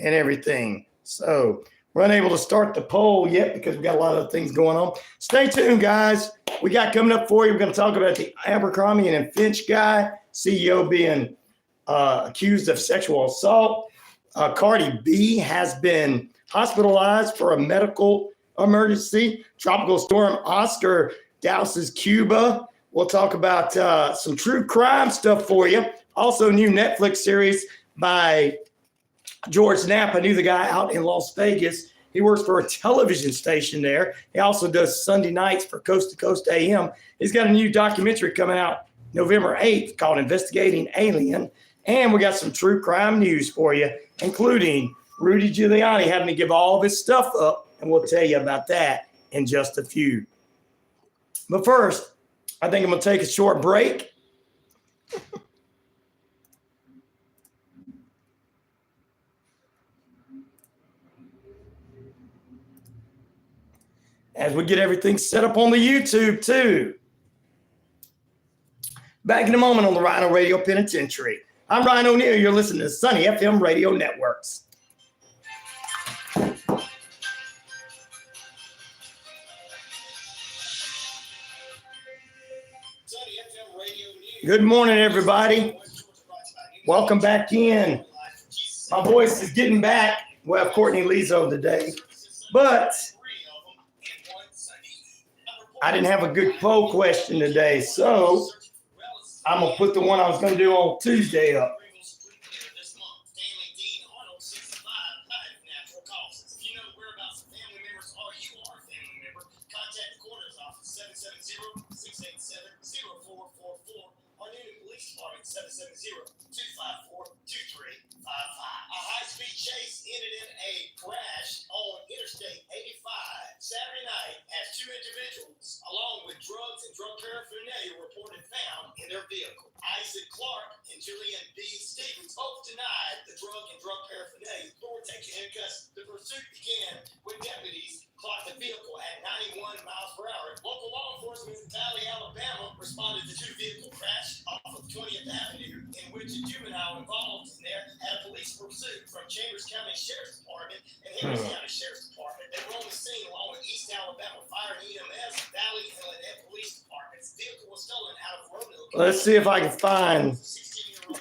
and everything. So we're unable to start the poll yet because we got a lot of things going on. Stay tuned, guys. We got coming up for you. We're going to talk about the Abercrombie and Finch guy, CEO being accused of sexual assault. Cardi B has been hospitalized for a medical emergency. Tropical storm Oscar douses Cuba. We'll talk about some true crime stuff for you. Also, new Netflix series by George Knapp. I knew the guy out in Las Vegas. He works for a television station there. He also does Sunday nights for Coast to Coast AM. He's got a new documentary coming out November 8th called Investigating Alien. And we got some true crime news for you, including Rudy Giuliani having to give all of his stuff up. And we'll tell you about that in just a few. But first, I think I'm going to take a short break. As we get everything set up on the YouTube, too. Back in a moment on the Rhino Radio Penitentiary. I'm Ryan O'Neill. You're listening to Sunny FM Radio Networks. Good morning, everybody. Welcome back in. My voice is getting back. Well, Courtney Leezo today. But I didn't have a good poll question today, so I'm going to put the one I was going to do on Tuesday up. A high-speed chase ended in a crash on Interstate 85 Saturday night as two individuals, along with drugs and drug paraphernalia, reported found in their vehicle. Isaac Clark and Julian B. Stevens both denied the drug and drug paraphernalia but were taken into custody. The pursuit began when deputies clocked the vehicle at 91 miles per hour. Local law enforcement in Valley, Alabama responded to two-vehicle crash off of 20th Avenue, in which a juvenile involved in there had a police pursuit from Chambers County Sheriff's Department and Henry County Sheriff's Department. They were on the scene along with East Alabama Fire and EMS, Valley, and Lynette Police Departments. The vehicle was stolen out of Roanoke. Let's see if I can find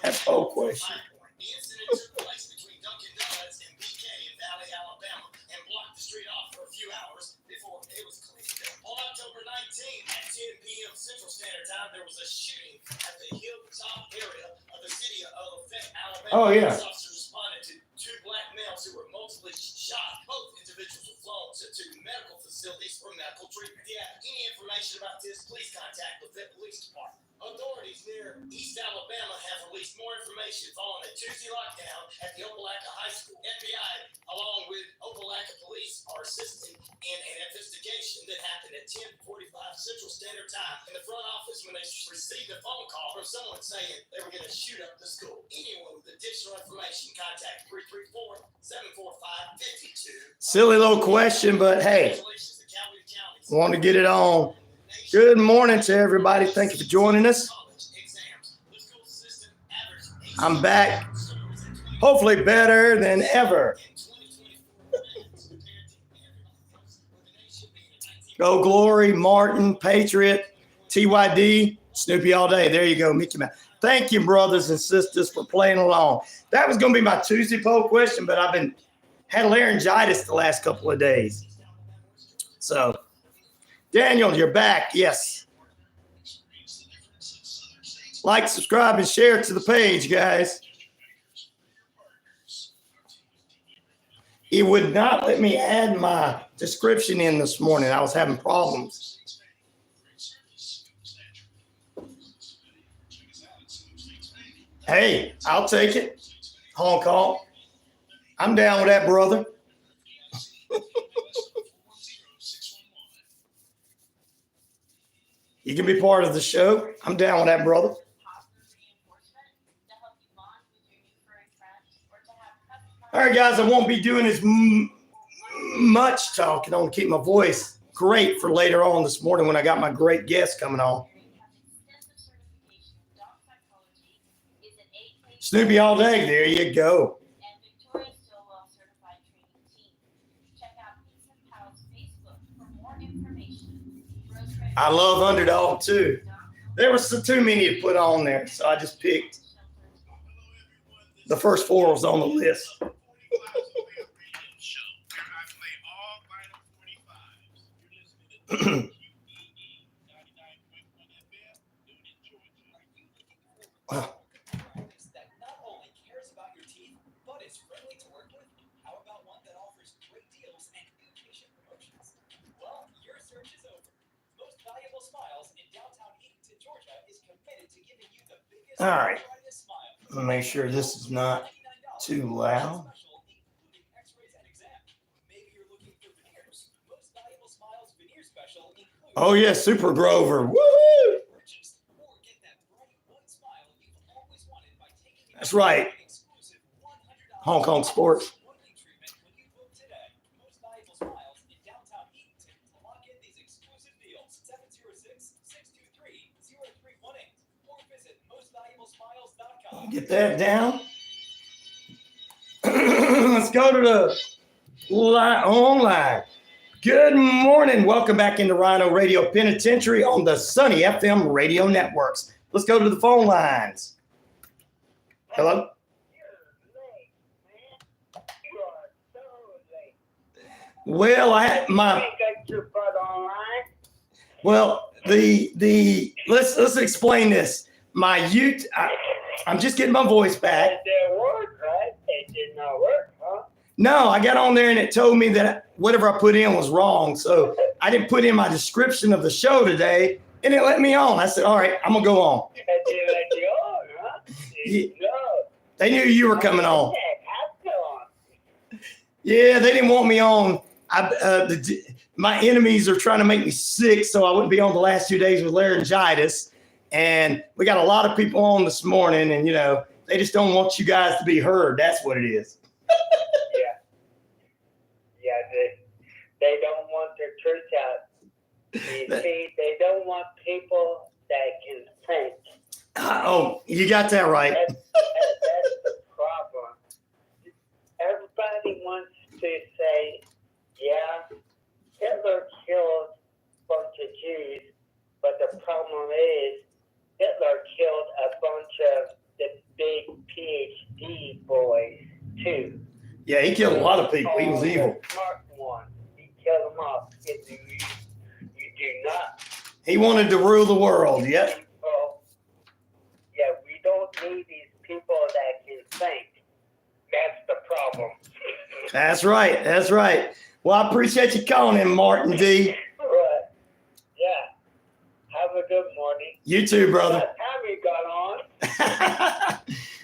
that poll question. The incident took place between Dunkin' Donuts and BK in Valley, Alabama, and blocked the street off for a few hours before it was cleaned up. On October 19th at 10 p.m. Central Standard Time, there was a shooting at the Hilltop area of the city of Alabama. Oh, yeah. Police officers responded to two black males who were multiply shot. Both individuals were flown to medical facilities for medical treatment. If you have any information about this, please contact the Vet Police Department. Authorities near East Alabama have released more information following a Tuesday lockdown at the Opelika High School. FBI, along with Opelika Police, are assisting in an investigation that happened at 10:45 Central Standard Time in the front office when they received a phone call from someone saying they were going to shoot up the school. Anyone with additional information, contact 334-745-52. Silly little question, but hey, want to get it on. Good morning to everybody. Thank you for joining us. I'm back, hopefully better than ever. Go Glory, Martin, Patriot, TYD, Snoopy all day. There you go, Mickey Mouse. Thank you, brothers and sisters, for playing along. That was going to be my Tuesday poll question, but I've had laryngitis the last couple of days. So, Daniel, you're back. Yes. Like, subscribe, and share to the page, guys. It would not let me add my description in this morning. I was having problems. Hey, I'll take it. Hong Kong. I'm down with that, brother. You can be part of the show. I'm down with that, brother. All right, guys, I won't be doing as much talking. I want to keep my voice great for later on this morning when I got my great guest coming on. Snoopy all day. There you go. I love underdog too. There was too many to put on there, so I just picked the first 4 was on the list. Wow. That not only cares about your teeth, but is friendly to work with. How about one that offers great deals and impatient promotions? Well, your search is over. Most Valuable Smiles in downtown Eatonton, Georgia, is committed to giving you the biggest All right. brightest smile. Let me make sure this is not too loud. Special, including X-rays and exams. Maybe you're looking for veneers. Most Valuable Smiles veneer special includes. Oh yeah, Super Grover. Woo! Purchase or get that bright one smile you've always wanted by taking That's right. exclusive $100 Hong Kong Sports. whitening treatment when you book today. Most Valuable Smiles in downtown Eatonton. To lock in these exclusive deals, 706-623-0318 or visit mostvaluablesmiles.com. Get that down. Let's go to the online. Good morning. Welcome back into Rhino Radio Penitentiary on the Sunny FM radio networks. Let's go to the phone lines. Hello? Well, I had my let's explain this. My I'm just getting my voice back. It didn't work, right? It did not work, huh? No, I got on there and it told me that whatever I put in was wrong. So I didn't put in my description of the show today and it let me on. I said, all right, I'm going to go on. It didn't let you on, huh? Yeah. No. They knew you were coming on. I'm still on. Yeah, they didn't want me on. My enemies are trying to make me sick, so I wouldn't be on the last 2 days with laryngitis. And we got a lot of people on this morning, and, they just don't want you guys to be heard. That's what it is. Yeah, they don't want their truth out. You see, they don't want people that can think. Oh, you got that right. That's the problem. Everybody wants to say, yeah, Hitler killed a bunch of Jews, but the problem is Hitler killed a bunch of the big PhD boys, too. Yeah, he killed a lot of people. He was evil. The smart one. He killed them off. You do not. He wanted to rule the world. Yep. People, yeah, we don't need these people that can think. That's the problem. That's right. That's right. Well, I appreciate you calling in, Martin D. Right. Yeah. Have a good morning. You too, brother. What time you got on?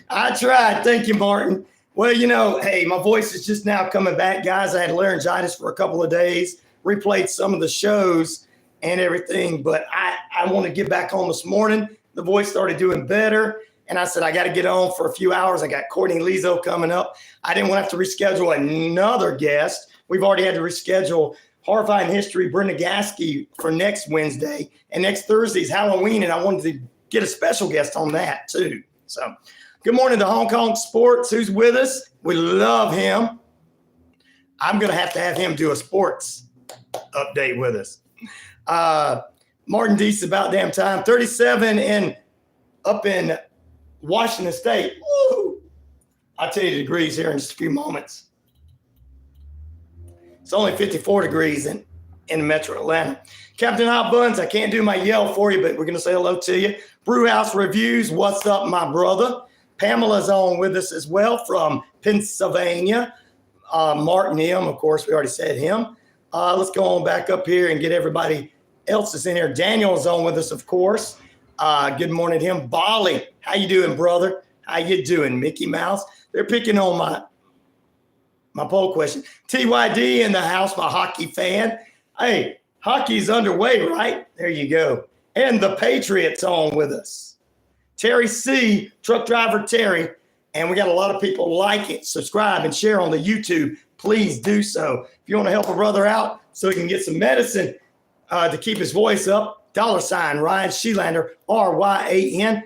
I tried. Thank you, Martin. Well, hey, my voice is just now coming back, guys. I had laryngitis for a couple of days, replayed some of the shows and everything, but I want to get back on this morning. The voice started doing better, and I said, I got to get on for a few hours. I got Courtney Lizo coming up. I didn't want to have to reschedule another guest. We've already had to reschedule Horrifying History, Brenda Gaskey for next Wednesday, and next Thursday is Halloween, and I wanted to get a special guest on that too. So good morning to Hong Kong Sports, who's with us. We love him. I'm going to have him do a sports update with us. Martin Deese, about damn time. 37 and up in Washington State. Woo! I'll tell you the degrees here in just a few moments. It's only 54 degrees in Metro Atlanta. Captain Hot Buns, I can't do my yell for you, but we're going to say hello to you. Brewhouse Reviews, what's up, my brother? Pamela's on with us as well from Pennsylvania. Martin M., of course, we already said him. Let's go on back up here and get everybody else that's in here. Daniel's on with us, of course. Good morning to him. Bali, how you doing, brother? How you doing, Mickey Mouse? They're picking on my poll question. TYD in the house, my hockey fan. Hey, hockey's underway, right? There you go. And the Patriots on with us. Terry C., truck driver Terry. And we got a lot of people like it, subscribe, and share on the YouTube. Please do so. If you want to help a brother out so he can get some medicine to keep his voice up, $ Ryan Shelander, RyanShelander.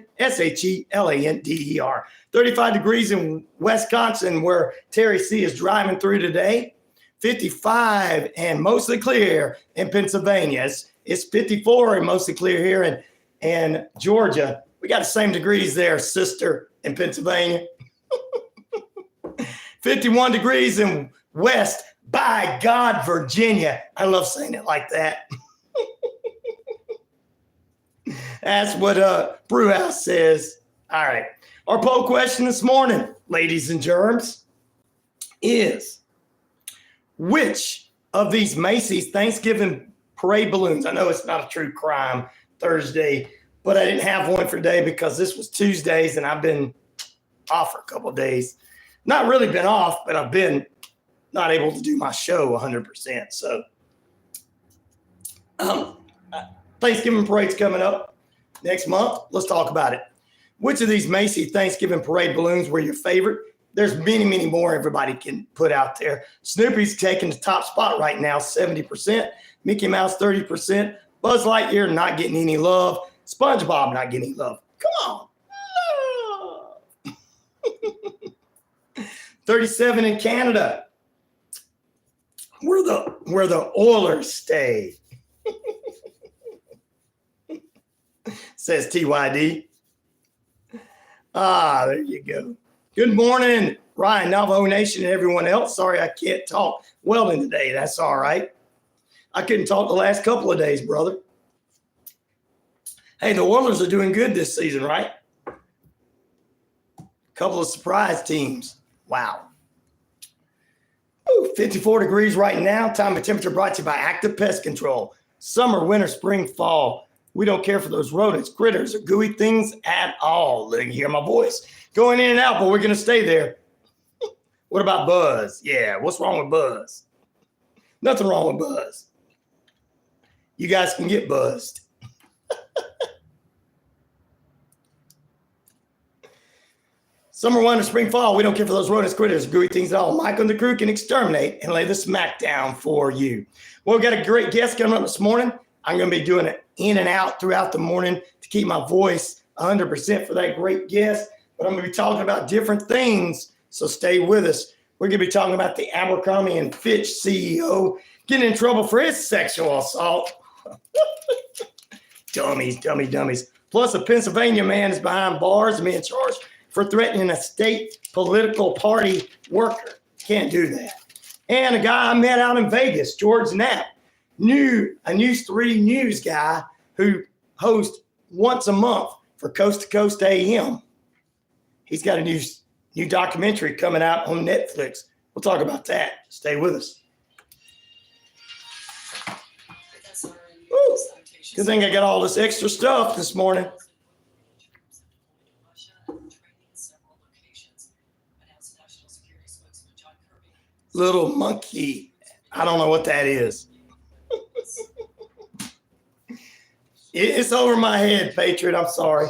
35 degrees in Wisconsin, where Terry C. is driving through today. 55 and mostly clear in Pennsylvania. It's 54 and mostly clear here in Georgia. We got the same degrees there, sister, in Pennsylvania. 51 degrees in West, by God, Virginia. I love saying it like that. That's what Brewhouse says. All right. Our poll question this morning, ladies and germs, is which of these Macy's Thanksgiving parade balloons, I know it's not a true crime Thursday, but I didn't have one for today because this was Tuesdays and I've been off for a couple of days. Not really been off, but I've been not able to do my show 100%. So Thanksgiving parade's coming up next month. Let's talk about it. Which of these Macy's Thanksgiving parade balloons were your favorite? There's many, many more everybody can put out there. Snoopy's taking the top spot right now, 70%. Mickey Mouse, 30%. Buzz Lightyear not getting any love. SpongeBob not getting any love. Come on. 37 in Canada, where the Oilers stay. Says TYD. There you go. Good morning, Ryan, Navajo Nation, and everyone else. Sorry I can't talk Weldon today. That's all right. I couldn't talk the last couple of days, brother. Hey, the Oilers are doing good this season, right? Couple of surprise teams. Wow. Ooh, 54 degrees right now. Time and temperature brought to you by Active Pest Control. Summer, winter, spring, fall. We don't care for those rodents, critters, or gooey things at all. Let me hear my voice. Going in and out, but we're going to stay there. What about Buzz? Yeah, what's wrong with Buzz? Nothing wrong with Buzz. You guys can get buzzed. Summer, winter, spring, fall. We don't care for those rodents, critters, gooey things at all. Mike and the crew can exterminate and lay the smack down for you. Well, we got a great guest coming up this morning. I'm going to be doing it in and out throughout the morning to keep my voice 100% for that great guest. But I'm going to be talking about different things, so stay with us. We're going to be talking about the Abercrombie and Fitch CEO getting in trouble for his sexual assault. Dummies. Plus, a Pennsylvania man is behind bars and being charged for threatening a state political party worker. Can't do that. And a guy I met out in Vegas, George Knapp, a News 3 news guy who hosts once a month for Coast to Coast AM. He's got a new documentary coming out on Netflix. We'll talk about that. Stay with us. Woo. Good thing I got all this extra stuff this morning. Little monkey. I don't know what that is. It's over my head, Patriot. I'm sorry.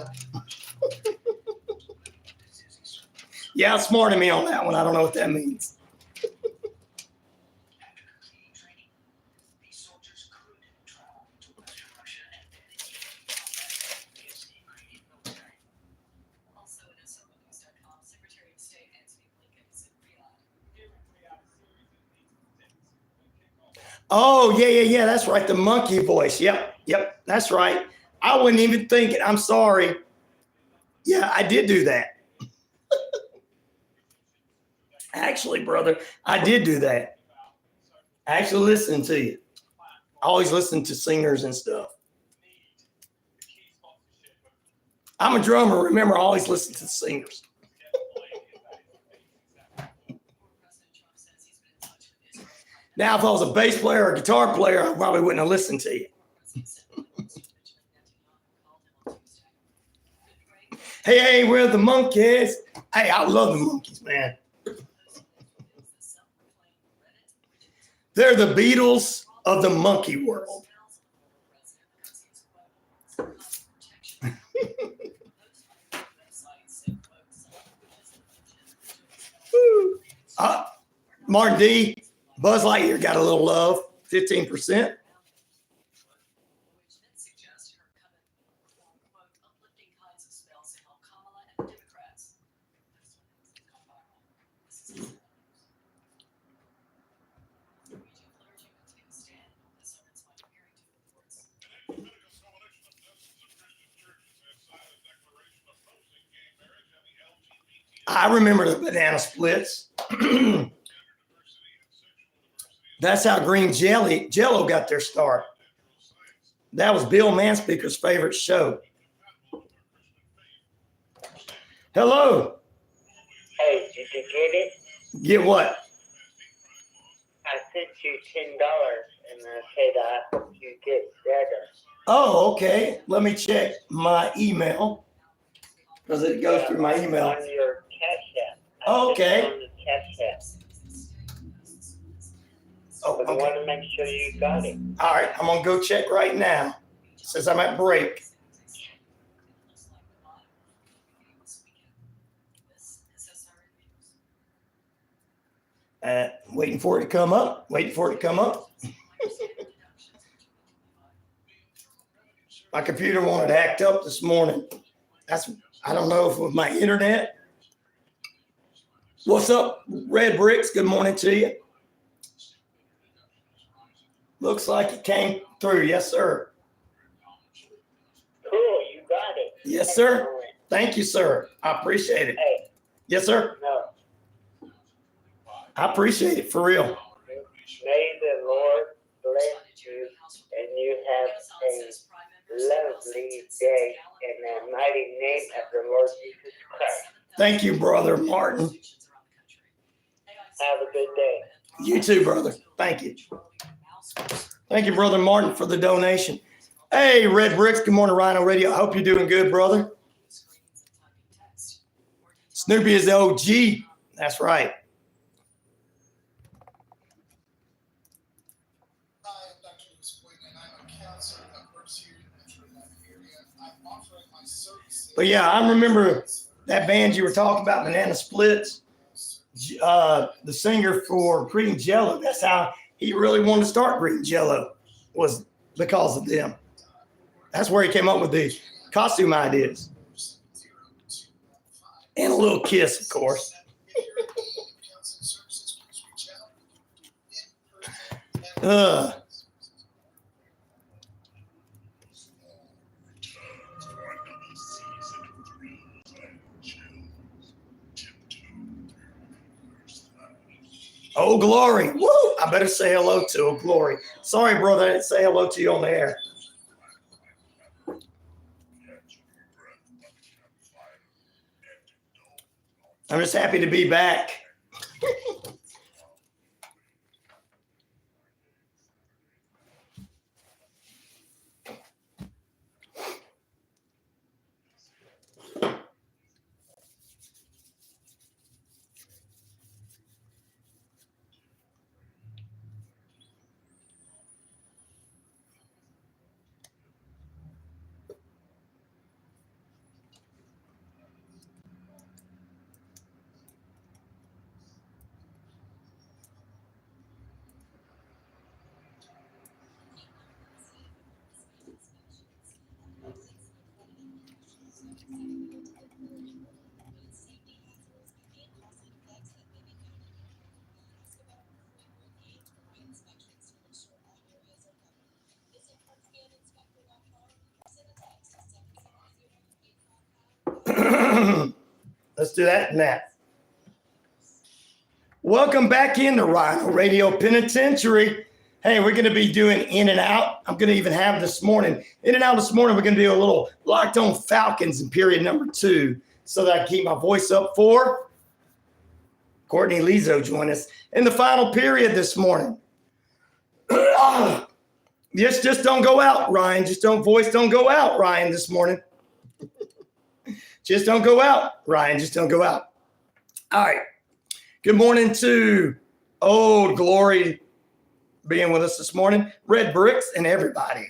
Yeah, outsmarted me on that one. I don't know what that means. Oh, yeah. That's right. The monkey voice. Yep. That's right. I wasn't even thinking. I'm sorry. Yeah, I did do that. Actually, brother, I did do that. I actually listened to you. I always listen to singers and stuff. I'm a drummer. Remember, I always listen to the singers. Now, if I was a bass player or a guitar player, I probably wouldn't have listened to you. Hey, we're the monkeys. Hey, I love the monkeys, man. They're the Beatles of the monkey world. Martin D. Buzz Lightyear got a little love, 15%. I remember the banana splits. That's how Green Jello got their start. That was Bill Manspeaker's favorite show. Hello. Hey, did you get it? Get what? I sent you $10 and I said I hope you get better. Oh, okay. Let me check my email because it goes through my email. On your Cash App. Oh, okay. On the Cash App. Oh, But I okay. want to make sure you got it. All right. I'm going to go check right now since I'm at break. Waiting for it to come up. My computer wanted to act up this morning. I don't know if it was my internet. What's up, Red Bricks? Good morning to you. Looks like it came through. Yes, sir. Cool, you got it. Yes, sir. Excellent. Thank you, sir. I appreciate it. Hey, Yes, sir. no. I appreciate it for real. May the Lord bless you and you have a lovely day in the mighty name of the Lord Jesus Christ. Thank you, brother Martin. Have a good day. You too, brother. Thank you. Thank you, brother Martin, for the donation. Hey, Red Bricks. Good morning, Rhino Radio. I hope you're doing good, brother. Snoopy is the OG. That's right. Hi, I'm Dr. Lewis Boyd, and I'm a counselor that works here in the Metro area. I'm offering my services. But yeah, I remember that band you were talking about, Banana Splits. The singer for Green Jello, that's how he really wanted to start Green Jello, was because of them. That's where he came up with the costume ideas. And a little Kiss, of course. Oh, Glory. Woo! I better say hello to Oh, Glory. Sorry, brother, I didn't say hello to you on the air. I'm just happy to be back. Let's do that and that. Welcome back into Rhino Radio Penitentiary. Hey, we're going to be doing in and out. I'm going to even have this morning. In and out this morning, we're going to do a little Locked On Falcons in period number 2 so that I can keep my voice up for Courtney Lizo join us in the final period this morning. Yes, just don't go out, Ryan. Don't go out, Ryan, this morning. Just don't go out, Ryan. Just don't go out. All right. Good morning to Old Glory being with us this morning. Red Bricks and everybody.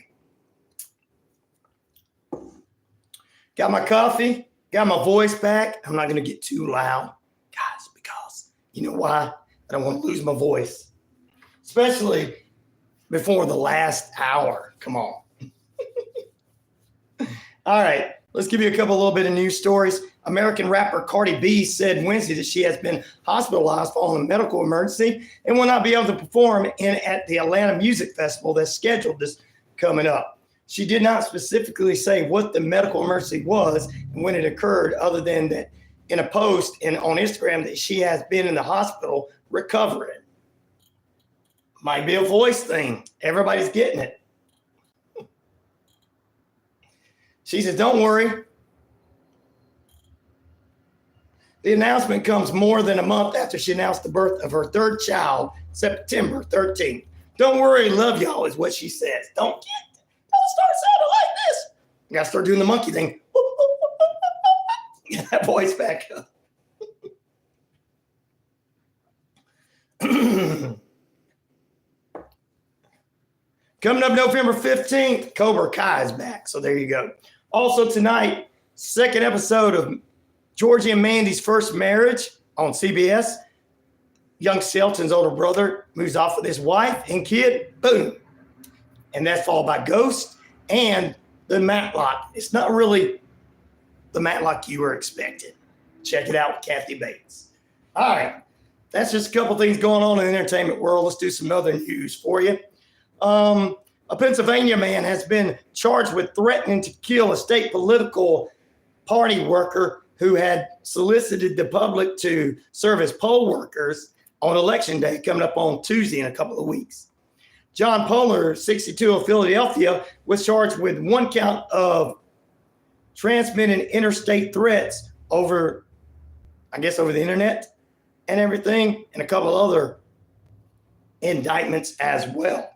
Got my coffee. Got my voice back. I'm not going to get too loud, guys, because you know why? I don't want to lose my voice, especially before the last hour. Come on. All right. Let's give you a little bit of news stories. American rapper Cardi B said Wednesday that she has been hospitalized following a medical emergency and will not be able to perform at the Atlanta Music Festival that's scheduled this coming up. She did not specifically say what the medical emergency was and when it occurred, other than that in a post on Instagram that she has been in the hospital recovering. Might be a voice thing. Everybody's getting it. She says, don't worry. The announcement comes more than a month after she announced the birth of her third child, September 13th. Don't worry, love y'all is what she says. Don't start sounding like this. You gotta start doing the monkey thing. Get that voice back up. Coming up November 15th, Cobra Kai is back. So there you go. Also tonight, second episode of Georgie and Mandy's First Marriage on CBS. Young Shelton's older brother moves off with his wife and kid. Boom. And that's followed by Ghost and the Matlock. It's not really the Matlock you were expecting. Check it out with Kathy Bates. All right. That's just a couple things going on in the entertainment world. Let's do some other news for you. A Pennsylvania man has been charged with threatening to kill a state political party worker who had solicited the public to serve as poll workers on Election Day coming up on Tuesday in a couple of weeks. John Poehler, 62 of Philadelphia, was charged with one count of transmitting interstate threats over the internet and everything, and a couple of other indictments as well.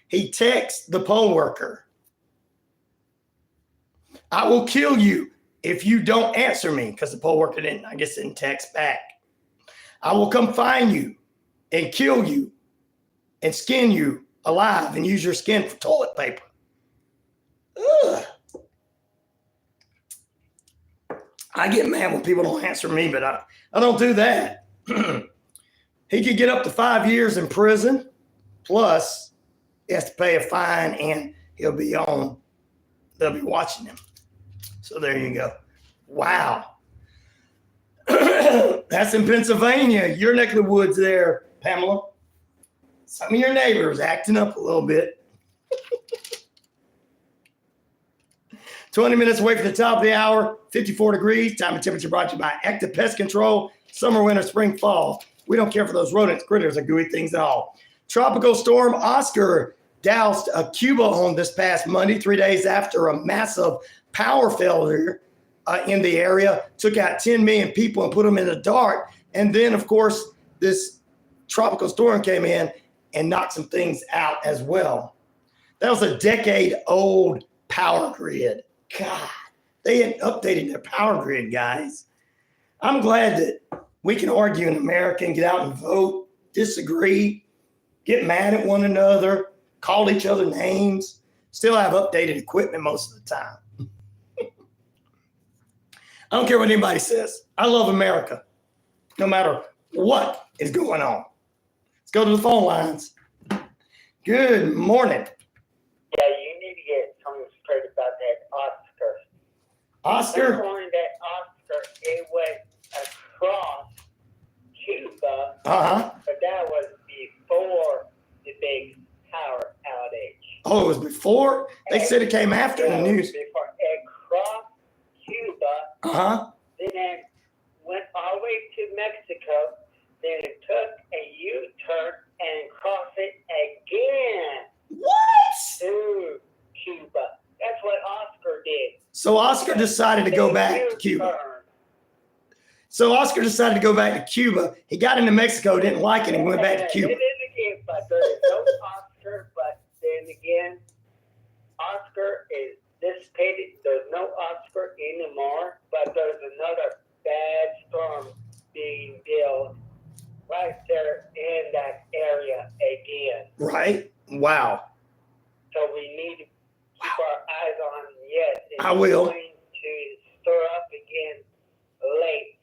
He texts the poll worker, I will kill you if you don't answer me, because the poll worker didn't text back. I will come find you and kill you and skin you alive and use your skin for toilet paper. Ugh. I get mad when people don't answer me, but I don't do that. He could get up to 5 years in prison, plus he has to pay a fine, and they'll be watching him. So there you go. Wow. That's in Pennsylvania, your neck of the woods there, Pamela. Some of your neighbors acting up a little bit. 20 minutes away from the top of the hour, 54 degrees. Time and temperature brought to you by Active Pest Control. Summer, winter, spring, fall. We don't care for those rodents, critters, or gooey things at all. Tropical storm Oscar doused Cuba on this past Monday, 3 days after a massive power failure in the area, took out 10 million people and put them in the dark. And then, of course, this tropical storm came in and knocked some things out as well. That was a decade-old power grid. God, they hadn't updated their power grid, guys. I'm glad that we can argue in America and get out and vote, disagree, get mad at one another, call each other names, still have updated equipment most of the time. I don't care what anybody says. I love America, no matter what is going on. Let's go to the phone lines. Good morning. Yeah, you need to get something straight about that Oscar. Oscar? Not only that Oscar, it went across Cuba, but that was before the big power outage. Oh, it was before? They said it came after in the news. Before it crossed Cuba, then it went all the way to Mexico, then it took a U-turn and crossed it again. What? To Cuba. That's what Oscar did. So Oscar decided to go back to Cuba. So Oscar decided to go back to Cuba. He got into Mexico, didn't like it, and went back to Cuba. But there's no Oscar, but then again, Oscar is dissipated. There's no Oscar anymore, but there's another bad storm being built right there in that area again. Right? Wow. So we need to keep our eyes on, yes, it's I will. going to stir up again late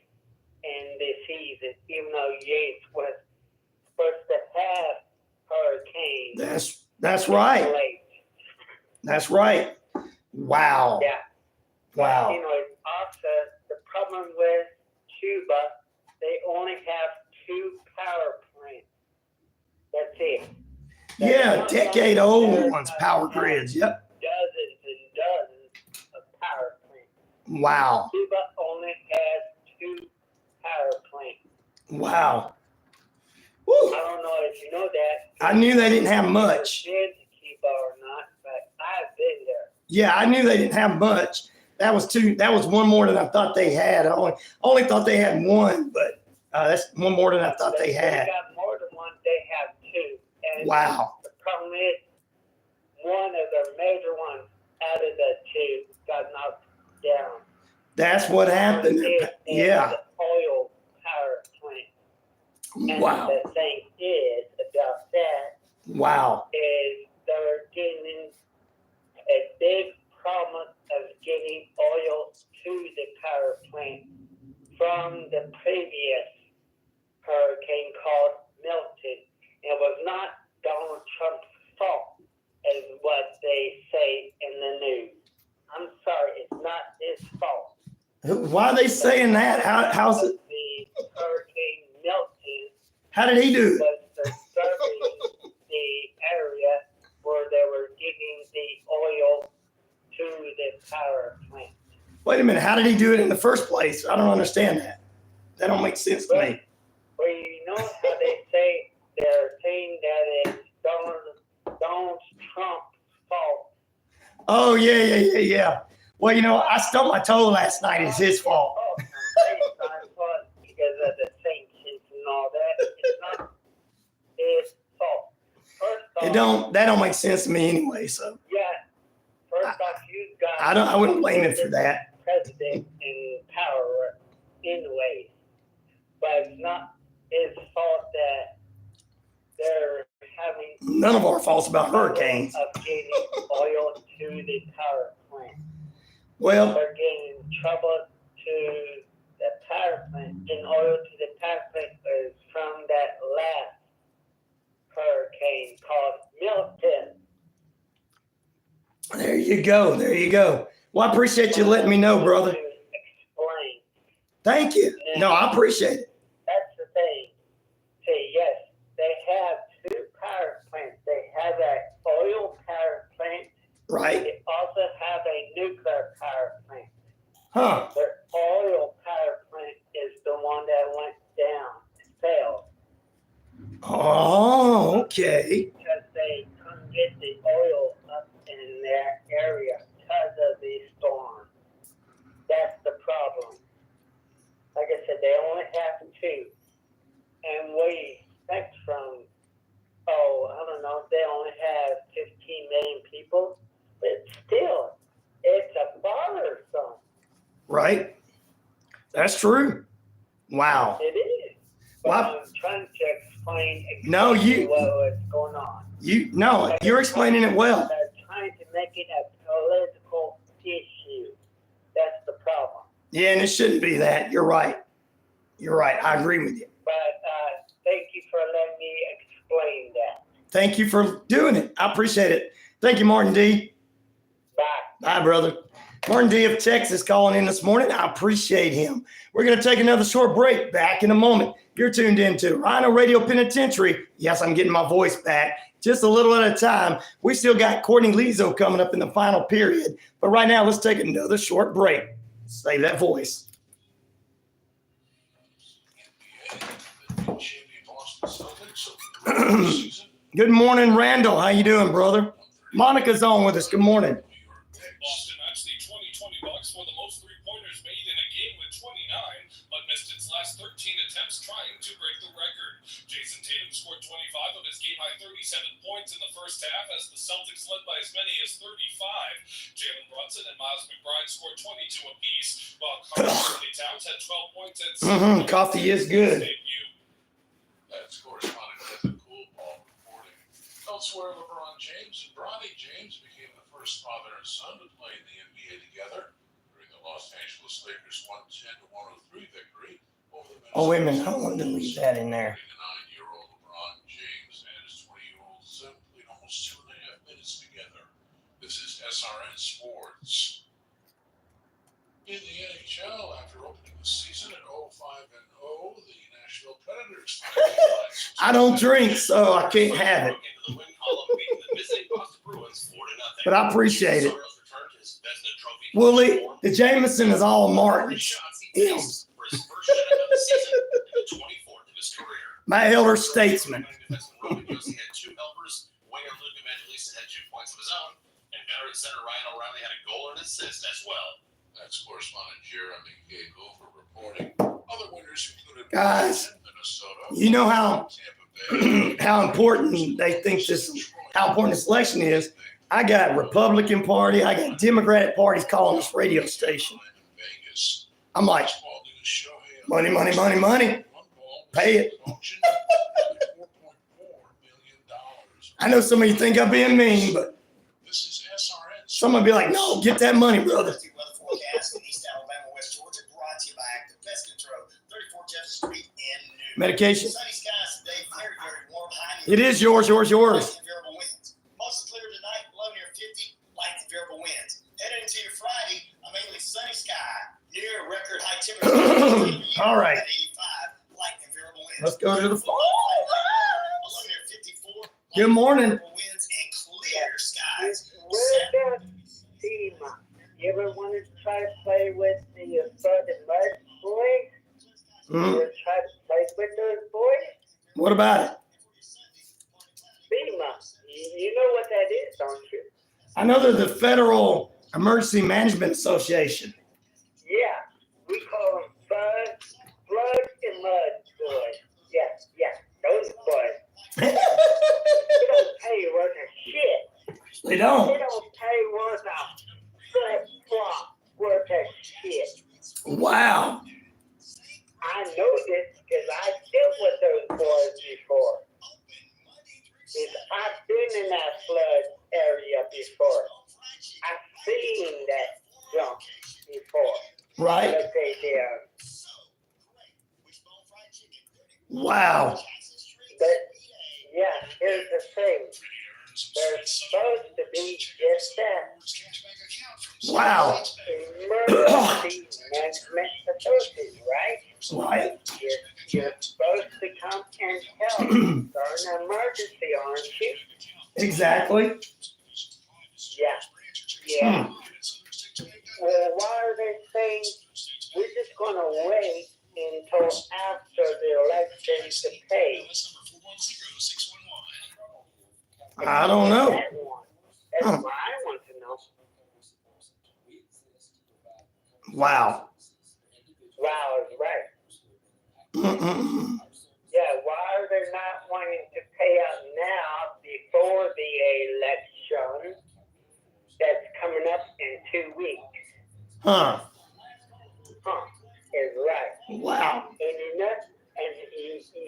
in the season, even though Yates was supposed to have hurricanes. That's right. Late. That's right. Wow. Yeah. Wow. You know, also the problem with Cuba, they only have 2 power plants. That's it. Yeah, decade-old ones, power grids. Yep. Dozens and dozens of power plants. Wow. Cuba only has 2 Wow. I Woo. don't know if you know that. I knew they didn't have much. Been to Cuba or not, but I've been there. Yeah, I knew they didn't have much. That was one more than I thought they had. I only thought they had one, but that's one more than I thought they had. They got more than one. They have two. And Wow. the problem is, one of the major ones out of the two got knocked down. That's what happened. Yeah. The oil power plant. And Wow. the thing is about that Wow. is they're getting a big problem of getting oil to the power plant from the previous hurricane called Milton. It was not Donald Trump's fault, is what they say in the news. I'm sorry, it's not his fault. Why are they saying that? How's it? The hurricane Milton How did he do? was disturbing the area where they were giving the oil to the power plant. Wait a minute. How did he do it in the first place? I don't understand that. That don't make sense to me. Well, you know how they say they're saying that it's Donald Trump's fault. Oh yeah. Well, I stubbed my toe last night. It's his fault. Because of the sanctions and all that, it's not his fault. First off, That don't make sense to me anyway. So yeah. First off, you got. I wouldn't blame him for that. President in power, anyway, but it's not his fault that they're having. None of our faults about hurricanes. Of getting oil to the power plant. Well, They're getting in trouble to the power plant, and oil to the power plant is from that last hurricane called Milton. there you go. Well, I appreciate you letting me know, brother. To explain. Thank you. No, I appreciate it. That's the thing. See, yes, they have two power plants. They have an oil power plant. Right. They also have a nuclear power plant. Huh. Their oil power plant is the one that went down, failed, Oh, okay. because they couldn't get the oil up in their area because of the storm. That's the problem. Like I said, they only have two. And we expect from, I don't know, they only have 15 million people. But still, it's a bothersome. Right. That's true. Wow. It is. But Well, I'm trying to explain exactly No, what's going on. You're explaining it well. They're trying to make it a political issue. That's the problem. Yeah, and it shouldn't be that. You're right. I agree with you. But thank you for letting me explain that. Thank you for doing it. I appreciate it. Thank you, Martin D. Bye. Bye, brother. Martin D of Texas calling in this morning. I appreciate him. We're going to take another short break. Back in a moment. You're tuned into Rhino Radio Penitentiary. Yes, I'm getting my voice back just a little at a time. We still got Courtney Lizo coming up in the final period. But right now, let's take another short break. Save that voice. Good morning, Randall. How you doing, brother? Monica's on with us. Good morning. Boston actually 20 bucks for the most three-pointers made in a game with 29, but missed its last 13 attempts trying to break the record. Jason Tatum scored 25 of his game-high 37 points in the first half as the Celtics led by as many as 35. Jalen Brunson and Miles McBride scored 22 apiece, while Karl Anthony Towns had 12 points and Coffee is good. That's corresponding to Cool Ball reporting. Elsewhere, LeBron James and Bronny James became the first father and son to play in the NBA together during the Los Angeles Lakers 110-103 victory over the Minnesota Oh, wait a minute. I don't want to leave that in there. 39-year-old LeBron James and his 20-year-old son played almost 2.5 minutes together. This is SRN Sports. In the NHL, after opening the season at 0-5-0, the Nashville Predators. I don't drink, so I can't have it. But I appreciate it. Wooly, the Jameson is all Martin's. Eels. his career. My elder statesman. He had 2 helpers. Winger Luke Evangelista had 2 points of his own, and veteran center Ryan O'Reilly had a goal and assist as well. That's correspondent Jeremy Gable reporting. Other winners included Guys, Minnesota. you know how Tampa Bay. how important they think how important this election is. I got Republican Party, I got Democratic parties calling this radio station. Vegas. I'm like, Baseball news show him. money, money, money, money. One ball was Pay it. auctioned for $4.4 million. I know some of you think I'm being mean, but This is SRN. someone be like, no, get that money, brother. Weather forecast in East Alabama, West Georgia, brought to you by Active Pest Control, 34 Jeff Street in Newton. Medication. Sunny skies today, very, very warm. High It is yours. Light and variable winds. Mostly clear tonight, low near 50, light and variable winds. Headed into your Friday, a mainly sunny sky, near record high temperature. All right. At 85, light and variable winds. Let's go to the phone. Low near 54. Good morning. Variable winds and clear skies. Where's that team? You ever wanted to try to play with the Southern Mud boys? You Mhm. ever try to play with those boys? What about it? FEMA. You know what that is, don't you? I know they're the Federal Emergency Management Association. Yeah. We call them Flood and Mud boys. Yeah. Those boys. They don't pay worth a shit. They They don't. don't pay worth a flip-flop worth of shit. Wow. I know this because I dealt with those boys before. I've been in that flood area before. I've seen that jump before. Right? What they did. Wow. But yeah, here's the thing. They're supposed to be just that. Wow. Emergency management authority, right? Right? You're supposed to come and help during an emergency, aren't you? Exactly. Yeah. Well, why are they saying we're just going to wait until after the election to pay? I don't know. That one. That's Huh. what I want to know. Wow. Wow, is right. Mm-mm. Yeah, why are they not wanting to pay out now before the election that's coming up in 2 weeks? Huh. Is right. Wow. And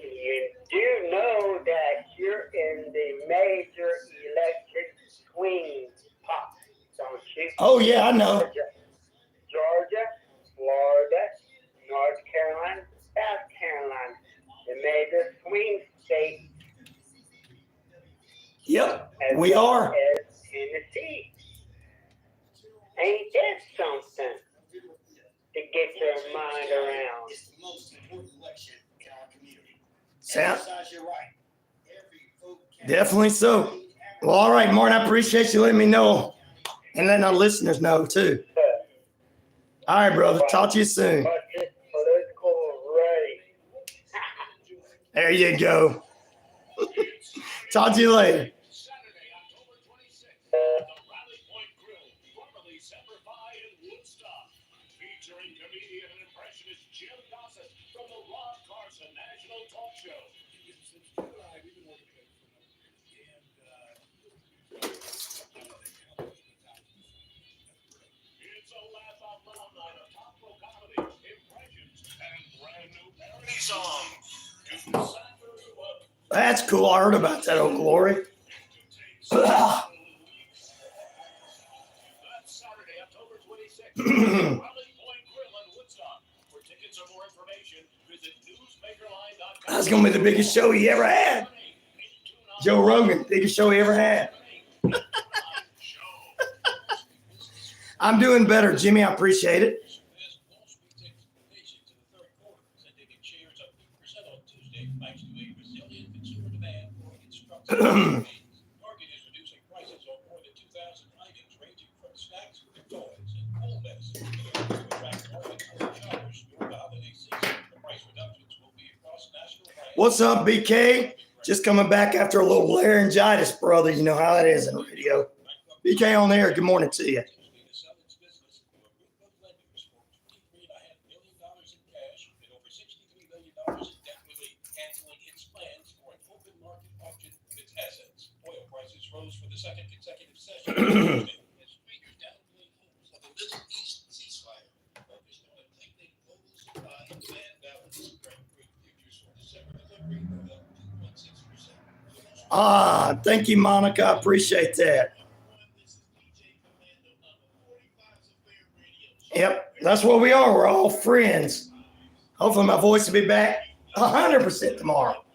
you do know that you're in the major election swing pot, don't you? Oh, yeah, I know. Georgia, Florida, North Carolina, South Carolina, the major swing states. Yep, as we well are. as Tennessee. Ain't that something to get your mind around? It's the most important election in our community. Sound, Exercise your right. Every vote counts. definitely so. Well, all right, Martin, I appreciate you letting me know and letting our listeners know, too. All right, brother. Talk to you soon. Budget political ready. There you go. Talk to you later. Saturday, October 26th, the Rally Point Grill, formerly Semper Fi in Woodstock, featuring comedian and impressionist Jim Gossett from the Ron Carson National Talk Show. It's a laugh out loud night of topical comedy, impressions, and brand new parody songs. That's cool. I heard about that, oh glory. That's Saturday, October 26th. Rally Point Grill in Woodstock. For tickets or more information, visit newsmakerline.com. That's going to be the biggest show he ever had. Joe Rogan, biggest show he ever had. I'm doing better, Jimmy. I appreciate it. Target is reducing prices on more than 2,000 items ranging from snacks to toys and cool mess. To attract more than 100 shoppers during the holiday season, the price reductions will be across national brands What's up, BK? Just coming back after a little laryngitis, brother. You know how it is in radio. BK on there. Good morning to you. Rose for the second consecutive session. Thank you, Monica. I appreciate that. Yep, that's what we are. We're all friends. Hopefully my voice will be back 100% tomorrow.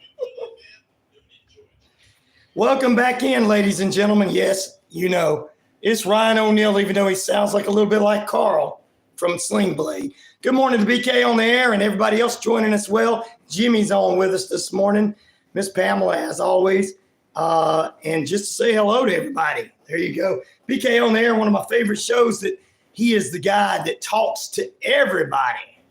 Welcome back in, ladies and gentlemen. Yes, you know, it's Ryan O'Neal, even though he sounds like a little bit like Carl from Sling Blade. Good morning to BK on the air and everybody else joining us well. Jimmy's on with us this morning. Miss Pamela, as always. And just to say hello to everybody. There you go. BK on the air, one of my favorite shows that he is the guy that talks to everybody.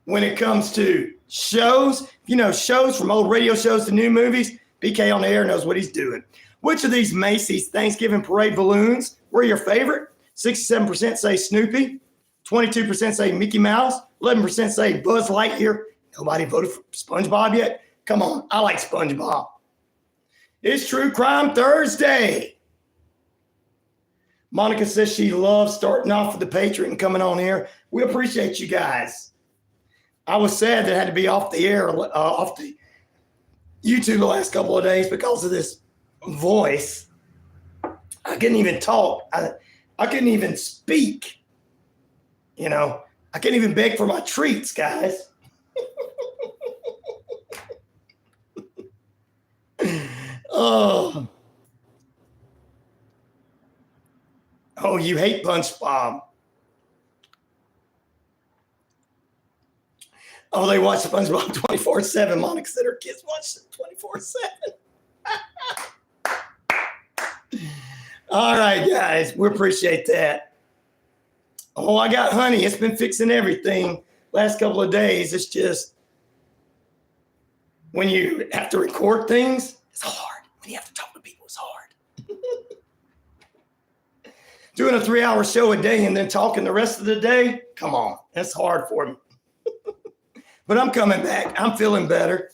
When it comes to shows, you know, shows from old radio shows to new movies, BK on the air knows what he's doing. Which of these Macy's Thanksgiving Parade balloons were your favorite? 67% say Snoopy, 22% say Mickey Mouse, 11% say Buzz Lightyear. Nobody voted for SpongeBob yet? Come on, I like SpongeBob. It's True Crime Thursday. Monica says she loves starting off with the Patriot and coming on here. We appreciate you guys. I was sad that I had to be off the air, off the YouTube the last couple of days because of this voice. I couldn't even talk. I couldn't even speak. You know, I couldn't even beg for my treats, guys. Oh, you hate SpongeBob. Oh, they watch SpongeBob 24/7. Monica said her kids watch it 24/7. All right, guys, we appreciate that. Oh, I got honey. It's been fixing everything last couple of days. It's just when you have to record things, it's hard. When you have to talk to people, it's hard. Doing a 3-hour show a day and then talking the rest of the day, come on, that's hard for me. But I'm coming back. I'm feeling better.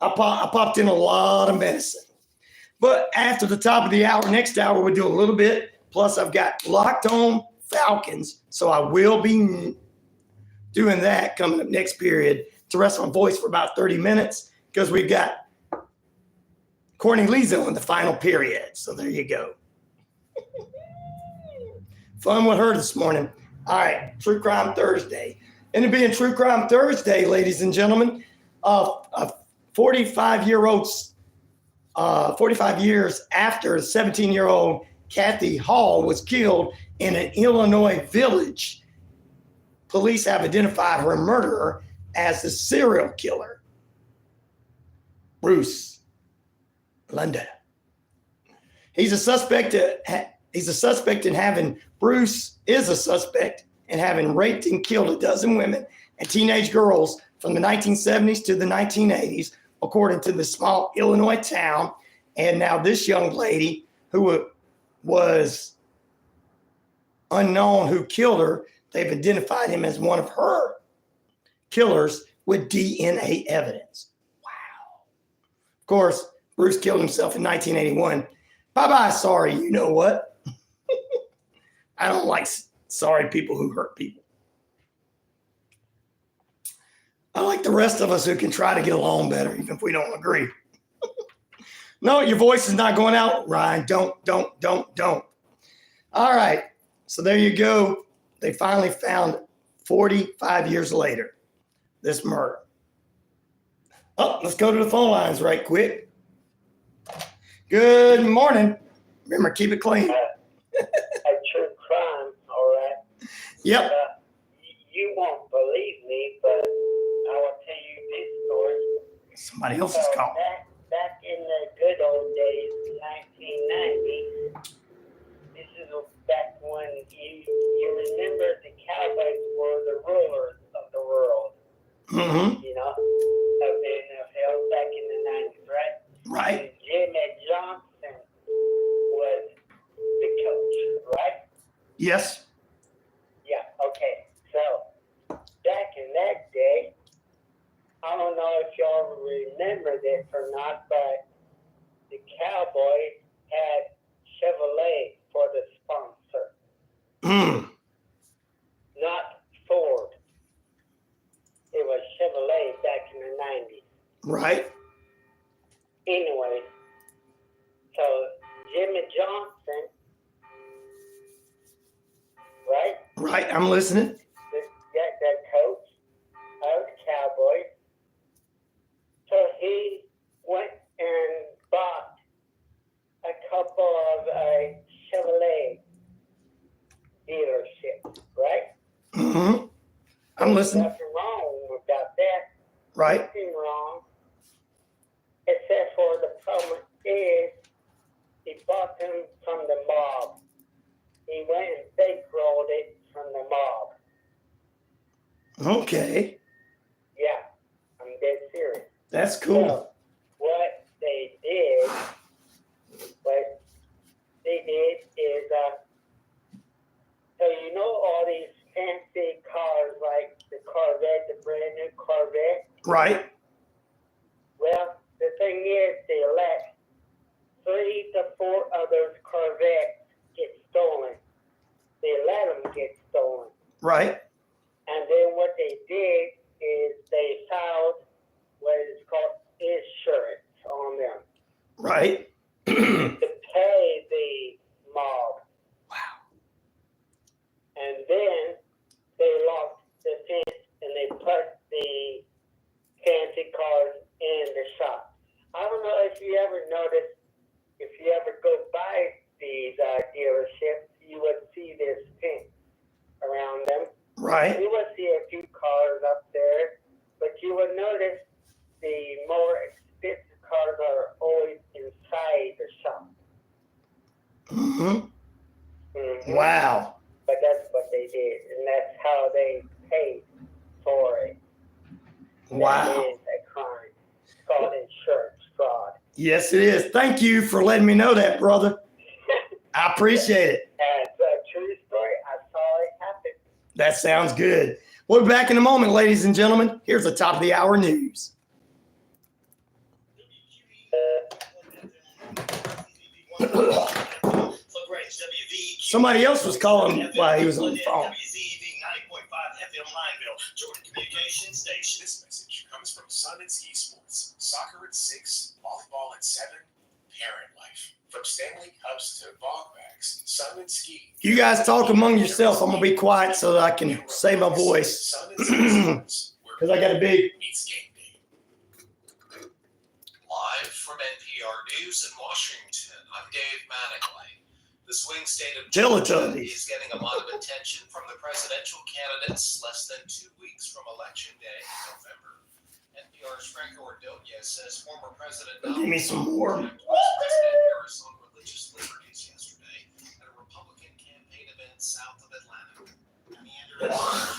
I popped in a lot of medicine. But after the top of the hour, next hour, we'll do a little bit. Plus, I've got Locked On Falcons. So I will be doing that coming up next period to rest my voice for about 30 minutes because we've got Courtney Lizo in the final period. So there you go. Fun with her this morning. All right, True Crime Thursday. And it being True Crime Thursday, ladies and gentlemen, a 45 years after 17-year-old Kathy Hall was killed in an Illinois village, police have identified her murderer as the serial killer, Bruce Lunda. Bruce is a suspect in having raped and killed a dozen women and teenage girls from the 1970s to the 1980s, according to the small Illinois town. And now this young lady who was unknown who killed her, they've identified him as one of her killers with DNA evidence. Wow. Of course, Bruce killed himself in 1981. Bye-bye, sorry, you know what? I don't like sorry people who hurt people. I like the rest of us who can try to get along better, even if we don't agree. No, your voice is not going out, Ryan. Don't. All right. So there you go. They finally found 45 years later this murder. Oh, let's go to the phone lines right quick. Good morning. Remember, keep it clean. A true crime, all right? Yep. You won't believe me, but I will tell you this story. Somebody else is calling. Back in the good old days, 1990, this is back when you remember the cowboys were the rulers of the world. Mm-hmm. you know, of the NFL back in the 90s, right? Right. And Jimmy Johnson was the coach, right? Yes. Yeah, okay. So, back in that day, I don't know if y'all remember this or not, but the Cowboys had Chevrolet for the sponsor, Mm. not Ford. It was Chevrolet back in the 90s. Right. Anyway, so Jimmy Johnson, right? Right. I'm listening. That coach of the Cowboys. So he went and bought a couple of Chevrolet dealerships, right? Mm-hmm. I'm There's listening. nothing wrong about that. Right. Nothing wrong. Except for the problem is he bought them from the mob. He went and bankrolled it from the mob. Okay. Yeah, I'm dead serious. That's cool. So, what they did is, so you know all these fancy cars like the Corvette, the brand new Corvette? Right. Well, the thing is, they let 3 to 4 of those Corvettes get stolen. They let them get stolen. Right. And then what they did is they filed what is called insurance on them Right. to pay the mob. Wow. And then they locked the fence and they put the fancy cars in the shop. I don't know if you ever noticed, if you ever go by these dealerships, you would see this fence around them. Right. You would see a few cars up there, but you would notice the more expensive cars are always inside the shop. Mm-hmm. Mm-hmm. Wow. But that's what they did, and that's how they paid for it. Wow. That is a crime. It's called insurance fraud. Yes, it is. Thank you for letting me know that, brother. I appreciate it. And it's a true story. I saw it happen. That sounds good. We'll be back in a moment, ladies and gentlemen. Here's the top of the hour news. Somebody else was calling while he was on the phone. WZEV 90.5 FM Lineville, Jordan Communications Station. This message comes from Sun and Ski Sports. Soccer at 6, volleyball at 7, parent life. From Stanley Cups to bog bags, Sun and Ski. You guys talk among yourself. I'm going to be quiet so that I can say my voice. Sun and Ski Sports, where Because I got a big... meets game day. Live from NPR News in Washington, I'm Dave Mattingly. The swing state of Georgia is getting a lot of attention from the presidential candidates less than 2 weeks from Election Day in November. NPR's Franco Ordonez says former President Give me some more. President Harris on religious liberties yesterday at a Republican campaign event south of Atlanta.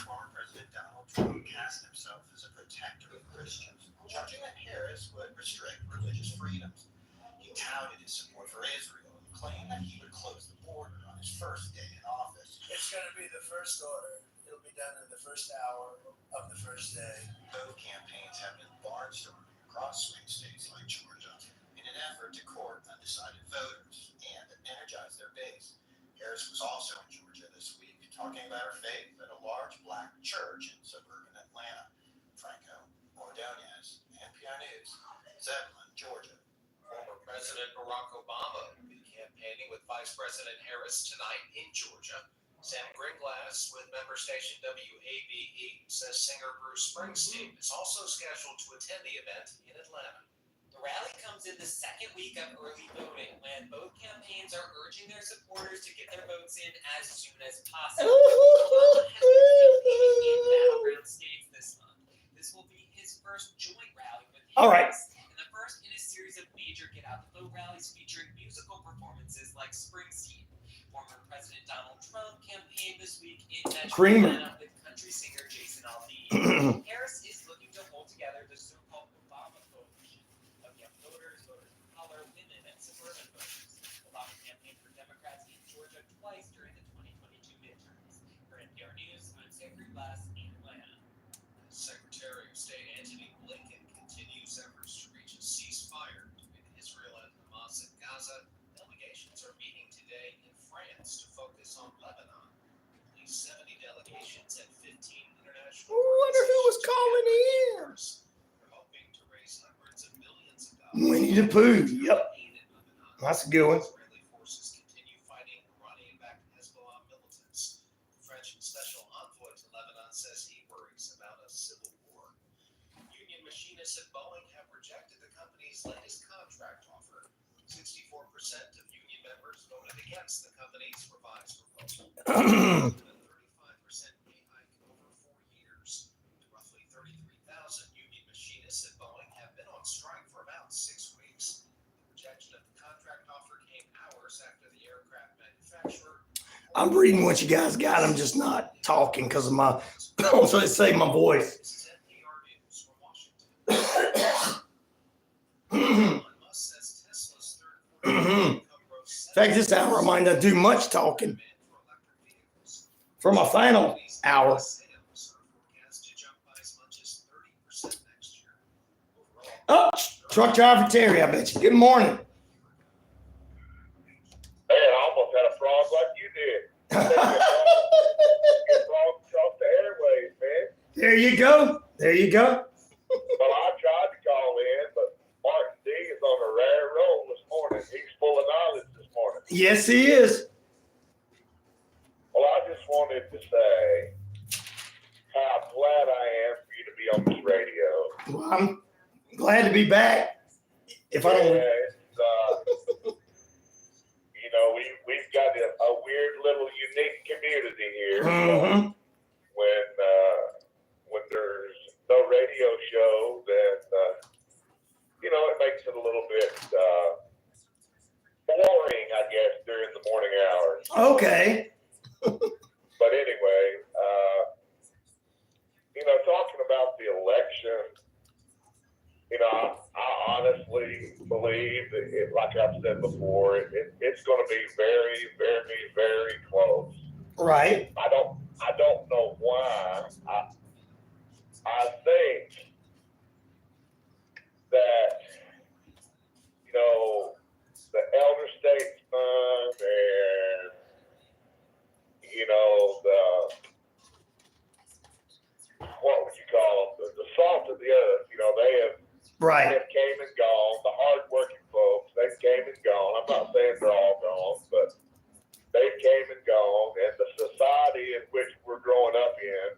Former President Donald Trump cast himself as a protector of Christians, judging that Harris would restrict religious freedoms. He touted his support for Israel and claimed that he would close the border on his first day in office. It's going to be the first order. It'll be done in the first hour of the first day. Both campaigns have been barnstorming across swing states like Georgia in an effort to court undecided voters and energize their base. Harris was also in Georgia this week talking about her faith at a large black church in suburban Atlanta. Franco Ordonez, NPR News, Zebulon, Georgia. Former President Barack Obama will be campaigning with Vice President Harris tonight in Georgia. Sam Gringlass with member station WAVE says singer Bruce Springsteen is also scheduled to attend the event in Atlanta. The rally comes in the second week of early voting, when both campaigns are urging their supporters to get their votes in as soon as possible. Obama has been campaigning in battleground states this month. This will be his first joint rally with Harris, All right. and the first in a series of major get-out-the-vote rallies featuring musical performances like Springsteen. Former President Donald Trump campaigned this week in Metro Creamer. Atlanta with country singer Jason Aldean. Harris is looking and suburban voters. Obama campaigned for Democrats in Georgia twice during the 2022 midterms. For NPR News, I'm Zachary Glass in Atlanta. Secretary of State Antony Blinken continues efforts to reach a ceasefire between Israel and Hamas in Gaza. Delegations are meeting today in France to focus on Lebanon. At least 70 delegations and 15 international. I wonder who was calling in. They're hoping to raise hundreds of millions of dollars. Winnie the Pooh. Yep. That's a good one. Israeli forces continue fighting Iranian-backed Hezbollah militants. The French special envoy to Lebanon says he worries about a civil war. Union machinists at Boeing have rejected the company's latest contract offer. 64% of union members voted against the company's revised proposal. A 35% pay hike over 4 years. Roughly 33,000 union machinists at Boeing have been on strike for about 6 weeks. The rejection of the contract offer came hours after the aircraft manufacturer. I'm reading what you guys got. I'm just not talking because of my, so it saved my voice. This is NPR News from Washington. Elon Musk says Tesla's third quarter income rose In fact, this hour I might not do much talking for my final hour. Sales are forecast to jump by as much as 30% next year. Oh, Overall, truck driver Terry, I bet you. Good morning. Hey, I almost had a frog like you did. Get frog across the airways, man. There you go. There you go. Well, I tried to call in, but Martin D is on a rare roll this morning. He's full of knowledge this morning. Yes, he is. Well, I just wanted to say how glad I am for you to be on this radio. Well, I'm glad to be back. If I don't, You know, we've got a weird little unique community here. Mhm. When there's no radio show, then you know, it makes it a little bit boring, I guess, during the morning hours. Okay. But anyway, you know, talking about the election, you know, I honestly believe that, like I've said before, it's going to be very, very, very close. Right. I don't know why. I think that, you know, the elder statesmen and, you know, what would you call them? The salt of the earth, you know, they have Right. came and gone. The hardworking folks, they came and gone. I'm not saying they're all gone, but they came and gone. And the society in which we're growing up in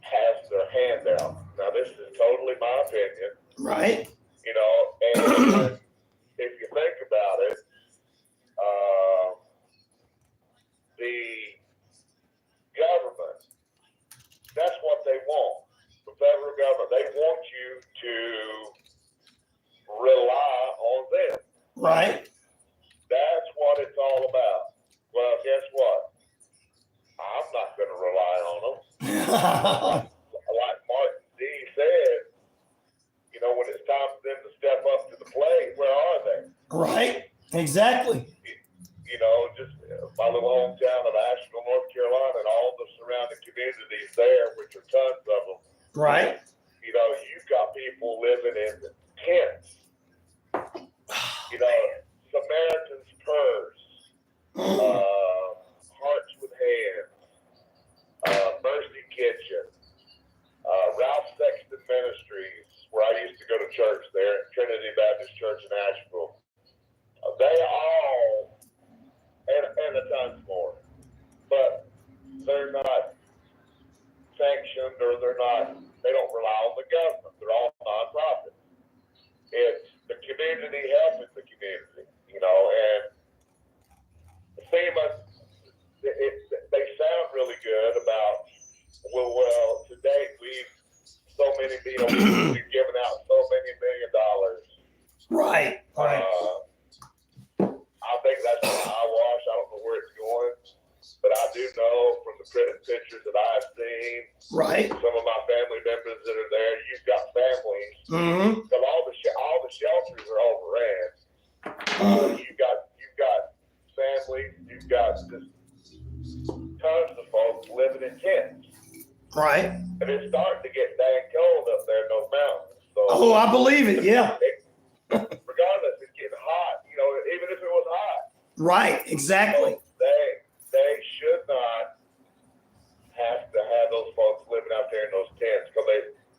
has their hand out. Now, this is totally my opinion, Right. you know, and if you think about it, the government, that's what they want. The federal government, they want you to rely on them. Right. That's what it's all about. Well, guess what? I'm not going to rely on them. Like Martin D said, you know, when it's time for them to step up to the plate, where are they? Right. Exactly. You know, just my little hometown of Asheville, North Carolina, and all the surrounding communities there, which are tons of them. Right. You know, you've got people living in tents. You know, Samaritan's Purse, Hearts with Hands, Mercy Kitchen, Ralph Sexton Ministries, where I used to go to church there, Trinity Baptist Church in Asheville. They all, and a tons more, but they're not sanctioned or they don't rely on the government. They're all nonprofits. It's the community helping the community, you know, and FEMA, they sound really good about, well, to date, we've given out so many $1 million. Right. Right. I think that's an eyewash. I don't know where it's going, but I do know from the printed pictures that I've seen, Right. some of my family members that are there, you've got families, Mm-hmm. because all the shelters are overran. you've got families, you've got just tons of folks living in tents. Right. And it's starting to get dang cold up there in those mountains. So Oh, I believe it. Yeah. regardless, it's getting hot. You know, even if it was hot. Right. Exactly. They should not have to have those folks living out there in those tents because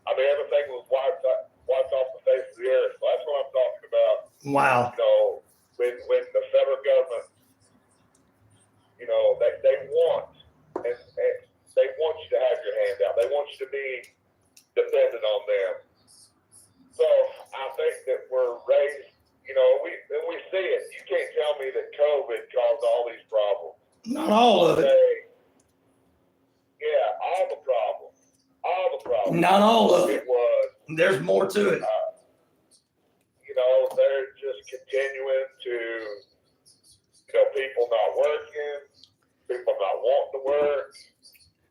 everything was wiped off the face of the earth. So that's what I'm talking about. Wow. You know, when the federal government, you know, they want and they want you to have your hand out. They want you to be dependent on them. So I think that we're raised, you know, we see it. You can't tell me that COVID caused all these problems. Not all of it. Yeah, all the problems. Not all of it. It was. There's more to it. You know, they're just continuing to, you know, people not working, people not wanting to work.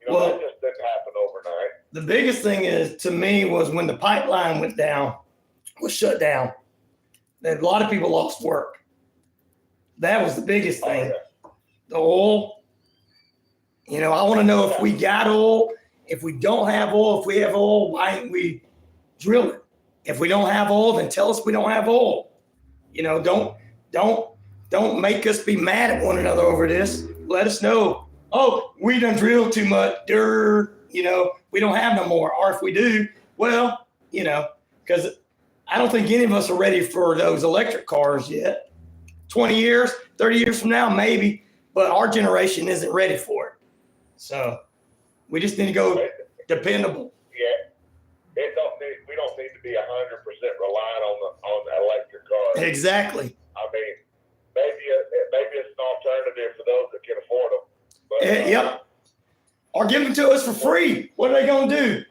You know, that just didn't happen overnight. The biggest thing is to me was when the pipeline was shut down. That a lot of people lost work. That was the biggest thing. Oh, yeah. The oil. You know, I want to know if we got oil. If we don't have oil, if we have oil, why ain't we drilling? If we don't have oil, then tell us we don't have oil. You know, don't make us be mad at one another over this. Let us know. Oh, we done drilled too much. You know, we don't have no more. Or if we do, well, you know, because I don't think any of us are ready for those electric cars yet. 20 years, 30 years from now, maybe, but our generation isn't ready for it. So we just need to go dependable. Yeah, we don't need to be 100% reliant on the electric cars. Exactly. I mean, maybe it's an alternative for those that can afford them. But, yep. Or give them to us for free. What are they going to do?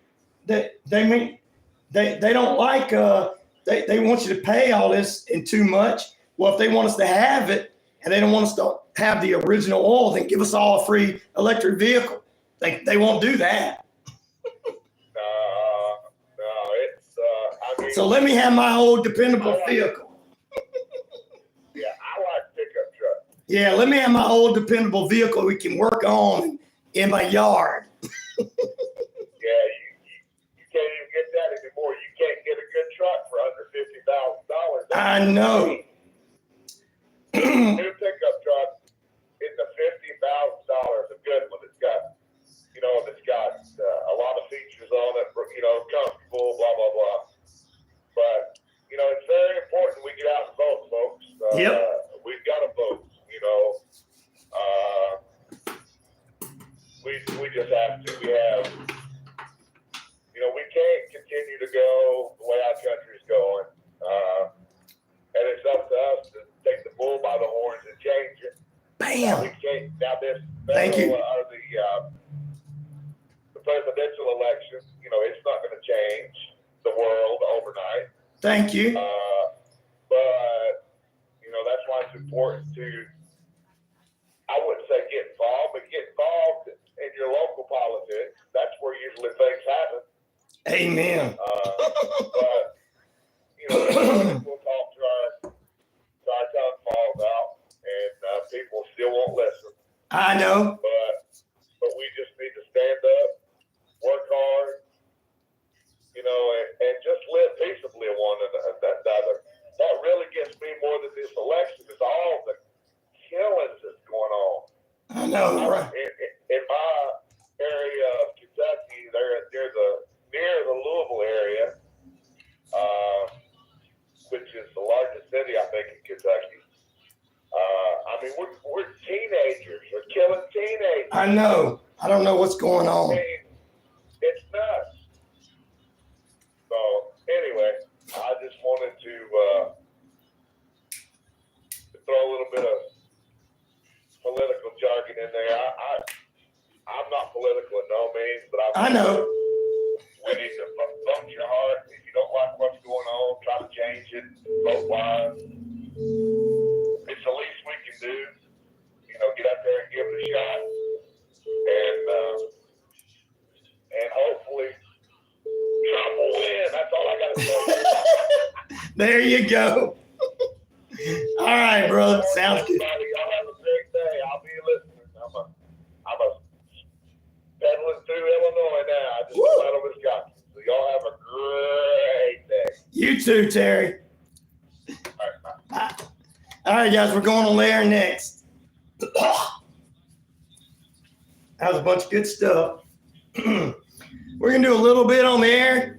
They don't like. They want you to pay all this and too much. Well, if they want us to have it and they don't want us to have the original oil, then give us all a free electric vehicle. They won't do that. No, it's. I mean. So let me have my old dependable vehicle. Yeah, I like pickup trucks. Yeah, let me have my old dependable vehicle we can work on in my yard. Yeah, you can't even get that anymore. You can't get a good truck for under $50,000. I know. New pickup truck in the $50,000, a good one. It's got, you know, a lot of features on it. You know, comfortable, blah blah blah. But you know, it's very important we get out and vote, folks. Yep. We've got to vote. You know, we just have to. We have. You know, we can't continue to go the way our country's going. And it's up to us to take the bull by the horns and change it. Bam. We can't. Now this Thank you. The presidential election, you know, it's not going to change the world overnight. Thank you. But you know, that's why it's important to. I wouldn't say get involved, but get involved in your local politics. That's where usually things happen. Amen. But you know, we'll talk to our tongue falls out, and people still won't listen. I know. But we just need to stand up, work hard, you know, and just live peaceably one another. That really gets me more than this election. It's all the killings that's going on. I know. Right. In my area of Kentucky, there's near the Louisville area, which is the largest city, I think, in Kentucky. I mean, we're teenagers. We're killing teenagers. I know. I don't know what's going on. I mean, it's nuts. So, anyway, I just wanted to throw a little bit of political jargon in there. I'm not political in no means, but I know. We need to vote your heart. If you don't like what's going on, try to change it. Vote wise. It's the least we can do. You know, get out there and give it a shot, and hopefully Trump will win. That's all I got to say. There you go. All right, brother. Sounds good. Everybody, y'all have a great day. I'll be listening. I'm a pedaling through Illinois now. I just got out of Wisconsin. So y'all have a great day. You too, Terry. All right, bye. All right, guys, we're going on there next. That was a bunch of good stuff. We're going to do a little bit on the air,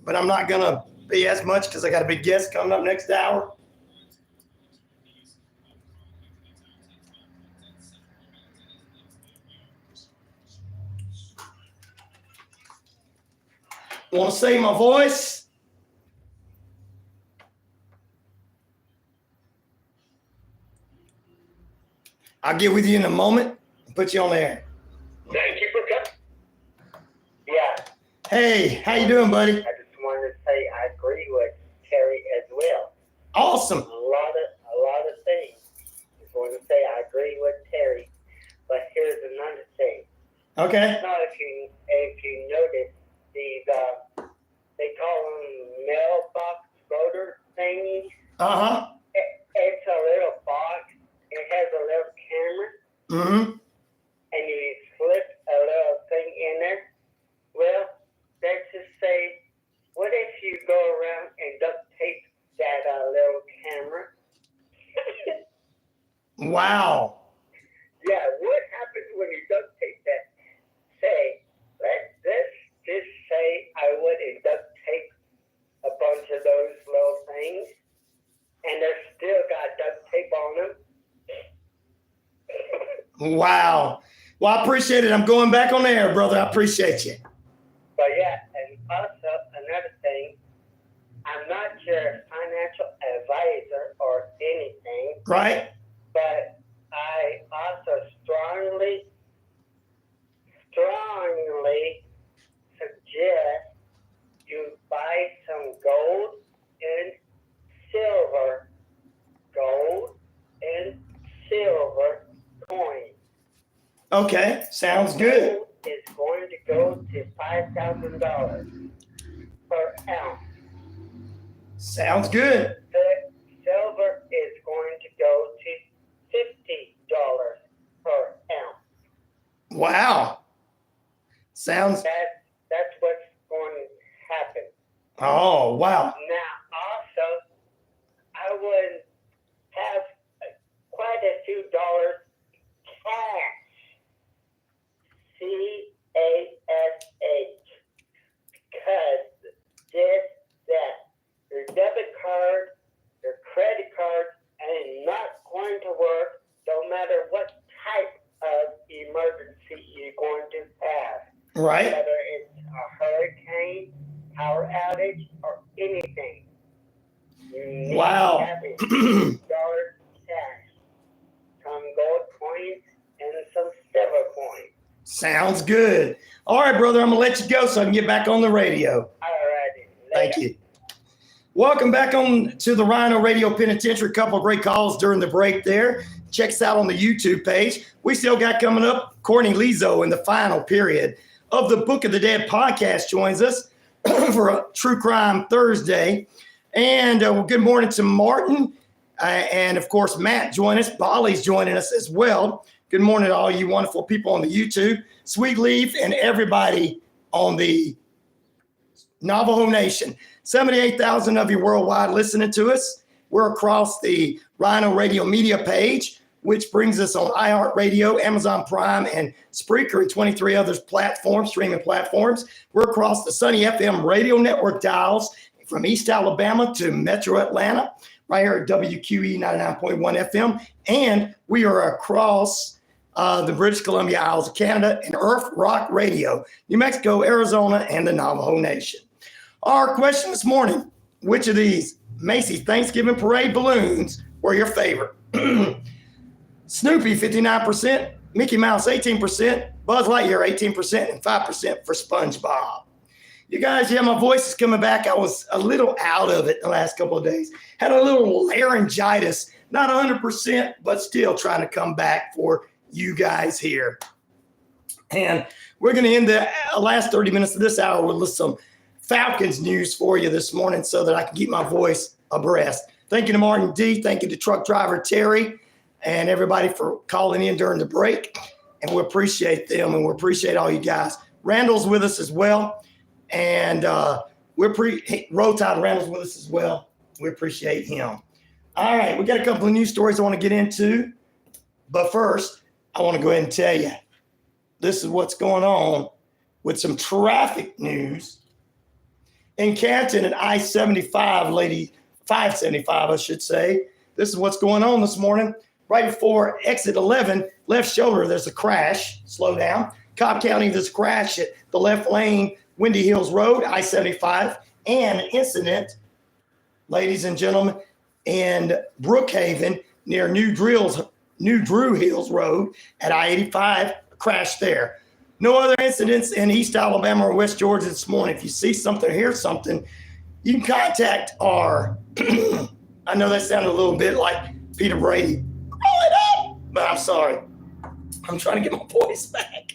but I'm not going to be as much because I got a big guest coming up next hour. Want to save my voice? I'll get with you in a moment and put you on the air. Thank you for coming. Yeah, Hey, how you doing, buddy? I just wanted to say I agree with Terry as well. Awesome. A lot of things. Just want to say I agree with Terry. But here's another thing. Okay. Now, if you notice these, they call them mailbox voter thingies. Uh-huh. It's a little box. It has a little camera, Mm-hmm. and you slip a little thing in there. Well, let's just say, what if you go around and duct tape that little camera? Wow. Yeah, what happens when you duct tape that? Say, let's just say I would duct tape a bunch of those little things, and they're still got duct tape on them. Wow. Well, I appreciate it. I'm going back on the air, brother. I appreciate you. But yeah, and also another thing, I'm not your financial advisor or anything, Right? but I also strongly suggest you buy some gold and silver coins. Okay. Sounds good. Gold is going to go to $5,000 per ounce. Sounds good. The silver is going to go to $50 per ounce. Wow. Sounds. That's what's going to happen. Oh, wow. Now, also, I would have quite a few dollars cash. CASH. Because that. Your debit card, your credit card, ain't not going to work no matter what type of emergency you're going to have. Right? Whether it's a hurricane, power outage, or anything. You need Wow. to have $50 cash, some gold coins, and some silver coins. Sounds good. All right, brother. I'm going to let you go so I can get back on the radio. All righty. Thank you. Welcome back on to the Rhino Radio Penitentiary. A couple of great calls during the break there. Check us out on the YouTube page. We still got coming up Courtney Lizo in the final period of the Book of the Dead podcast joins us for a True Crime Thursday. And good morning to Martin. And, of course, Matt joining us. Bolly's joining us as well. Good morning to all you wonderful people on the YouTube. Sweet Leaf and everybody on the Navajo Nation. 78,000 of you worldwide listening to us. We're across the Rhino Radio Media page, which brings us on iHeartRadio, Amazon Prime, and Spreaker, and 23 other platforms, streaming platforms. We're across the Sunny FM radio network dials from East Alabama to Metro Atlanta, right here at WQEE 99.1 FM. And we are across the British Columbia Isles of Canada and Earth Rock Radio, New Mexico, Arizona, and the Navajo Nation. Our question this morning, which of these Macy's Thanksgiving Parade balloons were your favorite? Snoopy, 59%, Mickey Mouse, 18%, Buzz Lightyear, 18%, and 5% for SpongeBob. You guys, yeah, my voice is coming back. I was a little out of it the last couple of days. Had a little laryngitis, not 100%, but still trying to come back for you guys here. And we're going to end the last 30 minutes of this hour with some Falcons news for you this morning so that I can keep my voice abreast. Thank you to Martin D. Thank you to truck driver Terry and everybody for calling in during the break. And we appreciate them, and we appreciate all you guys. Randall's with us as well. And Roll Tide Randall's with us as well. We appreciate him. All right, we got a couple of news stories I want to get into. But first, I want to go ahead and tell you, this is what's going on with some traffic news. In Canton and I-75, 575, I should say. This is what's going on this morning. Right before exit 11, left shoulder, there's a crash. Slow down. Cobb County, there's a crash at the left lane, Windy Hills Road, I-75, and an incident, ladies and gentlemen, in Brookhaven near New Drew Hills Road at I-85, a crash there. No other incidents in East Alabama or West Georgia this morning. If you see something or hear something, you can contact our, I know that sounded a little bit like Peter Brady. Call it up! But I'm sorry. I'm trying to get my voice back.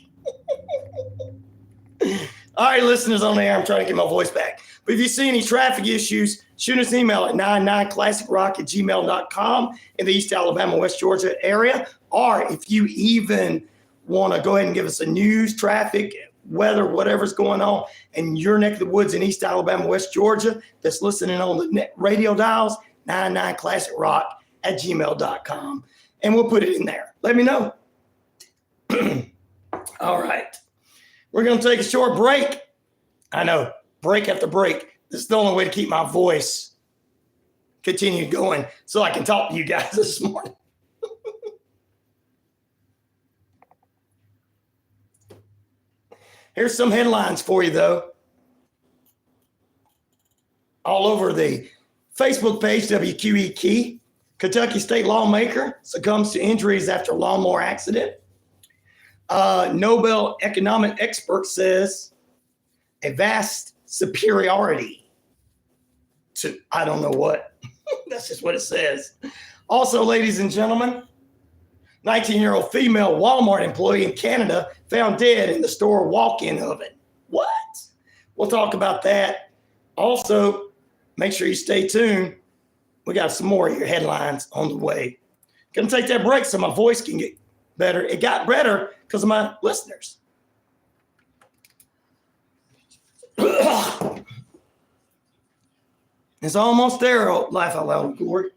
All right, listeners on the air, I'm trying to get my voice back. But if you see any traffic issues, shoot us an email at 99classicrock@gmail.com in the East Alabama, West Georgia area. Or if you even want to go ahead and give us a news, traffic, weather, whatever's going on in your neck of the woods in East Alabama, West Georgia, that's listening on the net radio dials, 99classicrock@gmail.com. And we'll put it in there. Let me know. All right. We're going to take a short break. I know, break after break. This is the only way to keep my voice continued going so I can talk to you guys this morning. Here's some headlines for you, though. All over the Facebook page, WQEQ, Kentucky state lawmaker succumbs to injuries after lawnmower accident. Nobel economic expert says a vast superiority to, I don't know what. That's just what it says. Also, ladies and gentlemen, 19-year-old female Walmart employee in Canada found dead in the store walk-in oven. What? We'll talk about that. Also, make sure you stay tuned. We got some more of your headlines on the way. Gonna take that break so my voice can get better. It got better because of my listeners. It's almost there, Laugh Out Loud, Corey.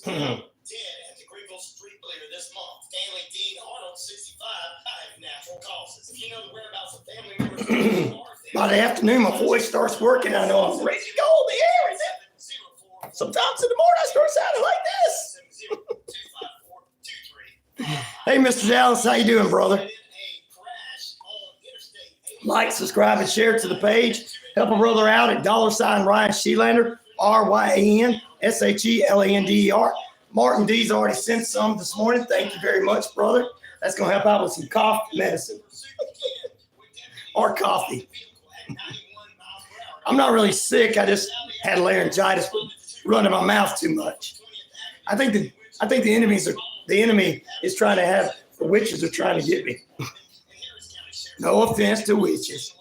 Dead at the Greenville Street earlier this month. Stanley Dean Arnold, 65, died of natural causes. If you know the whereabouts of family members, by the afternoon, my voice starts working. I know I'm ready to go on the air. Sometimes in the morning, I start sounding like this. Hey, Mr. Dallas, how you doing, brother? Like, subscribe, and share to the page. Help a brother out at $ Ryan Shelander, RyanSheLander. Martin D's already sent some this morning. Thank you very much, brother. That's going to help out with some cough medicine or coffee. I'm not really sick. I just had laryngitis from running my mouth too much. I think the enemy is trying to have, the witches are trying to get me. No offense to witches.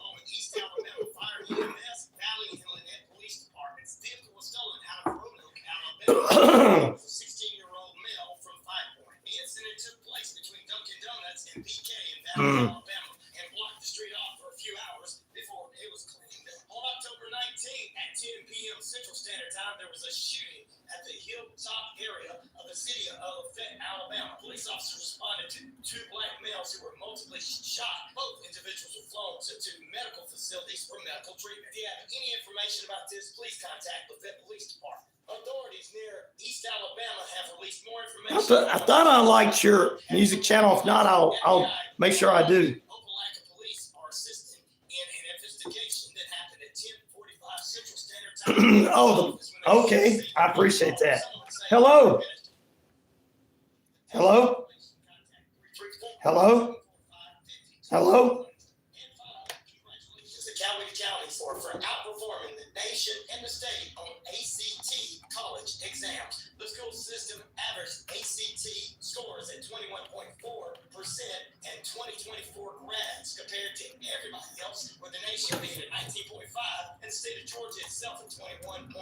A 16-year-old male from 5 Point. The incident took place between Dunkin' Donuts and BK in Valley, Alabama, and blocked the street off for a few hours before it was cleaned up. On October 19th at 10 p.m. Central Standard Time, there was a shooting at the Hilltop area of the city of Alabama. Police officers responded to 2 black males who were multiply shot. Both individuals were flown to medical facilities for medical treatment. If you have any information about this, please contact the Vet Police Department. Authorities near East Alabama have released more information. I thought I liked your music channel. If not, I'll make sure I do. Opelika police are assisting in an investigation that happened at 10:45 Central Standard Time. Okay. I appreciate that. Hello. Hello. Hello. Hello. Congratulations to County 2024 for outperforming the nation and the state on ACT college exams. The school system averaged ACT scores at 21.4% and 2024 grads compared to everybody else, with the nation being at 19.5 and the state of Georgia itself at 21.2.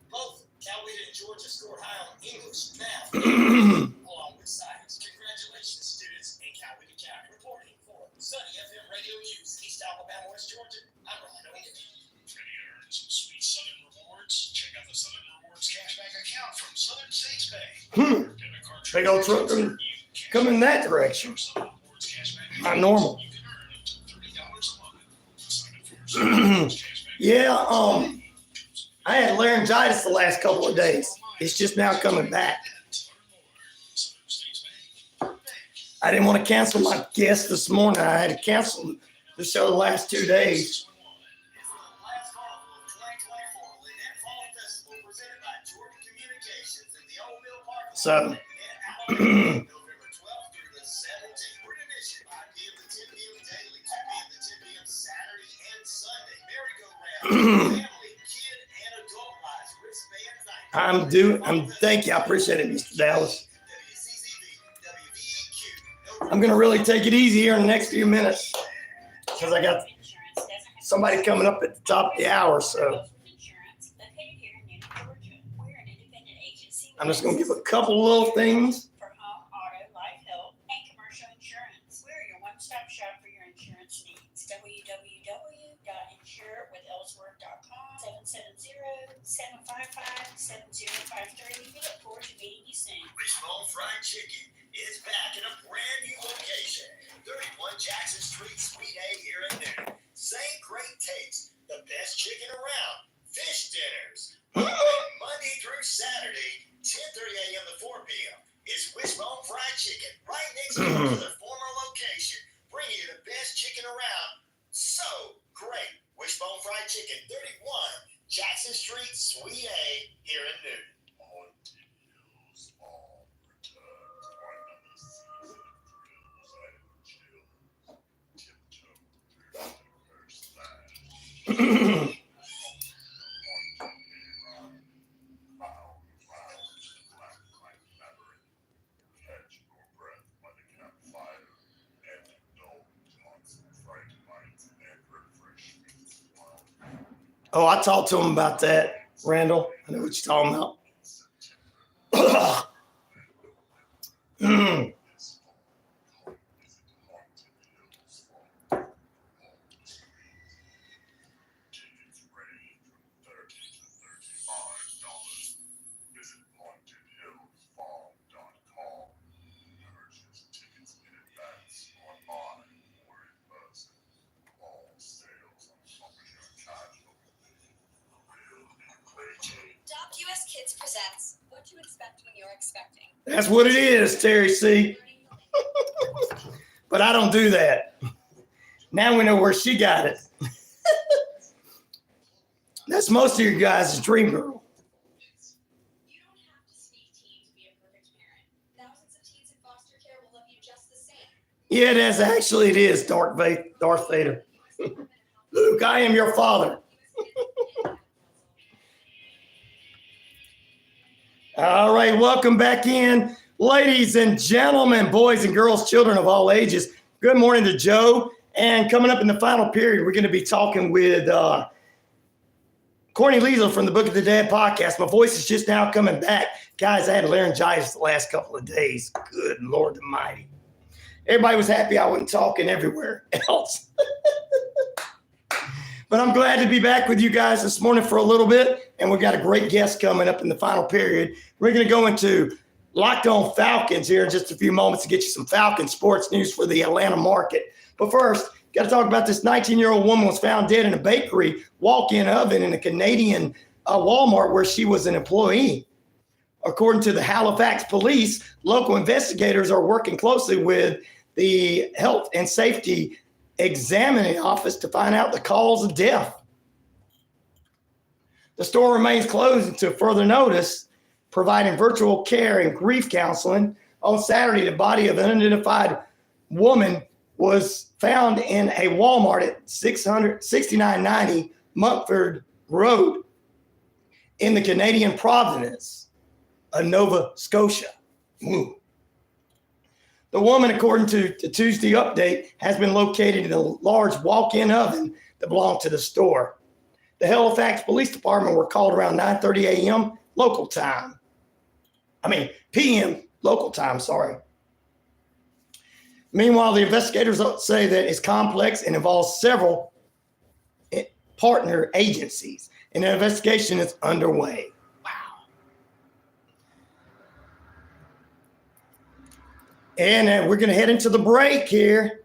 Both Coweta and Georgia scored high on English, math, along with science. Congratulations, students in Coweta County. Reporting for Sunny FM Radio News, East Alabama, West Georgia, I'm Ryan O'Neill. Ready to earn some sweet Southern rewards? Check out the Southern Rewards cashback account from Southern States Bank. Debit card Big old truck come in that direction. Not normal. You can earn up to $30 a month. Sign up for your Southern Rewards cashback. Yeah, I had laryngitis the last couple of days. It's just now coming back. I didn't want to cancel my guest this morning. I had to cancel the show the last 2 days. Last carnival of 2024, Lynette Fall Festival presented by Jordan Communications in the Old Mill Park. So, November 12th through the 17th. Tradition, 5 p.m. to 10 p.m. daily, 2 p.m. to 10 p.m. Saturday and Sunday. Merry-go-round, family, kid, and adult-wise wristband night. thank you. I appreciate it, Mr. Dallas. WZZV, WVEQ. I'm going to really take it easy here in the next few minutes because I got somebody coming up at the top of the hour. So I'm just going to give a couple little things. For home, auto, life, health, and commercial insurance. We're your one-stop shop for your insurance needs. www.insurewithellsworth.com 770-755-7053. We look forward to meeting you soon. Wishbone Fried Chicken is back in a brand new location, 31 Jackson Street, Suite A here in Newton. Same great taste, the best chicken around. Fish dinners, Monday through Saturday, 10:30 a.m. to 4 p.m. It's Wishbone Fried Chicken, right next door to their former location, bringing you the best chicken around. So great. Wishbone Fried Chicken, 31 Jackson Street, Suite A here in Newton. Oh, I talked to him about that, Randall. I know what you're talking about. Presents What to Expect When You're Expecting. That's what it is, Terry C. But I don't do that. Now we know where she got it. That's most of you guys' dream girl. You don't have to speak teen to be a perfect parent. Thousands of teens in foster care will love you just the same. Yeah, it is, Darth Vader. Luke, I am your father. All right, welcome back in. Ladies and gentlemen, boys and girls, children of all ages, good morning to Joe. And coming up in the final period, we're going to be talking with Courtney Liesel from the Book of the Dead podcast. My voice is just now coming back. Guys, I had laryngitis the last couple of days. Good Lord Almighty. Everybody was happy I wasn't talking everywhere else. But I'm glad to be back with you guys this morning for a little bit. And we've got a great guest coming up in the final period. We're going to go into Locked On Falcons here in just a few moments to get you some Falcon sports news for the Atlanta market. But first, got to talk about this 19-year-old woman was found dead in a bakery walk-in oven in a Canadian Walmart where she was an employee. According to the Halifax police, local investigators are working closely with the Health and Safety Examining Office to find out the cause of death. The store remains closed until further notice, providing virtual care and grief counseling. On Saturday, the body of an unidentified woman was found in a Walmart at 6990 Montford Road in the Canadian province of Nova Scotia. Ooh. The woman, according to the Tuesday update, has been located in a large walk-in oven that belonged to the store. The Halifax Police Department were called around 9:30 a.m. local time. PM local time, sorry. Meanwhile, the investigators say that it's complex and involves several partner agencies, and an investigation is underway. Wow. And we're going to head into the break here.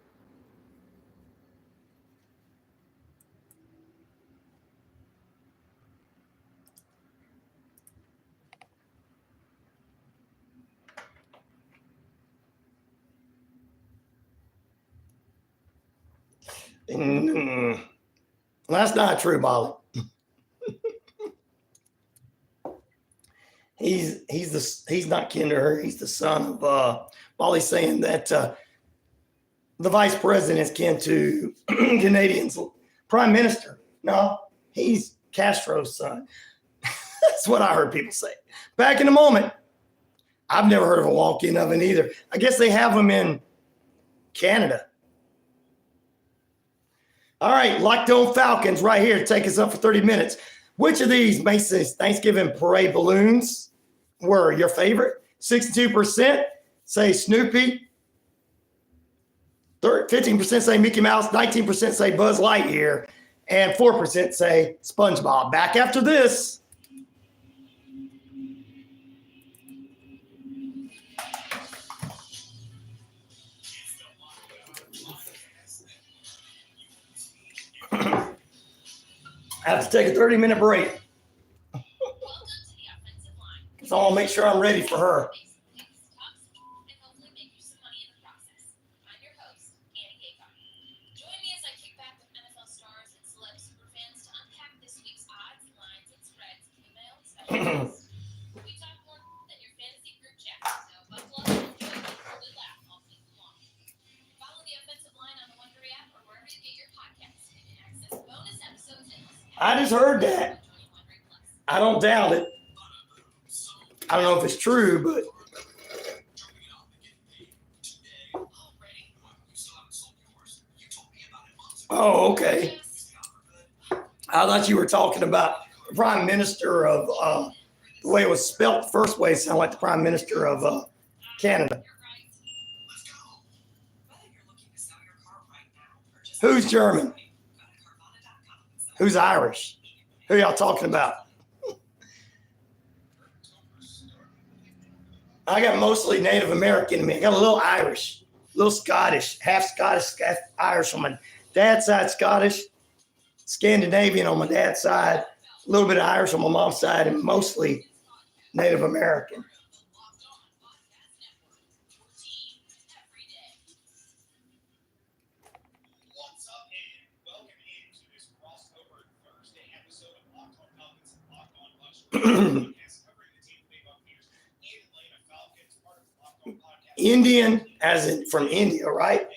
That's not true, Molly. He's not kin to her. He's the son of Molly's saying that the vice president is kin to Canadian's prime minister. No, he's Castro's son. That's what I heard people say. Back in a moment. I've never heard of a walk-in oven either. I guess they have them in Canada. All right, Locked On Falcons right here. Take us up for 30 minutes. Which of these Macy's Thanksgiving parade balloons were your favorite? 62% say Snoopy. 15% say Mickey Mouse. 19% say Buzz Lightyear. And 4% say SpongeBob. Back after this. I have to take a 30-minute break. So I'll make sure I'm ready for her. Join me as I kick back with NFL stars and celeb superfans to unpack this week's odds, lines, and spreads, email, and special. We talk more than your fantasy group chat, so buckle up and enjoy the early laugh all week long. Follow the offensive line on the Wondery app or wherever you get your podcasts. You can access bonus episodes and I just heard that. I don't doubt it. I don't know if it's true, but. Oh, okay. I thought you were talking about the Prime Minister of, the way it was spelt the first way, it sounded like the Prime Minister of Canada. Who's German? Who's Irish? Who y'all talking about? I got mostly Native American in me. I got a little Irish, a little Scottish, half Irish on my dad's side, Scottish, Scandinavian on my dad's side, a little bit of Irish on my mom's side, and mostly Native American. What's up, and welcome into this crossover Thursday episode of Locked On Falcons and Locked On Bucks podcast covering the Tampa Bay Buccaneers and Atlanta Falcons, part of the Locked On podcast. Indian, as in from India, right?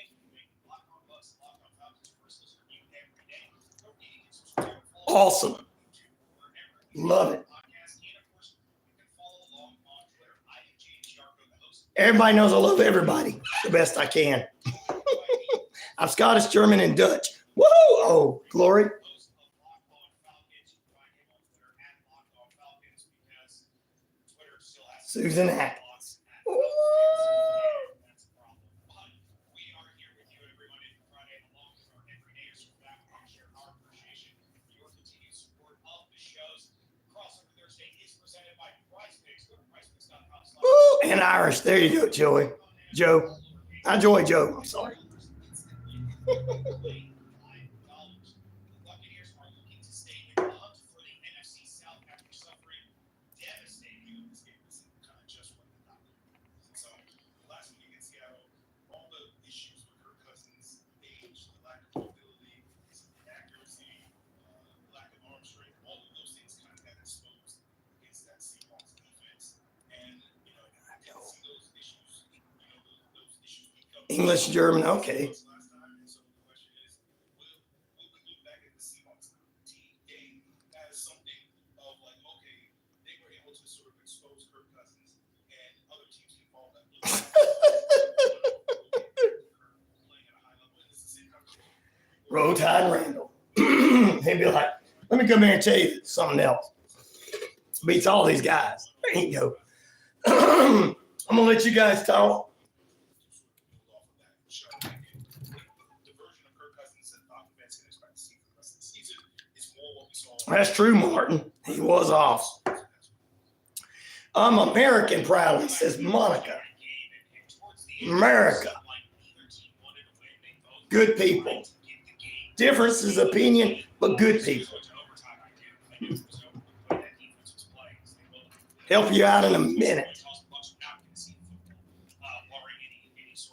Awesome. Love it. Everybody knows I love everybody the best I can. I'm Scottish, German, and Dutch. Woo! Oh, glory. Susan Atkins. Woo! Woo! And Irish. There you go, Joey. Joe. Not Joey, Joe. I'm sorry. English, German, okay. Roll Tide Randall. He'd be like, let me come here and tell you something else. Beats all these guys. There you go. I'm going to let you guys talk. That's true, Martin. He was off. I'm American proudly, says Monica. America. Good people. Differences of opinion, but good people. Help you out in a minute.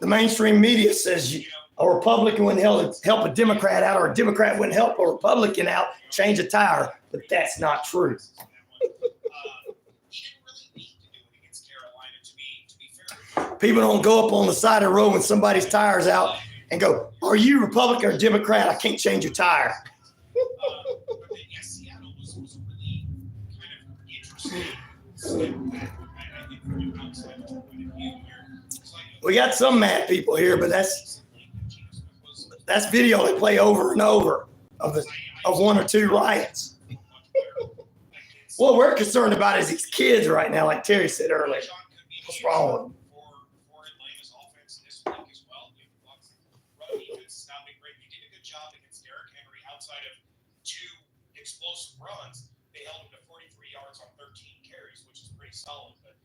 The mainstream media says a Republican wouldn't help a Democrat out, or a Democrat wouldn't help a Republican out change a tire, but that's not true. People don't go up on the side of the road when somebody's tire's out and go, are you Republican or Democrat? I can't change your tire. We got some mad people here, but that's video they play over and over of one or two riots. What we're concerned about is these kids right now, like Terry said earlier. What's wrong with them? Runs, they held him to 43 yards on 13 carries, which is pretty solid. But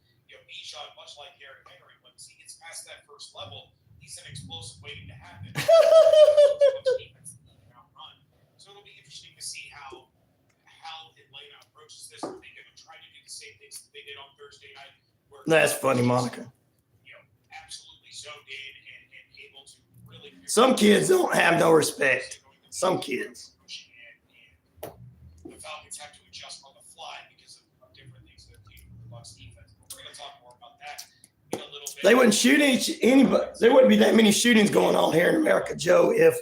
Bijan, much like Derrick Henry, once he gets past that first level, he's an explosive waiting to happen. So it'll be interesting to see how Atlanta approaches this. Are they going to try to do the same things that they did on Thursday night? That's funny, Monica. Absolutely zoned in and able to really. Some kids don't have no respect. Some kids. Falcons have to adjust on the fly because of different things that the Bucs defense. We're going to talk more about that in a little bit. They wouldn't shoot anybody. There wouldn't be that many shootings going on here in America, Joe, if,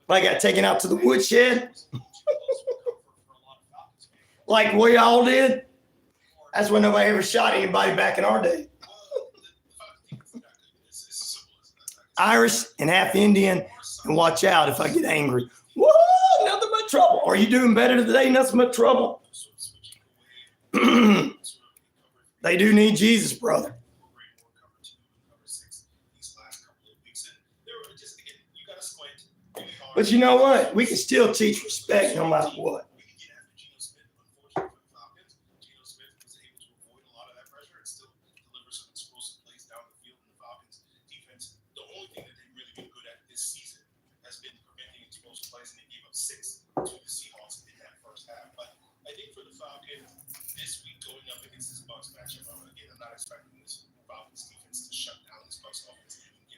I got taken out to the woodshed. Like we all did. That's when nobody ever shot anybody back in our day. Irish and half Indian, and watch out if I get angry. Woo! Nothing but trouble. Are you doing better today? Nothing but trouble. They do need Jesus, brother. But you know what? We can still teach respect no matter what.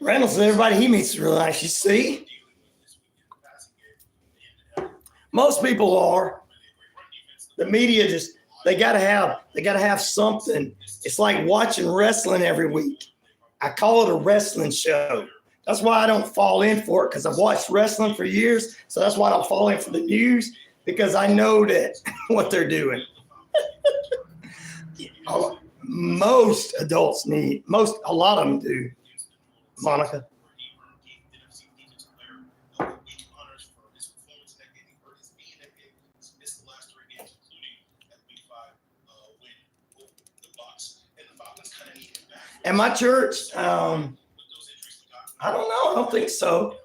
Randall says everybody he meets is real nice. You see? Most people are. The media they gotta have something. It's like watching wrestling every week. I call it a wrestling show. That's why I don't fall in for it, because I've watched wrestling for years. So that's why I don't fall in for the news, because I know that what they're doing. Most adults a lot of them do. Monica. And my church, I don't know. I don't think so.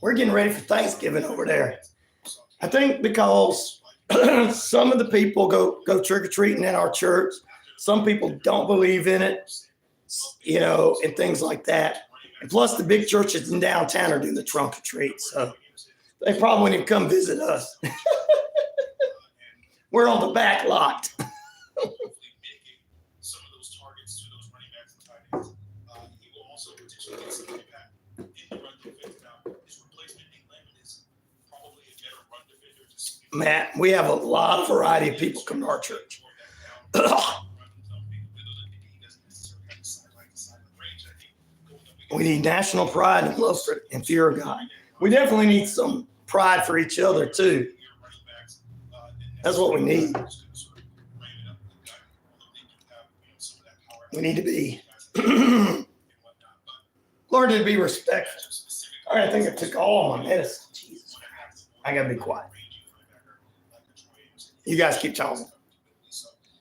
We're getting ready for Thanksgiving over there. I think because some of the people go trick-or-treating in our church. Some people don't believe in it, and things like that. And plus, the big churches in downtown are doing the trunk or treat, so they probably wouldn't even come visit us. We're on the back lot. Matt, we have a lot of variety of people come to our church. We need national pride and love and fear of God. We definitely need some pride for each other, too. That's what we need. We need to be. Learn to be respectful. All right, I think I took all my medicine. Jesus Christ. I got to be quiet. You guys keep talking.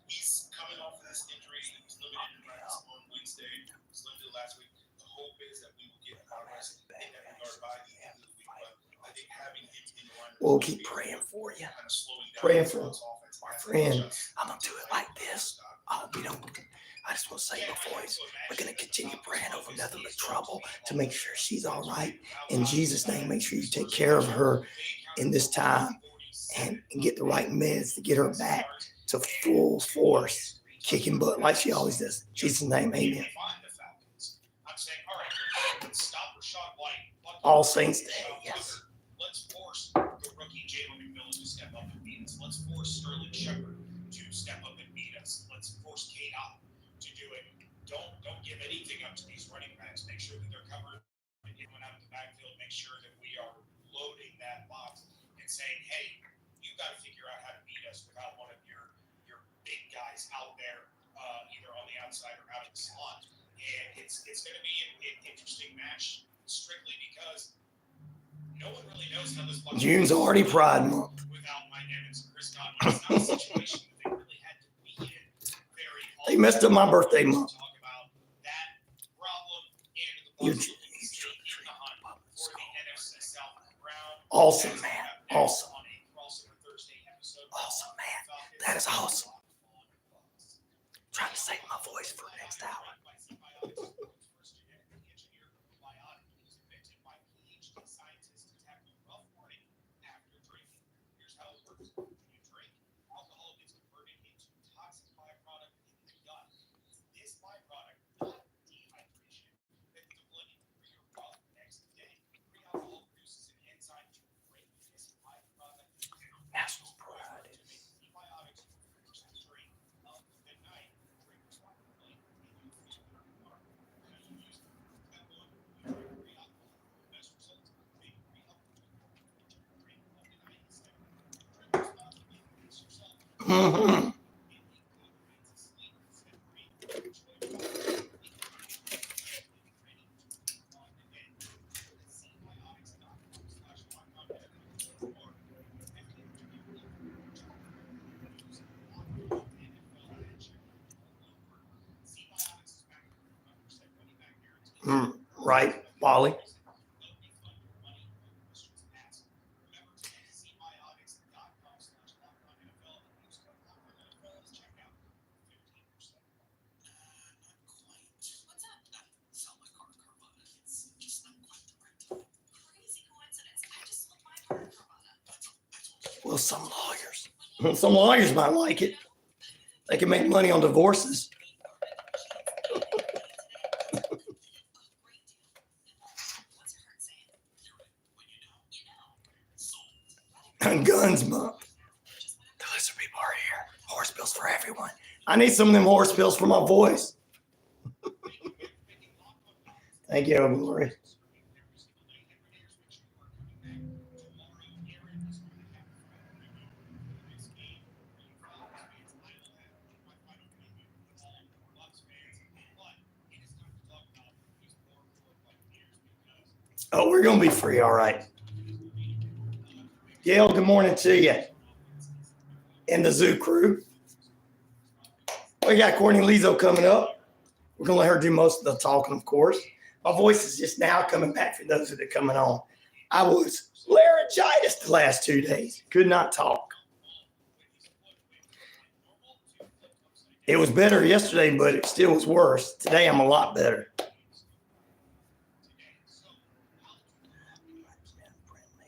He's coming off of this injury. He was limited in practice on Wednesday. He was limited last week. The hope is that we will get progress in that regard by the end of the week. But I think having him in the line, We'll keep praying for you. kind of slowing down Praying for Browns' offense. our friend. I'm going to do it like this. I hope you don't. I just want to say before we're going to continue praying over nothing but trouble to make sure she's all right. In Jesus' name, make sure you take care of her in this time and get the right meds to get her back to full force, kicking butt like she always does. In Jesus' name, amen. All Saints Day, yes. Let's force the rookie Jalen McMillan to step up and beat us. Let's force Sterling Shepard to step up and beat us. Let's force Kate out to do it. Don't give anything up to these running backs. Make sure that they're covered and coming out of the backfield. Make sure that we are loading that box and saying, hey, you got to figure out how to beat us without one of your big guys out there, either on the outside or out of the slot. And it's going to be an interesting match, strictly because no one really knows how this June's already Pride Month. Without Mike Evans and Chris Godwin. It's not a situation that they really had to be in very often. They messed up my birthday month. Talk about that problem and the You- Bucs looking to stay in the hunt for the NFC South round. Awesome, man. Awesome. On a crossover Thursday episode. Awesome, man. That is awesome. Trying to save my voice for next hour. National pride. Mm-hmm. Right, Wally. Well, some lawyers might like it. They can make money on divorces. Guns month. The lizard people are here. Horse pills for everyone. I need some of them horse pills for my voice. Thank you, Glory. Oh, we're going to be free. All right. Gail, good morning to you. And the zoo crew. We got Courtney Lizo coming up. We're going to let her do most of the talking, of course. My voice is just now coming back for those that are coming on. I was laryngitis the last 2 days. Could not talk. It was better yesterday, but it still was worse. Today, I'm a lot better.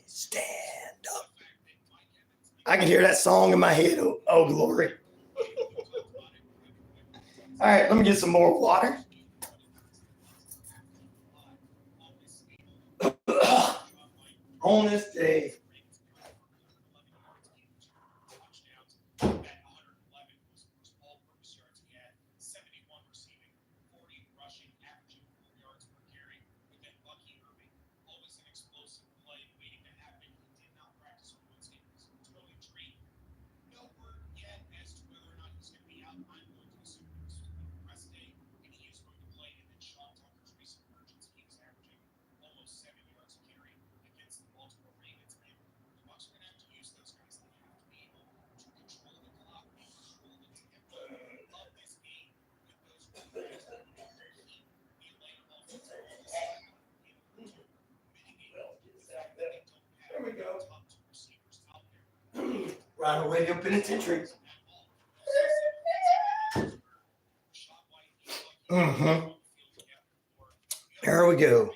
Stand up. I can hear that song in my head. Oh, glory. All right, let me get some more water. On this day. Rhino Radio Penitentiary. Mm-hmm. There we go.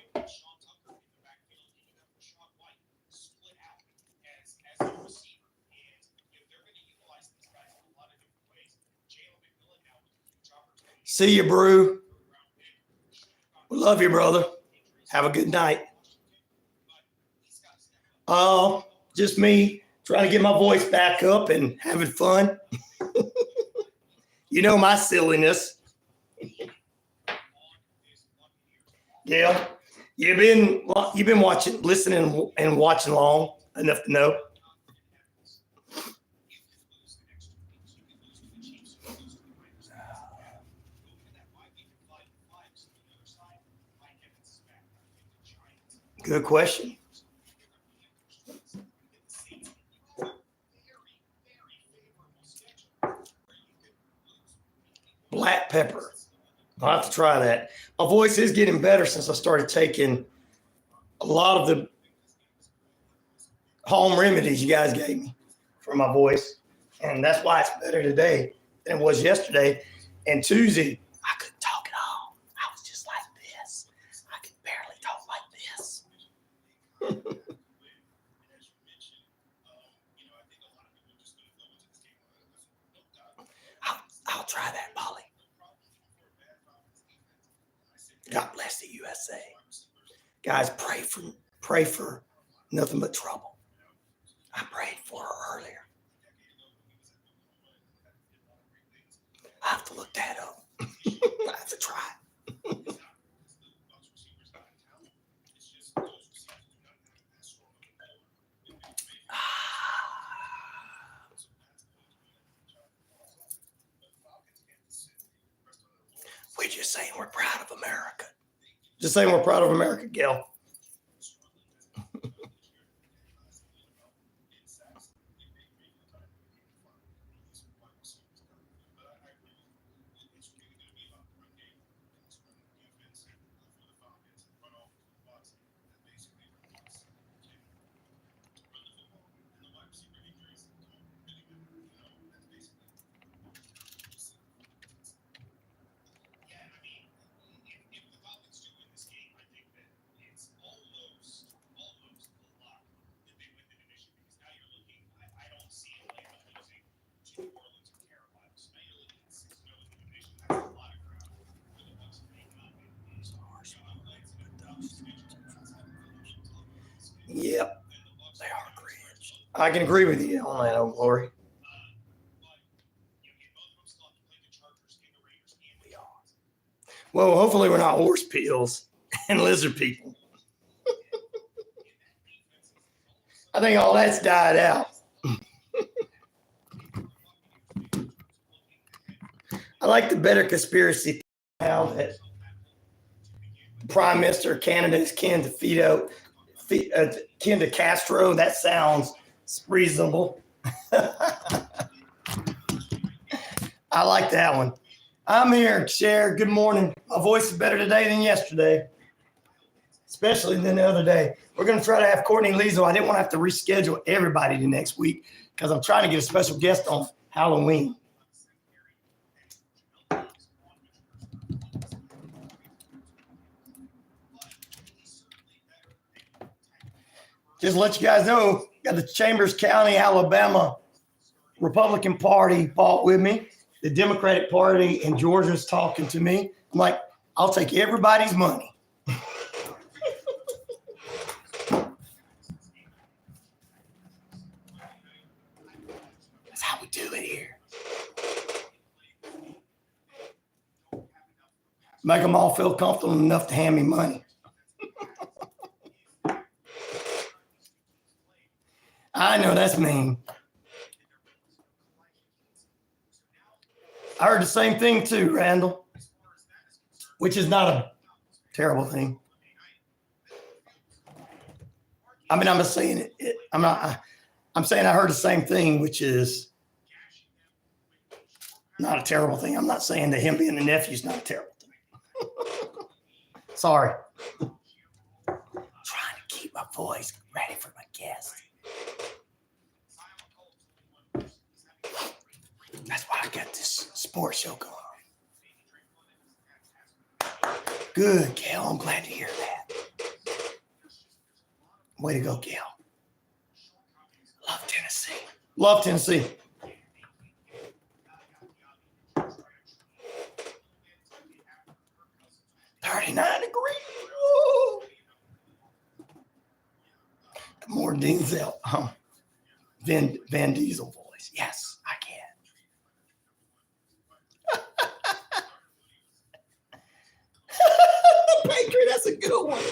See you, Brew. We love you, brother. Have a good night. Just me trying to get my voice back up and having fun. You know my silliness. Yeah, you've been watching, listening, and watching long enough to know. Good question. Black pepper. I'll have to try that. My voice is getting better since I started taking a lot of the home remedies you guys gave me for my voice. And that's why it's better today than it was yesterday. And Tuesday, I couldn't talk at all. I was just like this. I could barely talk like this. I'll try that, Polly. God bless the USA. Guys, pray for nothing but trouble. I prayed for her earlier. I have to look that up. I have to try. We're just saying we're proud of America. Just saying we're proud of America, Gail. Yep, they are great. I can agree with you on that, old Lori. We are. Well, hopefully we're not horse pills and lizard people. I think all that's died out. I like the better conspiracy now that Prime Minister of Canada is kin to Castro. That sounds reasonable. I like that one. I'm here, Cher. Good morning. My voice is better today than yesterday, especially than the other day. We're going to try to have Courtney Liesel. I didn't want to have to reschedule everybody to next week because I'm trying to get a special guest on Halloween. Just to let you guys know, got the Chambers County, Alabama Republican Party fought with me. The Democratic Party in Georgia's talking to me. I'm like, I'll take everybody's money. That's how we do it here. Make them all feel comfortable enough to hand me money. I know that's mean. I heard the same thing too, Randall, which is not a terrible thing. I mean, I'm not saying it. I'm saying I heard the same thing, which is not a terrible thing. I'm not saying that him being a nephew is not a terrible thing. Sorry. Trying to keep my voice ready for my guest. sports show going on. Good, Gail. I'm glad to hear that. Way to go, Gail. Love Tennessee. Love Tennessee. $39 degrees. Woo. More Denzel. Van Diesel voice. Yes, I can. Patriot, that's a good one.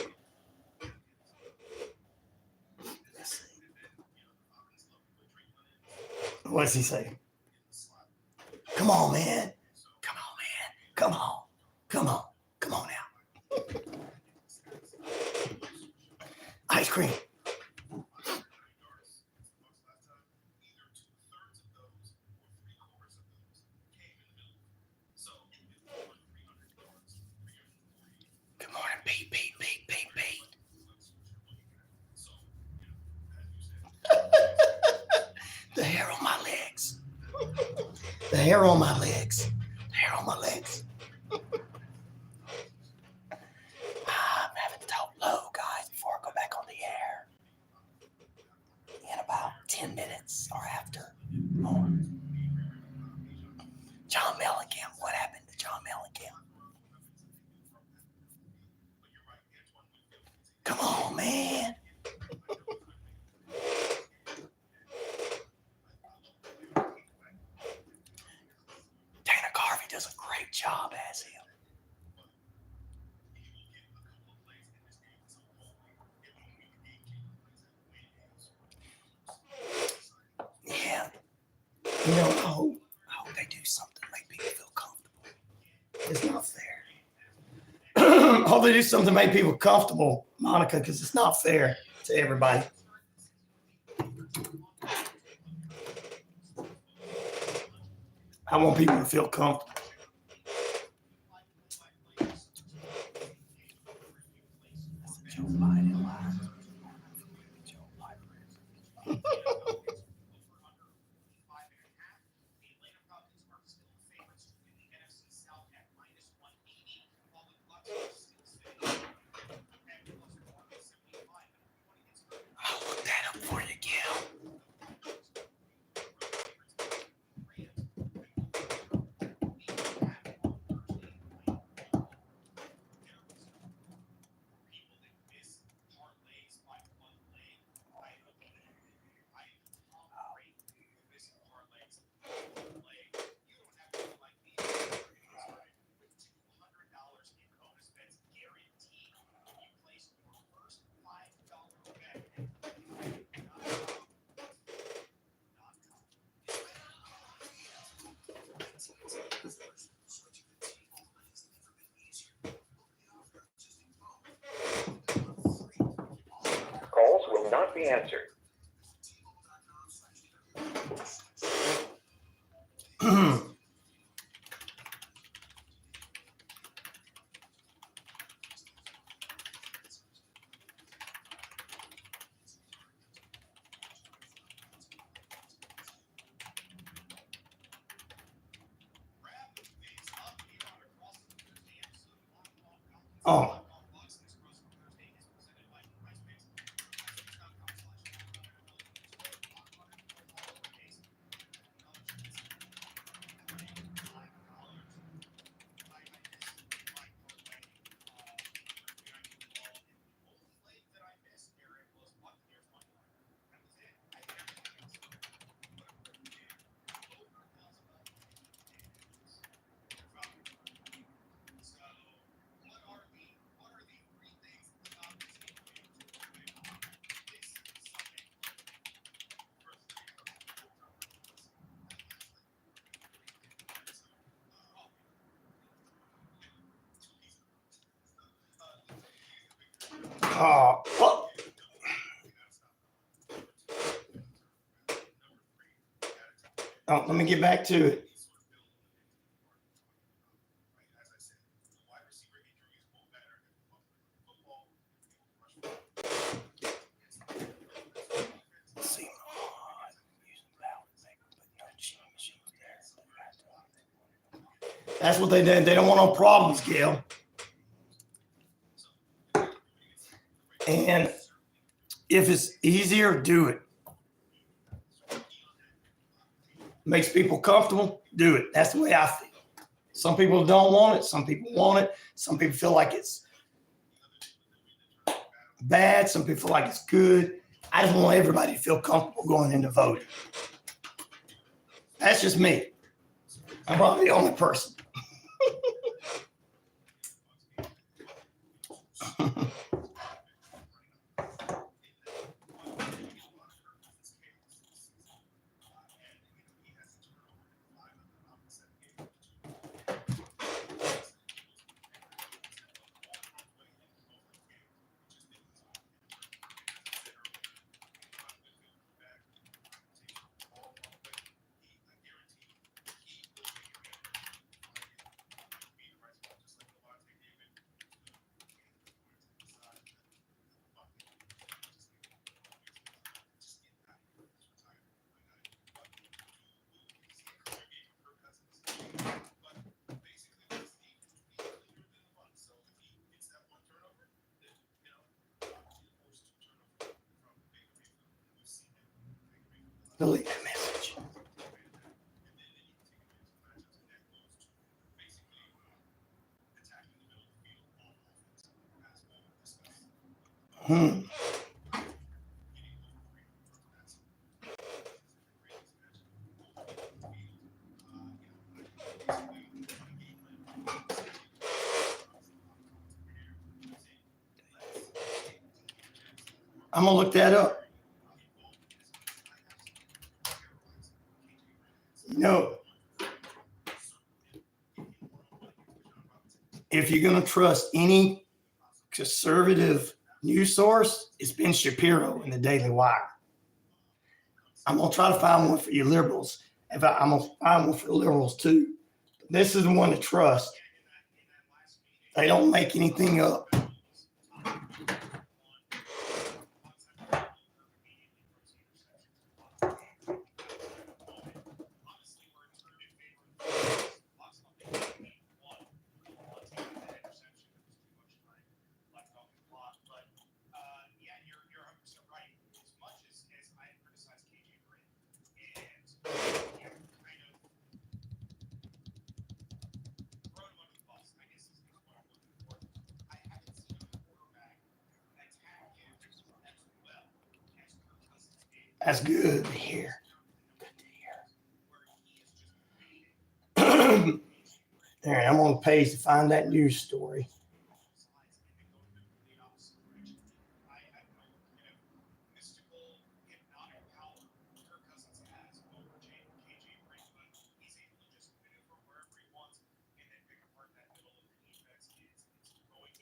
What does he say? Come on, man. Come on, man. Come on. Come on. Come on now. Ice cream. Good morning, Pete. The hair on my legs. The hair on my legs. The hair on my legs. I'm having to talk low, guys, before I go back on the air. In about 10 minutes or after. More. John Mellencamp. What happened to John Mellencamp? Come on, man. Dana Carvey does a great job as him. Yeah. You know, I hope they do something to make people feel comfortable. It's not fair. I hope they do something to make people comfortable, Monica, because it's not fair to everybody. I want people to feel comfortable. Joe Biden line. Joe Biden. I'll look that up for you, Gil. Calls will not be answered. Oh. Oh. Oh, let me get back to it. Let's see. That's what they did. They don't want no problems, Gail. And if it's easier, do it. Makes people comfortable, do it. That's the way I feel. Some people don't want it. Some people want it. Some people feel like it's bad. Some people feel like it's good. I just want everybody to feel comfortable going into voting. That's just me. I'm probably the only person. Delete that message. I'm gonna look that up. You know, if you're gonna trust any conservative news source, it's Ben Shapiro in the Daily Wire. I'm gonna try to find one for you liberals. I'm gonna find one for the liberals too. This is the one to trust. They don't make anything up. That's good to hear. Good to hear. All right, I'm on the page to find that news story.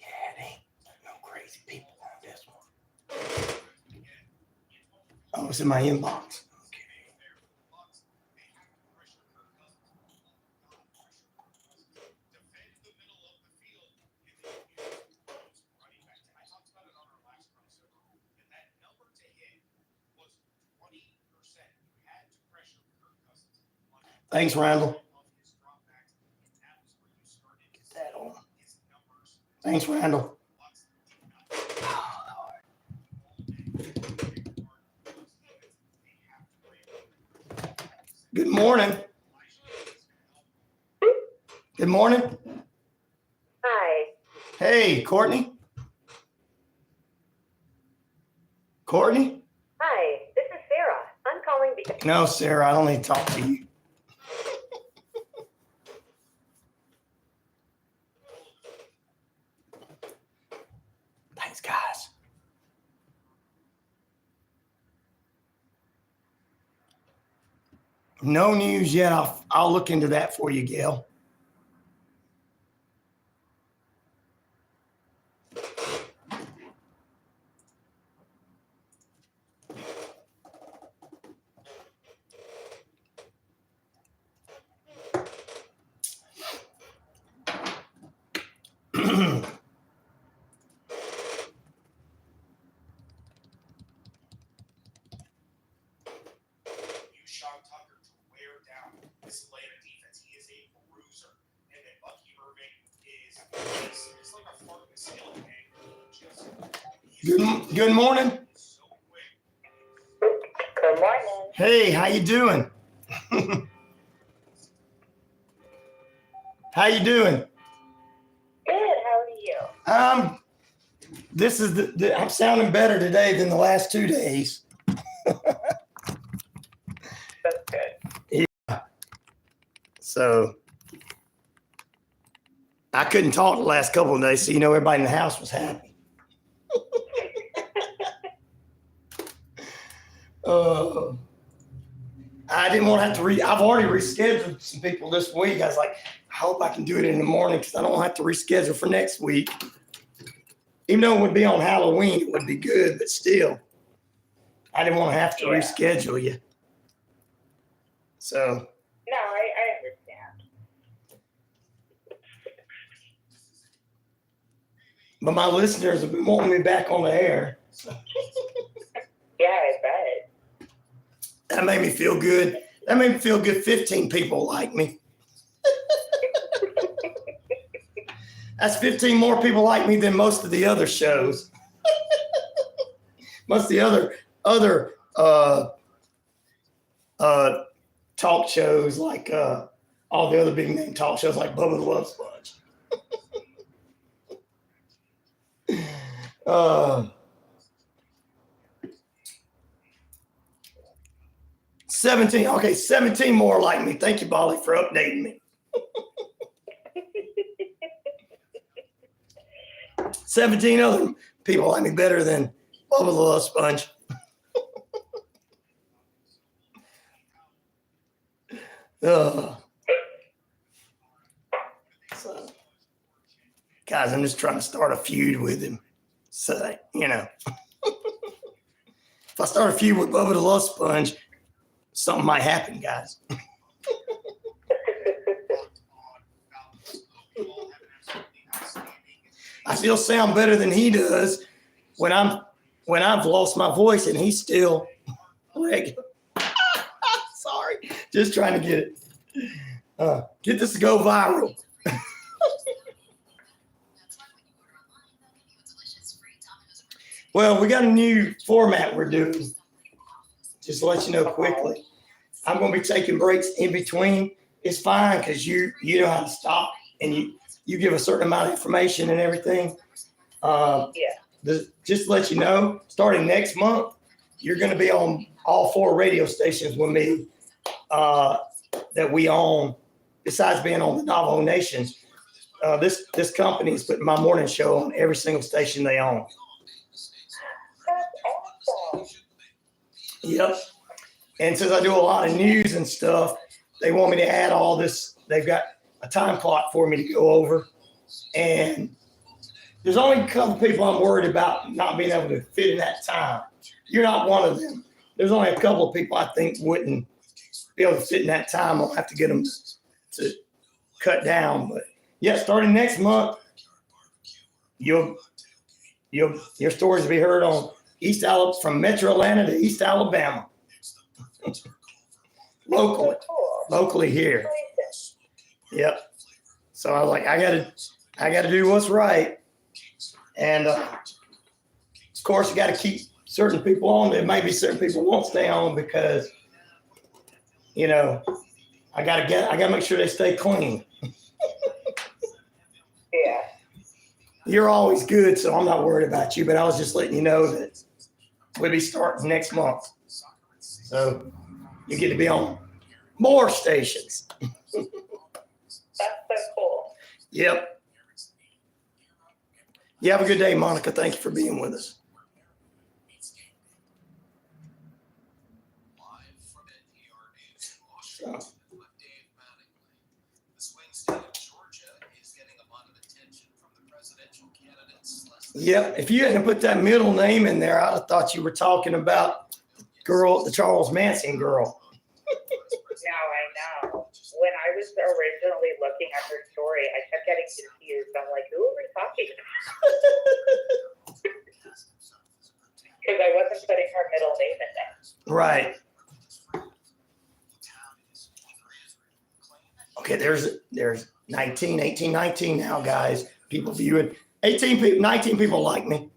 Yeah, it ain't no crazy people on this one. Oh, it's in my inbox. Thanks, Randall. Get that on. Thanks, Randall. Good morning. Good morning. Hi. Hey, Courtney. Courtney? Hi, this is Sarah. I'm calling because... No, Sarah, I don't need to talk to you. Thanks, guys. No news yet. I'll look into that for you, Gail. Good morning. Good morning. Hey, how you doing? How you doing? Good. How are you? This is I'm sounding better today than the last 2 days. That's good. Yeah. So I couldn't talk the last couple of days, so everybody in the house was happy. I didn't want to have to I've already rescheduled some people this week. I was like, I hope I can do it in the morning because I don't have to reschedule for next week. Even though it would be on Halloween, it would be good, but still, I didn't want to have to reschedule you. So. No, I understand. But my listeners have been wanting me back on the air. So. Yeah, I bet. That made me feel good. 15 people like me. That's 15 more people like me than most of the other shows. Most of the other talk shows, like all the other big name talk shows, like Bubba the Love Sponge. 17. Okay, 17 more like me. Thank you, Bolly, for updating me. 17 other people like me better than Bubba the Love Sponge. So, guys, I'm just trying to start a feud with him. So that, if I start a feud with Bubba the Love Sponge, something might happen, guys. I still sound better than he does when I've lost my voice and he's still regular. Sorry, just trying to get this to go viral. Well, we got a new format we're doing. Just to let you know quickly. I'm going to be taking breaks in between. It's fine because you know how to stop and you give a certain amount of information and everything. Just to let you know, starting next month, you're going to be on all 4 radio stations with me that we own. Besides being on the Navajo Nation, this company is putting my morning show on every single station they own. That's awesome. Yep. And since I do a lot of news and stuff, they want me to add all this. They've got a time clock for me to go over. And there's only a couple people I'm worried about not being able to fit in that time. You're not one of them. There's only a couple of people I think wouldn't be able to fit in that time. I'll have to get them to cut down. But yeah, starting next month, your stories will be heard on from Metro Atlanta to East Alabama. Locally here. Yep. So I was like, I gotta do what's right. And of course you gotta keep certain people on. There may be certain people won't stay on because I gotta make sure they stay clean. Yeah. You're always good, so I'm not worried about you, but I was just letting you know that we'll be starting next month. So you get to be on more stations. That's so cool. Yep. You have a good day, Monica. Thank you for being with us. Yep. If you hadn't put that middle name in there, I'd have thought you were talking about the Charles Manson girl. Now I know. When I was originally looking at her story, I kept getting confused. I'm like, who are we talking about? Because I wasn't putting her middle name in there. Right. Okay, there's 19 now, guys. People viewing. 18 people, 19 people like me.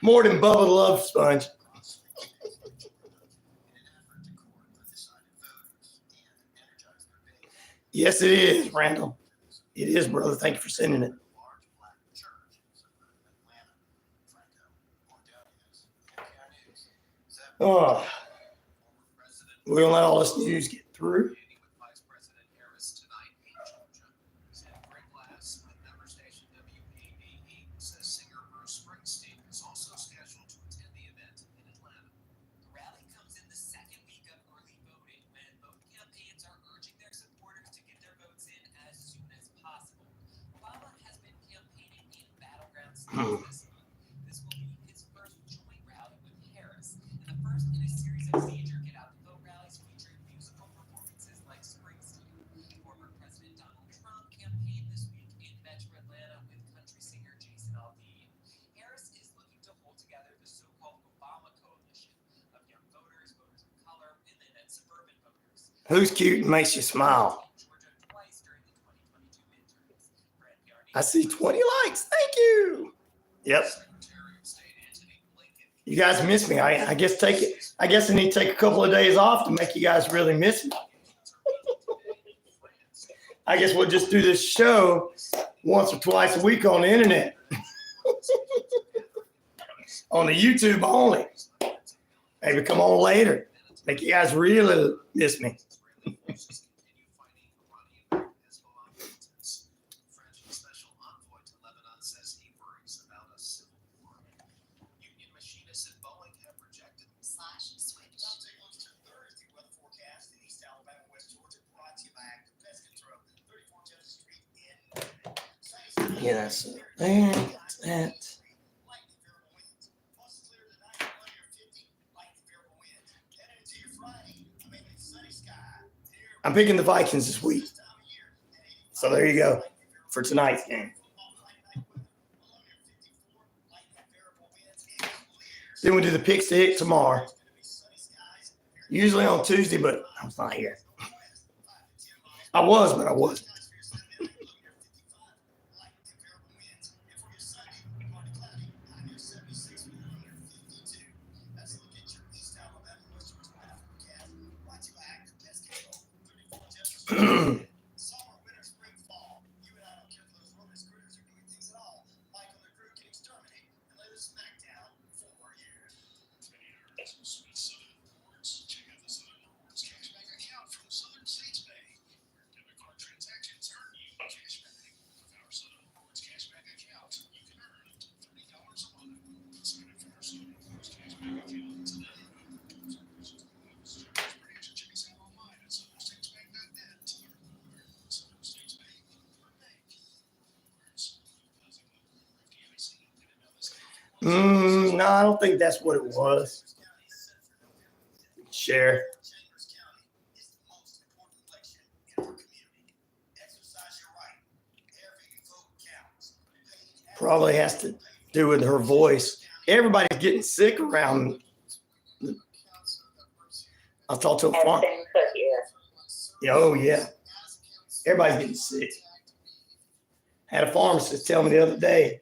More than Bubba the Love Sponge. Yes, it is, Randall. It is, brother. Thank you for sending it. Oh, we're gonna let all this news get through. Vice President Harris tonight in Georgia. Sam Glass with member station WVEQ says singer Bruce Springsteen is also scheduled to attend the event in Atlanta. The rally comes in the second week of early voting when both campaigns are urging their supporters to get their votes in as soon as possible. Obama has been campaigning in battleground states this month. This will be his first joint rally with Harris, and the first in a series of major get-out-the-vote rallies featuring musical performances like Springsteen. Former President Donald Trump campaigned this week in Metro Atlanta with country singer Jason Aldean. Harris is looking to hold together the so-called Obama coalition of young voters, voters of color, and then suburban voters. Who's cute and makes you smile? Georgia twice during the 2022 midterms. For NPR I see 20 likes. Thank you. Yep. Secretary of State Antony Blinken You guys miss me. I guess take it. I guess I need to take a couple of days off to make you guys really miss me. I guess we'll just do this show once or twice a week on the internet. On the YouTube only. Maybe come on later. Make you guys really miss me. forces continue fighting Iranian Hezbollah militants. French special envoy to Lebanon says he worries about a civil war. Union machinists at Boeing have rejected Now take a look at your Thursday weather forecast in East Alabama, West Georgia, brought to you by Active Pest Control, 34 Judge Street in Yeah, that's that. lightning variable winds. Plus clear tonight, plenty of 50 lightning variable winds. Heading into your Friday, mainly sunny sky. I'm picking the Vikings this week. So there you go for tonight's game. Then we do the picks to hit tomorrow. Usually on Tuesday, but I was not here. I was, but I wasn't. Summer, winter, spring, fall. You and I don't care for those rodent critters are doing things at all. Mike and the crew can exterminate and lay the smack down for years. Sweet Southern Rewards. Check out the Southern Rewards cashback account from Southern States Bank, where debit card transactions earn you cashback. With our Southern Rewards cashback account, you can earn up to $30 a month. Sign up for our Southern Rewards cashback account today. Check us out online at southernstatesbank.net. Southern States Bank, your bank. No, I don't think that's what it was. Share. Chambers County is the most important election in our community. Exercise your right. Every vote counts. Probably has to do with her voice. Everybody's getting sick around. I talked to a farm. Oh yeah. Everybody's getting sick. Had a pharmacist tell me the other day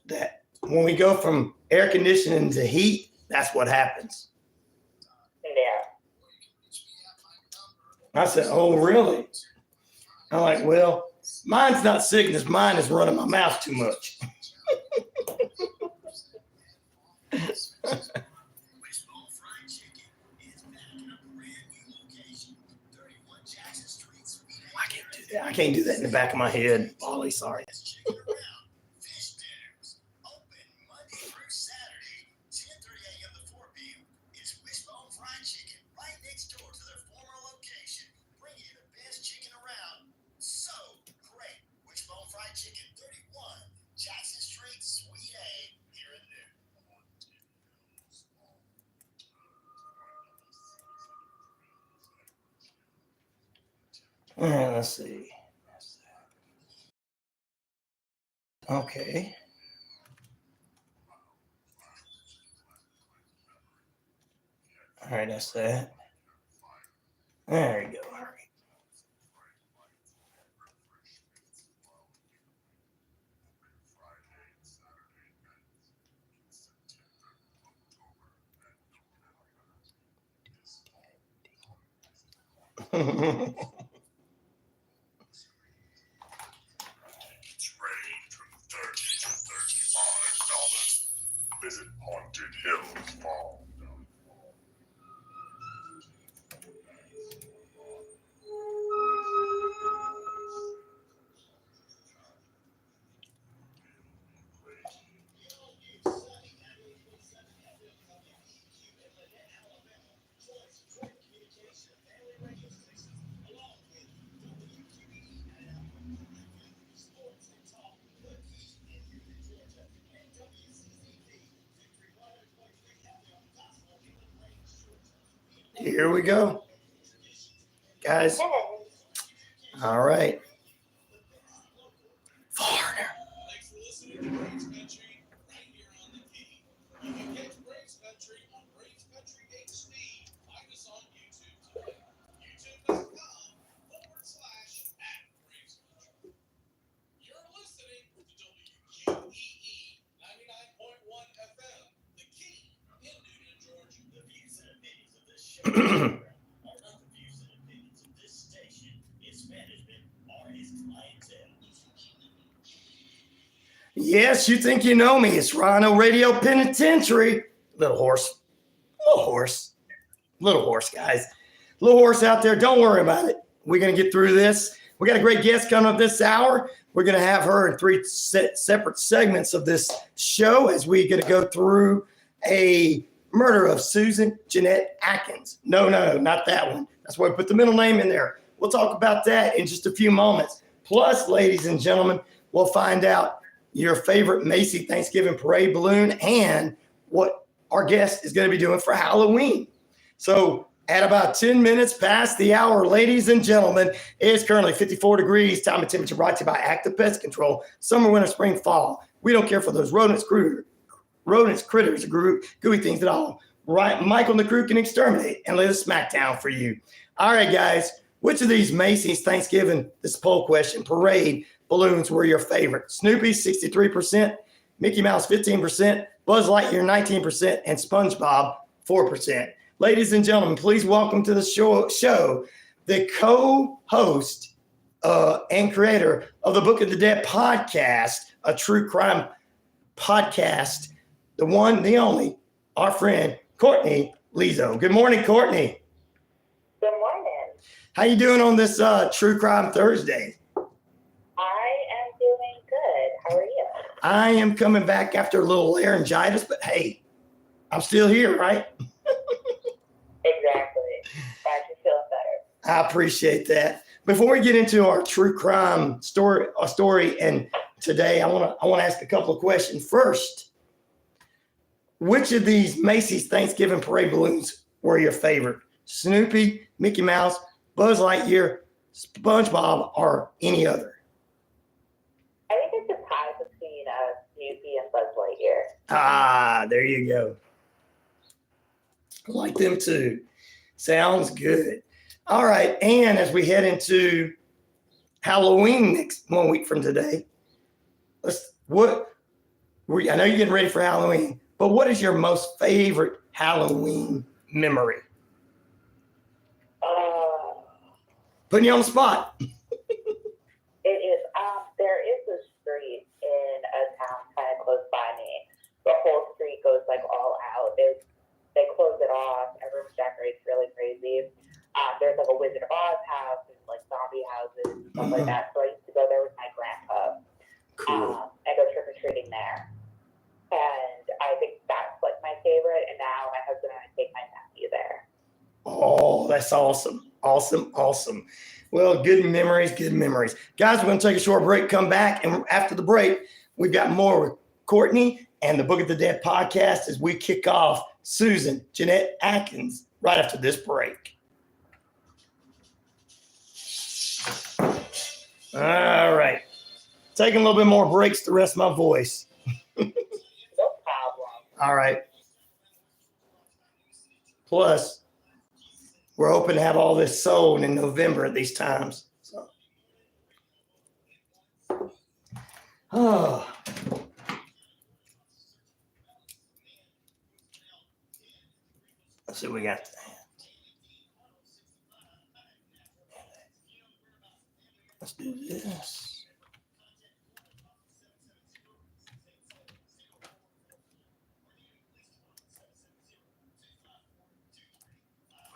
that when we go from air conditioning to heat, that's what happens. Yeah. I said, oh, really? I'm like, well, mine's not sickness. Mine is running my mouth too much. Wishbone Fried Chicken is back in a brand new location, 31 Jackson Street, Sweet I can't do that. I can't do that in the back of my head. Ollie, sorry. Chicken around. Fish dinners. Open Monday through Saturday, 10:30 a.m. to 4 p.m. It's Wishbone Fried Chicken right next door to their former location, bringing you the best chicken around. So great. Wishbone Fried Chicken, 31 Jackson Street, Suite A, here in Newton. Let's see. Okay. All right, that's that. There you go. All right. range from $30 to $35. Visit Haunted Hills Mall. Here we go, guys. All right. Foreigner. Thanks for listening to Braves Country right here on the Key. You can catch Braves Country on Braves Country HD. Find us on YouTube today. YouTube.com/@Braves Country. You're listening to WQEE 99.1 FM, the Key in Newton, Georgia. The views and opinions of this show are not the views and opinions of this station, its management, or its clientele. Yes, you think you know me. It's Rhino Radio Penitentiary. Little horse, guys. Little horse out there. Don't worry about it. We're going to get through this. We got a great guest coming up this hour. We're going to have her in 3 separate segments of this show as we're going to go through a murder of Susan Janette Atkins. No, not that one. That's why we put the middle name in there. We'll talk about that in just a few moments. Plus, ladies and gentlemen, we'll find out your favorite Macy Thanksgiving parade balloon and what our guest is going to be doing for Halloween. So at about 10 minutes past the hour, ladies and gentlemen, it is currently 54 degrees. Time and temperature brought to you by Active Pest Control. Summer, winter, spring, fall. We don't care for those rodents, critters, or gooey things at all. Right, Michael and the crew can exterminate and lay the smack down for you. All right, guys. Which of these Macy's Thanksgiving, this poll question, parade balloons were your favorite? Snoopy, 63%, Mickey Mouse, 15%, Buzz Lightyear, 19%, and SpongeBob, 4%. Ladies and gentlemen, please welcome to the show the co-host and creator of the Book of the Dead podcast, a true crime podcast, the one, the only, our friend, Courtney Lizo. Good morning, Courtney. Good morning. How you doing on this True Crime Thursday? I am doing good. How are you? I am coming back after a little laryngitis, but hey, I'm still here, right? Exactly. Glad you feel better. I appreciate that. Before we get into our true crime story, and today I want to ask a couple of questions. First, which of these Macy's Thanksgiving parade balloons were your favorite? Snoopy, Mickey Mouse, Buzz Lightyear, SpongeBob, or any other? I think it's a tie between Snoopy and Buzz Lightyear. Ah, there you go. I like them too. Sounds good. All right. And as we head into Halloween next 1 week from today, I know you're getting ready for Halloween, but what is your most favorite Halloween memory? Putting you on the spot. It is. There is a street in a town kind of close by me. The whole street goes like all out. They close it off. Everyone decorates really crazy. There's like a Wizard of Oz house and like zombie houses and stuff like that. So I used to go there with my grandpa. Cool. And go trick or treating there. And I think that's like my favorite. And now my husband and I take my nephew there. Oh, that's awesome. Awesome. Well, good memories. Guys, we're going to take a short break, come back, and after the break, we've got more with Courtney and the Book of the Dead podcast as we kick off Susan Janette Atkins right after this break. All right. Taking a little bit more breaks to rest my voice. No problem. All right. Plus, we're hoping to have all this sold in November at these times. So. Oh. Let's see what we got. Let's do this.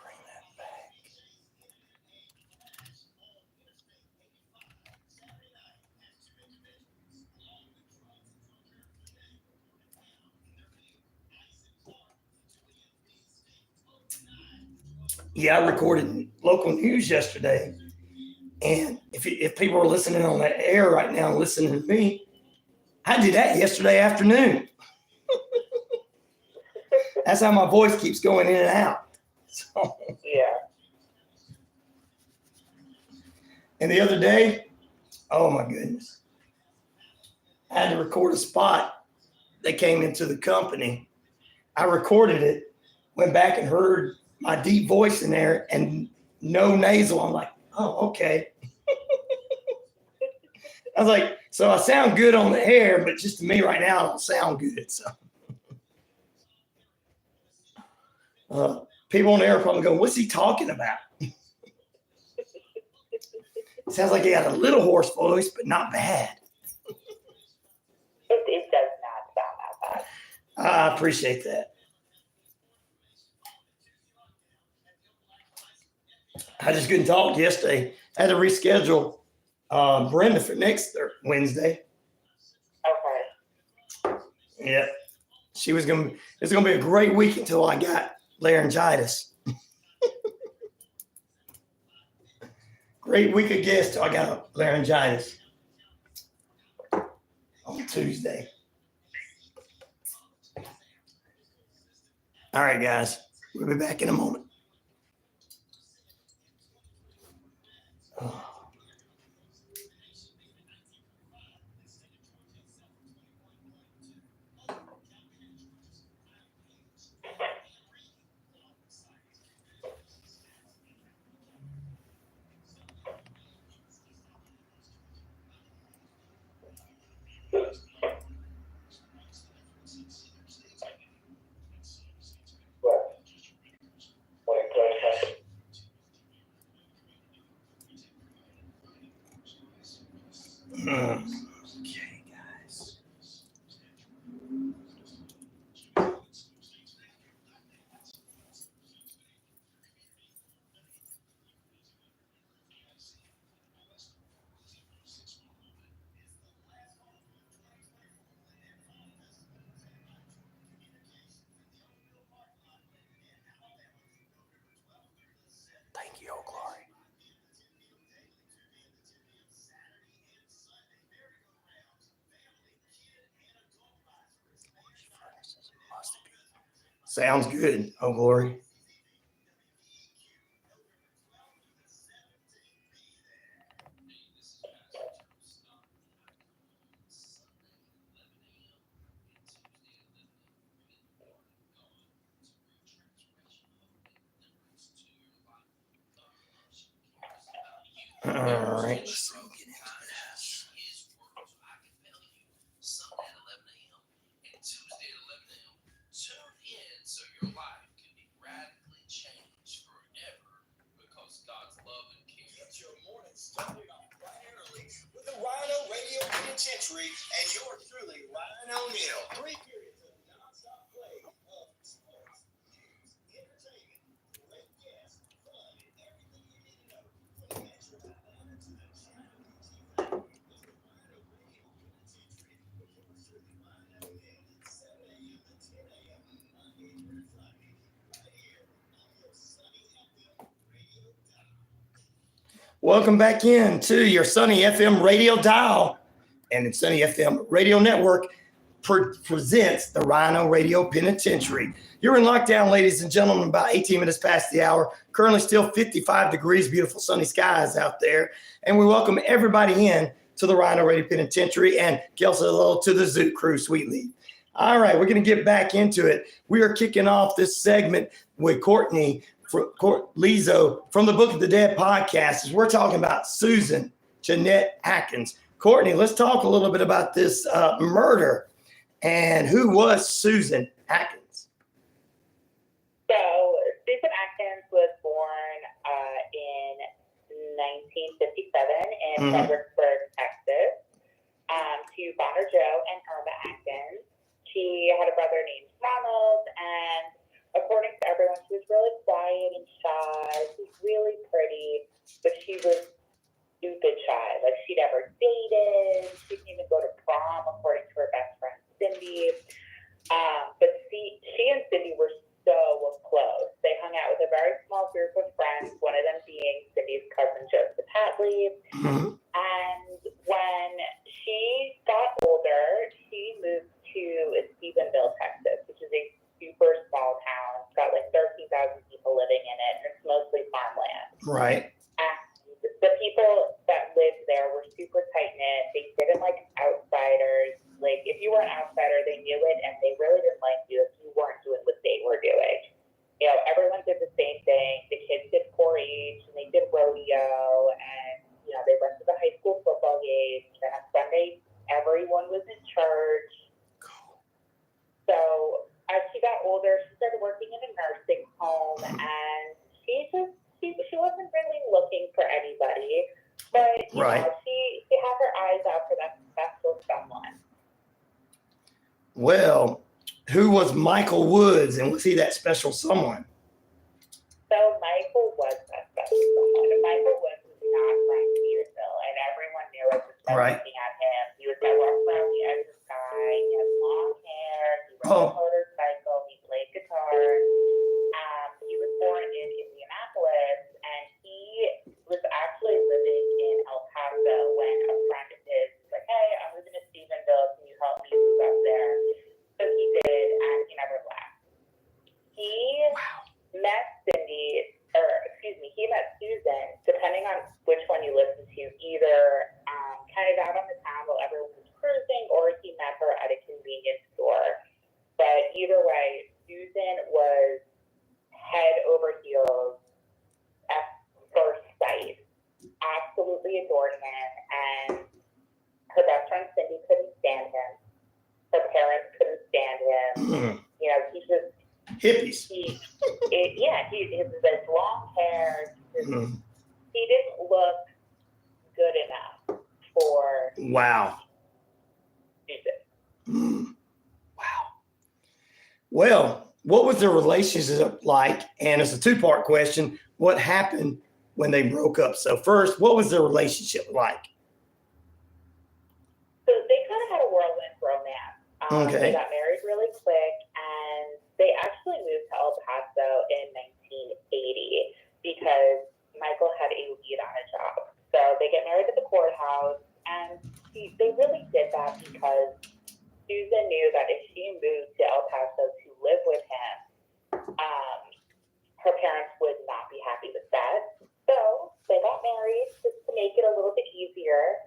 Bring that back. Yeah, I recorded local news yesterday. And if people are listening on the air right now, listening to me, I did that yesterday afternoon. That's how my voice keeps going in and out. So, Yeah. and the other day, oh my goodness, I had to record a spot that came into the company. I recorded it, went back and heard my deep voice in there and no nasal. I'm like, oh, okay. I was like, so I sound good on the air, but just to me right now, I don't sound good. So people on the air probably go, what's he talking about? Sounds like he had a little hoarse voice, but not bad. It does not sound that bad. I appreciate that. I just couldn't talk yesterday. I had to reschedule Brenda for next Wednesday. Okay. Yeah. It's going to be a great week until I got laryngitis. Great week of guests till I got laryngitis on Tuesday. All right, guys. We'll be back in a moment. Okay, guys. Thank you, oh glory. Sounds good, oh glory. All right, let's see. Get into this. Sunday at 11 a.m. and Tuesday at 11 a.m. Tune in so your life can be radically changed forever because God's love and care. Get your morning started off bright and early with the Rhino Radio Penitentiary and yours truly, Rhino Neal. 3 periods of non-stop play of sports, news, entertainment, great guests, fun, and everything you need to know from the Metro Atlanta to the Channel TV. It's the Rhino Radio Penitentiary with yours truly, Rhino Neal, 7 a.m. to 10 a.m. Monday through Friday, right here on your Sunny FM radio dial. Welcome back in to your Sunny FM radio dial, and the Sunny FM radio network presents the Rhino Radio Penitentiary. You're in lockdown, ladies and gentlemen, about 18 minutes past the hour. Currently still 55 degrees, beautiful sunny skies out there. And we welcome everybody in to the Rhino Radio Penitentiary and Kelsey hello to the Zoot crew, sweetly. All right, we're going to get back into it. We are kicking off this segment with Courtney Lizo from the Book of the Dead podcast. As we're talking about Susan Janette Atkins. Courtney, let's talk a little bit about this murder and who was Susan Atkins. So Susan Atkins was born in 1957 in in Fredericksburg, Texas, to Bonner Joe and Irma Atkins. She had a brother named Ronald, and according to everyone, she was really quiet and shy. She was really pretty, but she was stupid shy. Like, she never dated. She didn't even go to prom, according to her best friend, Cindy. But she and Cindy were so close. They hung out with a very small group of friends, one of them being Cindy's cousin, Joseph Hadley. And when she got older, she moved to Stephenville, Texas, which is a super small town. It's got like 13,000 people living in it, and it's mostly farmland. Right. And the people that lived there were super tight-knit. They didn't like outsiders. Like, if you were an outsider, they knew it, and they really didn't like you if you weren't doing what they were doing. You know, everyone did the same thing. The kids did 4-H, and they did rodeo, and, you know, they went to the high school football games. And on Sunday, everyone was in church. So as she got older, she started working in a nursing home, and she wasn't really looking for anybody, but you know, she had her eyes out for that special someone. Well, who was Michael Woods, and was he that special someone? So Michael was that special someone, and Michael Woods was not from Stephenville, and everyone knew it just by looking at him. He was that rough around the edge of the sky. He had long hair. He rode a motorcycle. He played guitar. He was born in Indianapolis, and he was actually living in El Paso when a friend of his was like, "Hey, I'm moving to Stephenville. Can you help me move up there?" So he did, and he never left. He met he met Susan, depending on which one you listen to, either kind of out on the town while everyone was cruising, or he met her at a convenience store. But either way, Susan was head over heels at first sight. Absolutely adored him, and her best friend Cindy couldn't stand him. Her parents couldn't stand him. You know, he just hippies. He his long hair. He didn't look good enough for Susan. Wow. Well, what was their relationship like? And it's a two-part question. What happened when they broke up? So first, what was their relationship like? So they kind of had a whirlwind romance. They got married really quick, and they actually moved to El Paso in 1980 because Michael had a lead on a job. So they get married at the courthouse, and they really did that because Susan knew that if she moved to El Paso to live with him, her parents would not be happy with that. So they got married just to make it a little bit easier.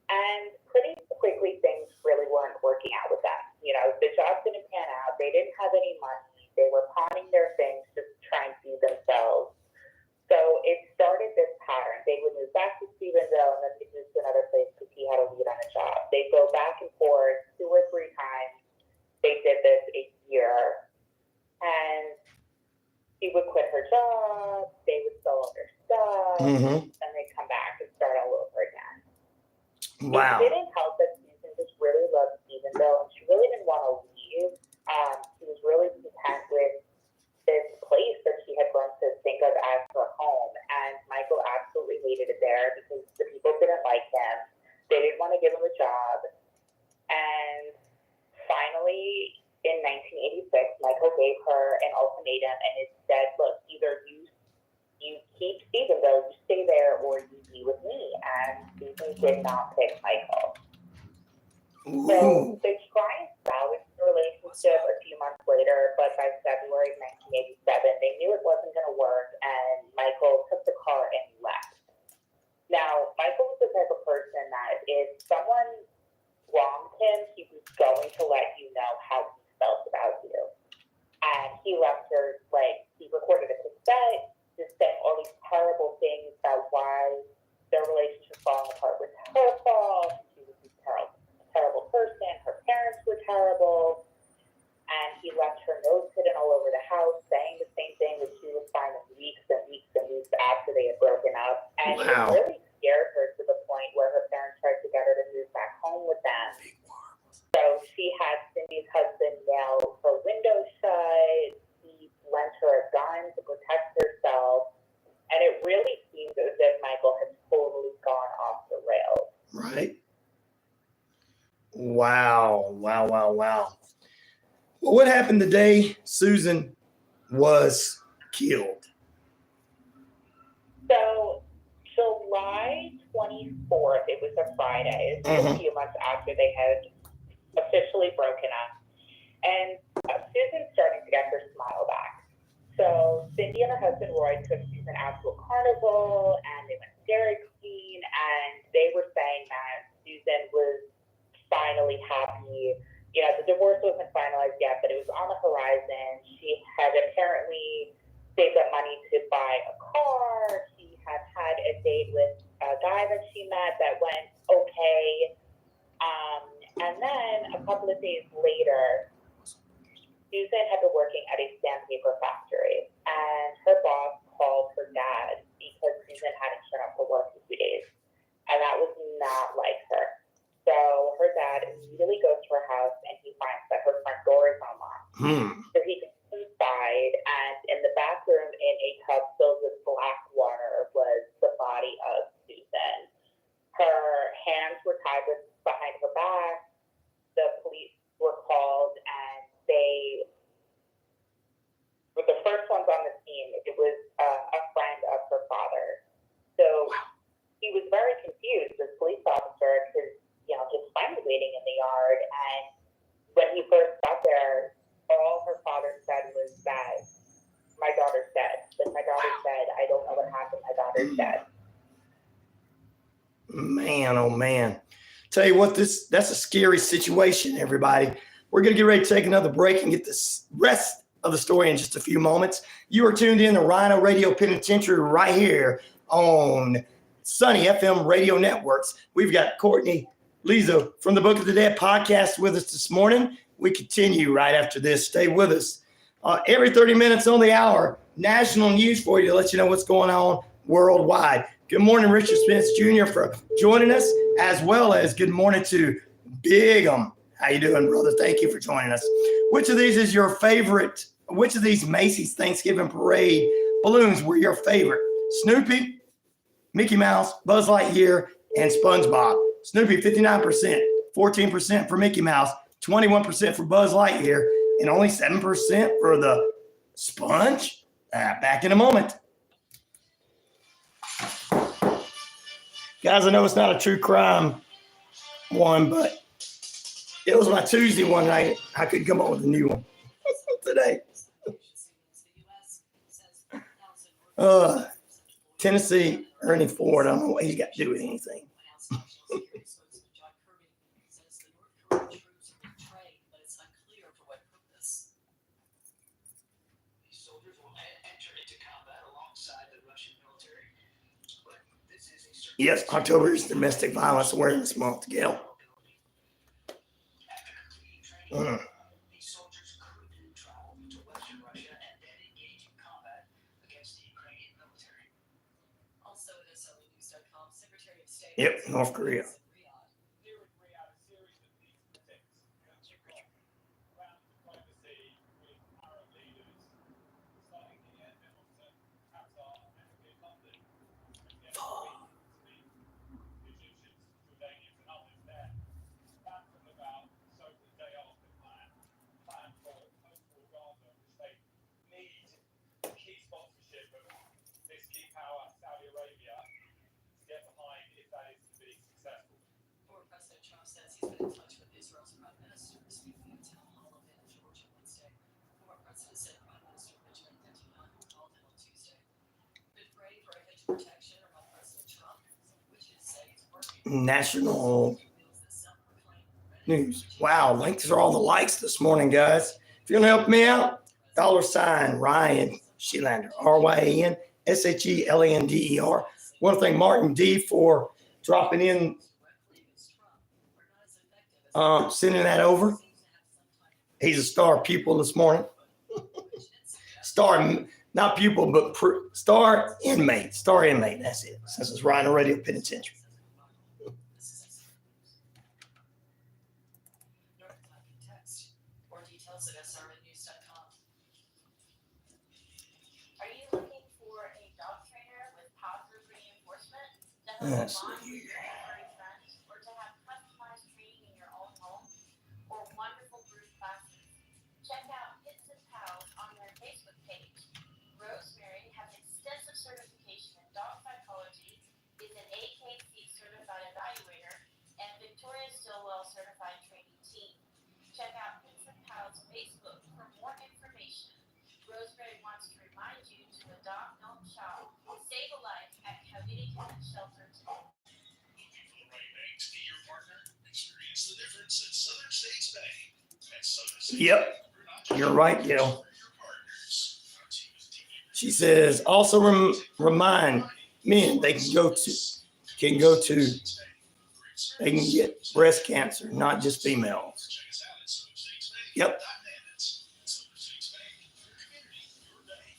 And pretty quickly, things really weren't working out with them. You know, the job didn't pan out. They didn't have any money. They were pawning their things just to try and feed themselves. So it started this pattern. They would move back to Stephenville, and then they'd move to another place because he had a lead on a job. They'd go back and forth 2 or 3 times. They did this a year. And she would quit her job. They would sell all their stuff. And they'd come back and start all over again. Wow. It didn't help that Susan just really loved Stephenville, and she really didn't want to leave. She was really content with this place that she had grown to think of as her home. And Michael absolutely hated it there because the people didn't like him. They didn't want to give him a job. And finally, in 1986, Michael gave her an ultimatum, and it said, look, either you keep Stephenville, you stay there, or you be with me. And Susan did not pick Michael. So they tried and salvaged the relationship a few months later, but by February 1987, they knew it wasn't going to work, and Michael took the car and left. Now, Michael was the type of person that if someone wronged him, he was going to let you know how he felt about you. And he left her, like, he recorded a cassette, just saying all these terrible things about why their relationship falling apart was her fault. She was a terrible person. Her parents were terrible. And he left her notes hidden all over the house saying the same thing that she was finding weeks and weeks and weeks after they had broken up. And it really scared her to the point where she had Cindy's husband nail her window shut. He lent her a gun to protect herself. And it really seems as if Michael has totally gone off the rails. Right. Wow. Well, what happened the day Susan was killed? So July 24th, it was a Friday. It was a few months after they had officially broken up. And Susan's starting to get her smile back. So Cindy and her husband Roy took Susan out to a carnival, and they went to Dairy Queen, and they were saying that Susan was finally happy. You know, the divorce wasn't finalized yet, but it was on the horizon. She had apparently saved up money to buy a car. She had had a date with a guy that she met that went okay. And then a couple of days later, Susan had been working at a sandpaper factory, and her boss called her dad because Susan hadn't shown up for work in 2 days. And that was not like her. So her dad immediately goes to her house, and he finds that her front door is unlocked. So he goes inside, and in the bathroom, in a tub filled with black water, was the body of Susan. Her hands were tied behind her back. The police were called, and they were the first ones on the scene. It was a friend of her father. So he was very confused, this police officer, because, you know, his friend was waiting in the yard. And when he first got there, all her father said was that my daughter's dead. But my daughter said, I don't know what happened. My daughter's dead. Man, oh man. Tell you what, that's a scary situation, everybody. We're going to get ready to take another break and get this rest of the story in just a few moments. You are tuned in to Rhino Radio Penitentiary right here on Sunny FM Radio Networks. We've got Courtney Lizo from the Book of the Dead podcast with us this morning. We continue right after this. Stay with us. Every 30 minutes on the hour, national news for you to let you know what's going on worldwide. Good morning, Richard Spence Jr. for joining us, as well as good morning to Bigum. How you doing, brother? Thank you for joining us. Which of these is your favorite? Which of these Macy's Thanksgiving Parade balloons were your favorite? Snoopy, Mickey Mouse, Buzz Lightyear, and SpongeBob. Snoopy, 59%, 14% for Mickey Mouse, 21% for Buzz Lightyear, and only 7% for the Sponge. Back in a moment. Guys, I know it's not a true crime one, but it was my Tuesday one night. I couldn't come up with a new one today. Tennessee, Ernie Ford. I don't know what he's got to do with anything. Yes, October is Domestic Violence Awareness Month, Gail. These soldiers could travel to Western Russia and then engage in combat against the Ukrainian military. Also, at SLNews.com, Secretary of State. Yep, North Korea. National news. Wow, thanks for all the likes this morning, guys. If you want to help me out, $ Ryan Shelander, RYAN SHELANDER. Want to thank Martin D for dropping in, sending that over. He's a star pupil this morning. Star, not pupil, but star inmate. Star inmate, that's it. This is Rhino Radio Penitentiary. details at srnnews.com. Are you looking for a dog trainer with positive reinforcement to help Yes. bond with your furry friends, or to have customized training in your own home, or wonderful group classes? Check out Hits and Pals on their Facebook page. Rosemary has extensive certification in dog psychology, is an AKC certified evaluator, and Victoria Stillwell certified training team. Check out Hits and Pals Facebook for more information. Rosemary wants to remind you to adopt, don't shop. Save a life at Community Cat Shelter today. Looking for the right bank to be your partner? Experience the difference at Southern States Bank. At Southern States Yep. Bank, we're not just You're right, Gil. we're your partners. Our team is deeply She says also remind men they can go to they can get breast cancer, not just females. Check us out at SouthernStatesBank.net. Yep. Southern States Bank, your community, your bank.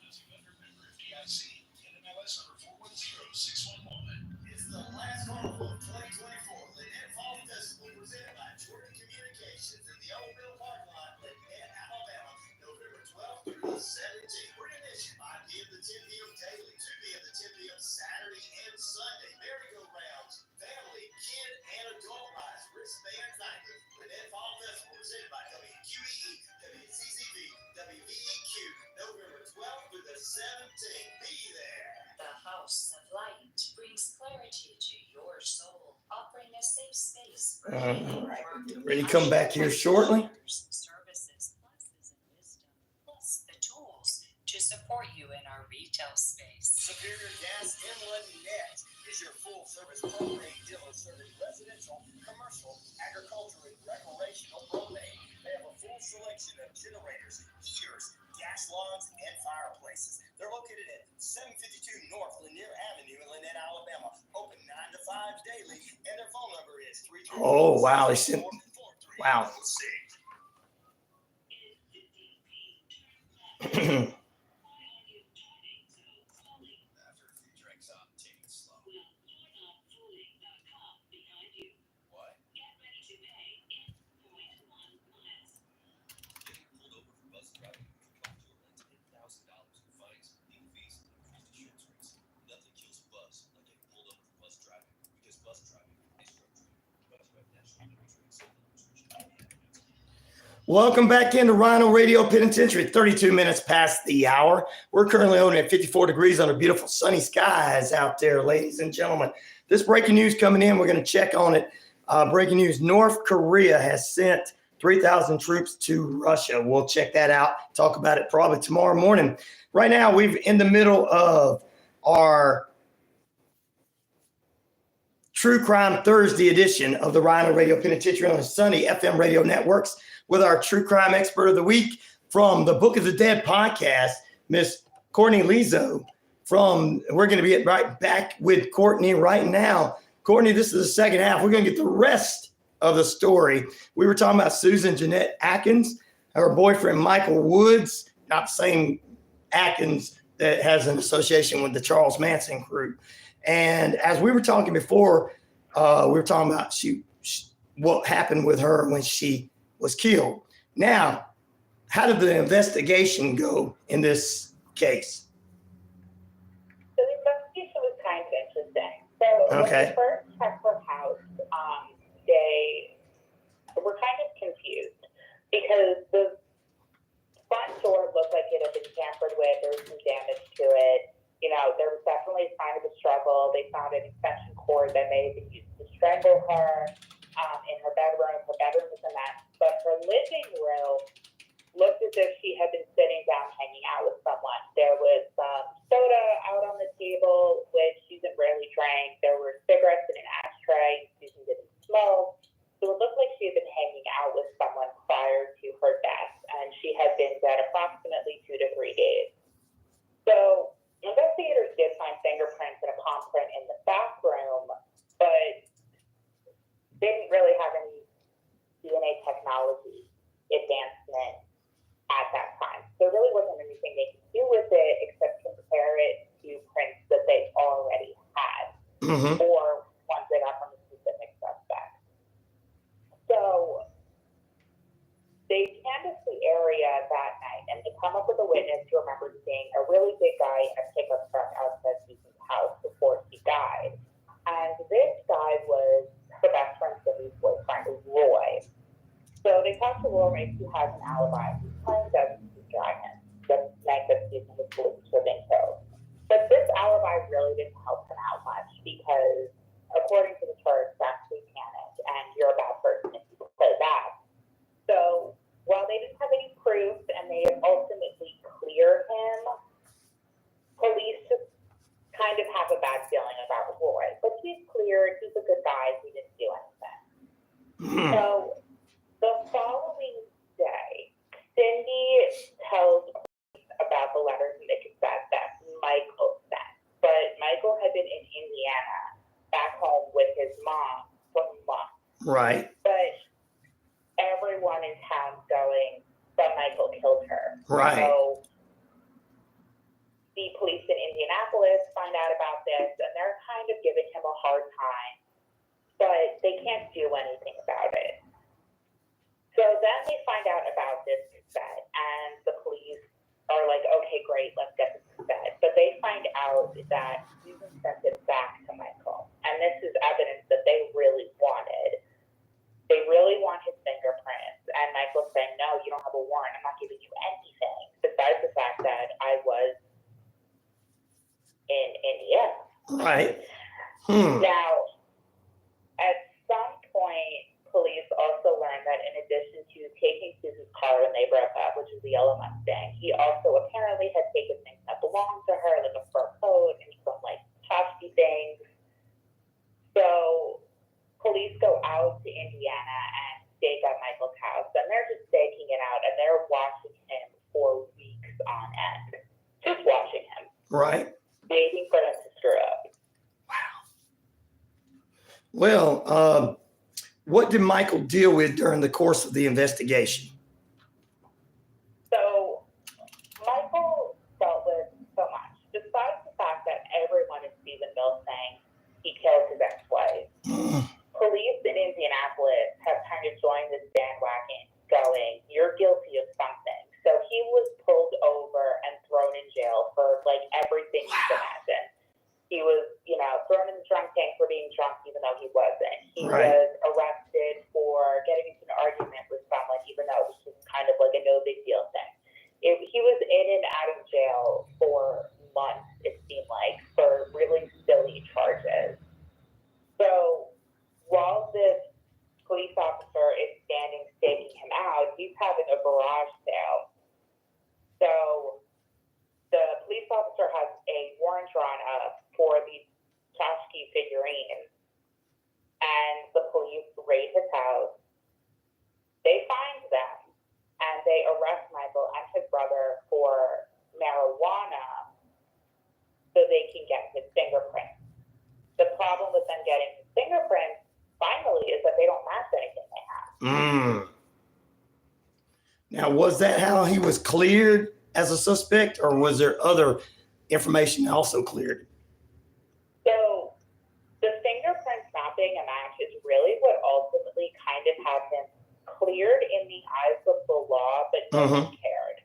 As you member FDIC, NMLS number 410611. It's the last carnival of 2024. Lynette Fall Festival presented by Jordan Communications in the Old Mill Parking Lot, Lynette, Alabama, November 12th through the 17th. We're going to miss you 5 p.m. to 10 p.m. daily, 2 p.m. to 10 p.m. Saturday and Sunday. Merry-go-rounds, family, kid, and adult rides, wristbands, diapers. Lynette Fall Festival presented by WQEE, WZZV, WVEQ, November 12th through the 17th. Be there. The House of Light brings clarity to your soul, offering a safe space for Ready to come back here shortly? services, classes, and wisdom, plus the tools to support you in our retail space. Superior Gas Inlet Net is your full-service propane dealer serving residential, commercial, agricultural, and recreational propane. They have a full selection of generators, heaters, gas logs, and fireplaces. They're located at 752 North Lanier Avenue in Lynette, Alabama. Open 9 to 5 daily, and their phone number is 331. Oh, wow. They sent, wow. After a few drinks, I'm taking it slow. What? Getting pulled over for bus driving could come to a $10,000 in fines, legal fees, and increased insurance rates. Nothing kills a buzz like getting pulled over for bus driving, because bus driving is drug driving. Bus driving national Welcome back into Rhino Radio Penitentiary, 32 minutes past the hour. We're currently only at 54 degrees under beautiful sunny skies out there, ladies and gentlemen. This breaking news coming in, we're going to check on it. Breaking news, North Korea has sent 3,000 troops to Russia. We'll check that out, talk about it probably tomorrow morning. Right now, we're in the middle of our True Crime Thursday edition of the Rhino Radio Penitentiary on the Sunny FM radio networks with our true crime expert of the week from the Book of the Dead podcast, Miss Courtney Lizo. We're going to be right back with Courtney right now. Courtney, this is the second half. We're going to get the rest of the story. We were talking about Susan Janette Atkins, her boyfriend Michael Woods, not the same Atkins that has an association with the Charles Manson group. And as we were talking before, we were talking about what happened with her when she was killed. Now, how did the investigation go in this case? So the investigation was kind of interesting. So when they first checked her house, they were kind of confused because the front door looked like it had been tampered with. There was some damage to it. You know, there was definitely a sign of a struggle. They found an extension cord that may have been used to strangle her in her bedroom. Her bedroom was a mess. But her living room looked as if she had been sitting down hanging out with someone. There was soda out on the table, which Susan rarely drank. There were cigarettes in an ashtray. Susan didn't smoke. So it looked like she had been hanging out with someone prior to her death. And she had been dead approximately 2 to 3 days. So investigators did find fingerprints and a palm print in the bathroom, but they didn't really have any DNA technology advancement at that time. There really wasn't anything they could do with it except compare it to prints that they already had or ones they got from a specific suspect. So they began to area that night, and they come up with a witness who remembers seeing a really big guy in a pickup truck outside Susan's house before he died. And this guy was her best friend Cindy's boyfriend, Roy. So they talked to Roy, who has an alibi. He claims that he's driving the night that Susan was believed to have been killed. But this alibi really didn't help him out much because, according to the church, that's satanic, and you're a bad person if you play that. So while they didn't have any proof and they ultimately cleared him, police just kind of have a bad feeling about Roy. But he's cleared, he's a good guy, he didn't do anything. So the following day, Cindy tells police about the letters and the cassette that Michael sent. But Michael had been in Indiana, back home with his mom for months. Right. But everyone in town going, but Michael killed her. Right. So the police in Indianapolis find out about this, and they're kind of giving him a hard time, but they can't do anything about it. So then they find out about this cassette, and the police are like, okay, great, let's get this cassette. But they find out that Susan sent it back to Michael, and this is evidence that they really wanted. They really want his fingerprints, and Michael's saying, no, you don't have a warrant, I'm not giving you anything, besides the fact that I was in Indiana. Right. Now, at some point, police also learned that in addition to taking Susan's car when they broke up, which is the yellow Mustang, he also apparently had taken things that belonged to her, like a fur coat and some like tchotchke things. So police go out to Indiana and stake out Michael's house, and they're just staking it out, and they're watching him for weeks on end. Just watching him. Right. Waiting for him to screw up. Well, what did Michael deal with during the course of the investigation? So Michael dealt with so much. Besides the fact that everyone in Stephenville saying he killed his ex-wife, police in Indianapolis have kind of joined this bandwagon going, you're guilty of something. So he was pulled over and thrown in jail for like everything you can imagine. He was, thrown in the drunk tank for being drunk even though he wasn't. He was arrested for getting into an argument with someone even though it was just kind of like a no big deal thing. He was in and out of jail for months, it seemed like, for really silly charges. So while this police officer is staking him out, he's having a garage sale. So the police officer has a warrant drawn up for the tchotchke figurines, and the police raid his house. They find them, and they arrest Michael and his brother for marijuana so they can get his fingerprints. The problem with them getting his fingerprints, finally, is that they don't match anything they have. Now, was that how he was cleared as a suspect, or was there other information also cleared? So the fingerprints not being a match is really what ultimately kind of had him cleared in the eyes of the law, but no one cared.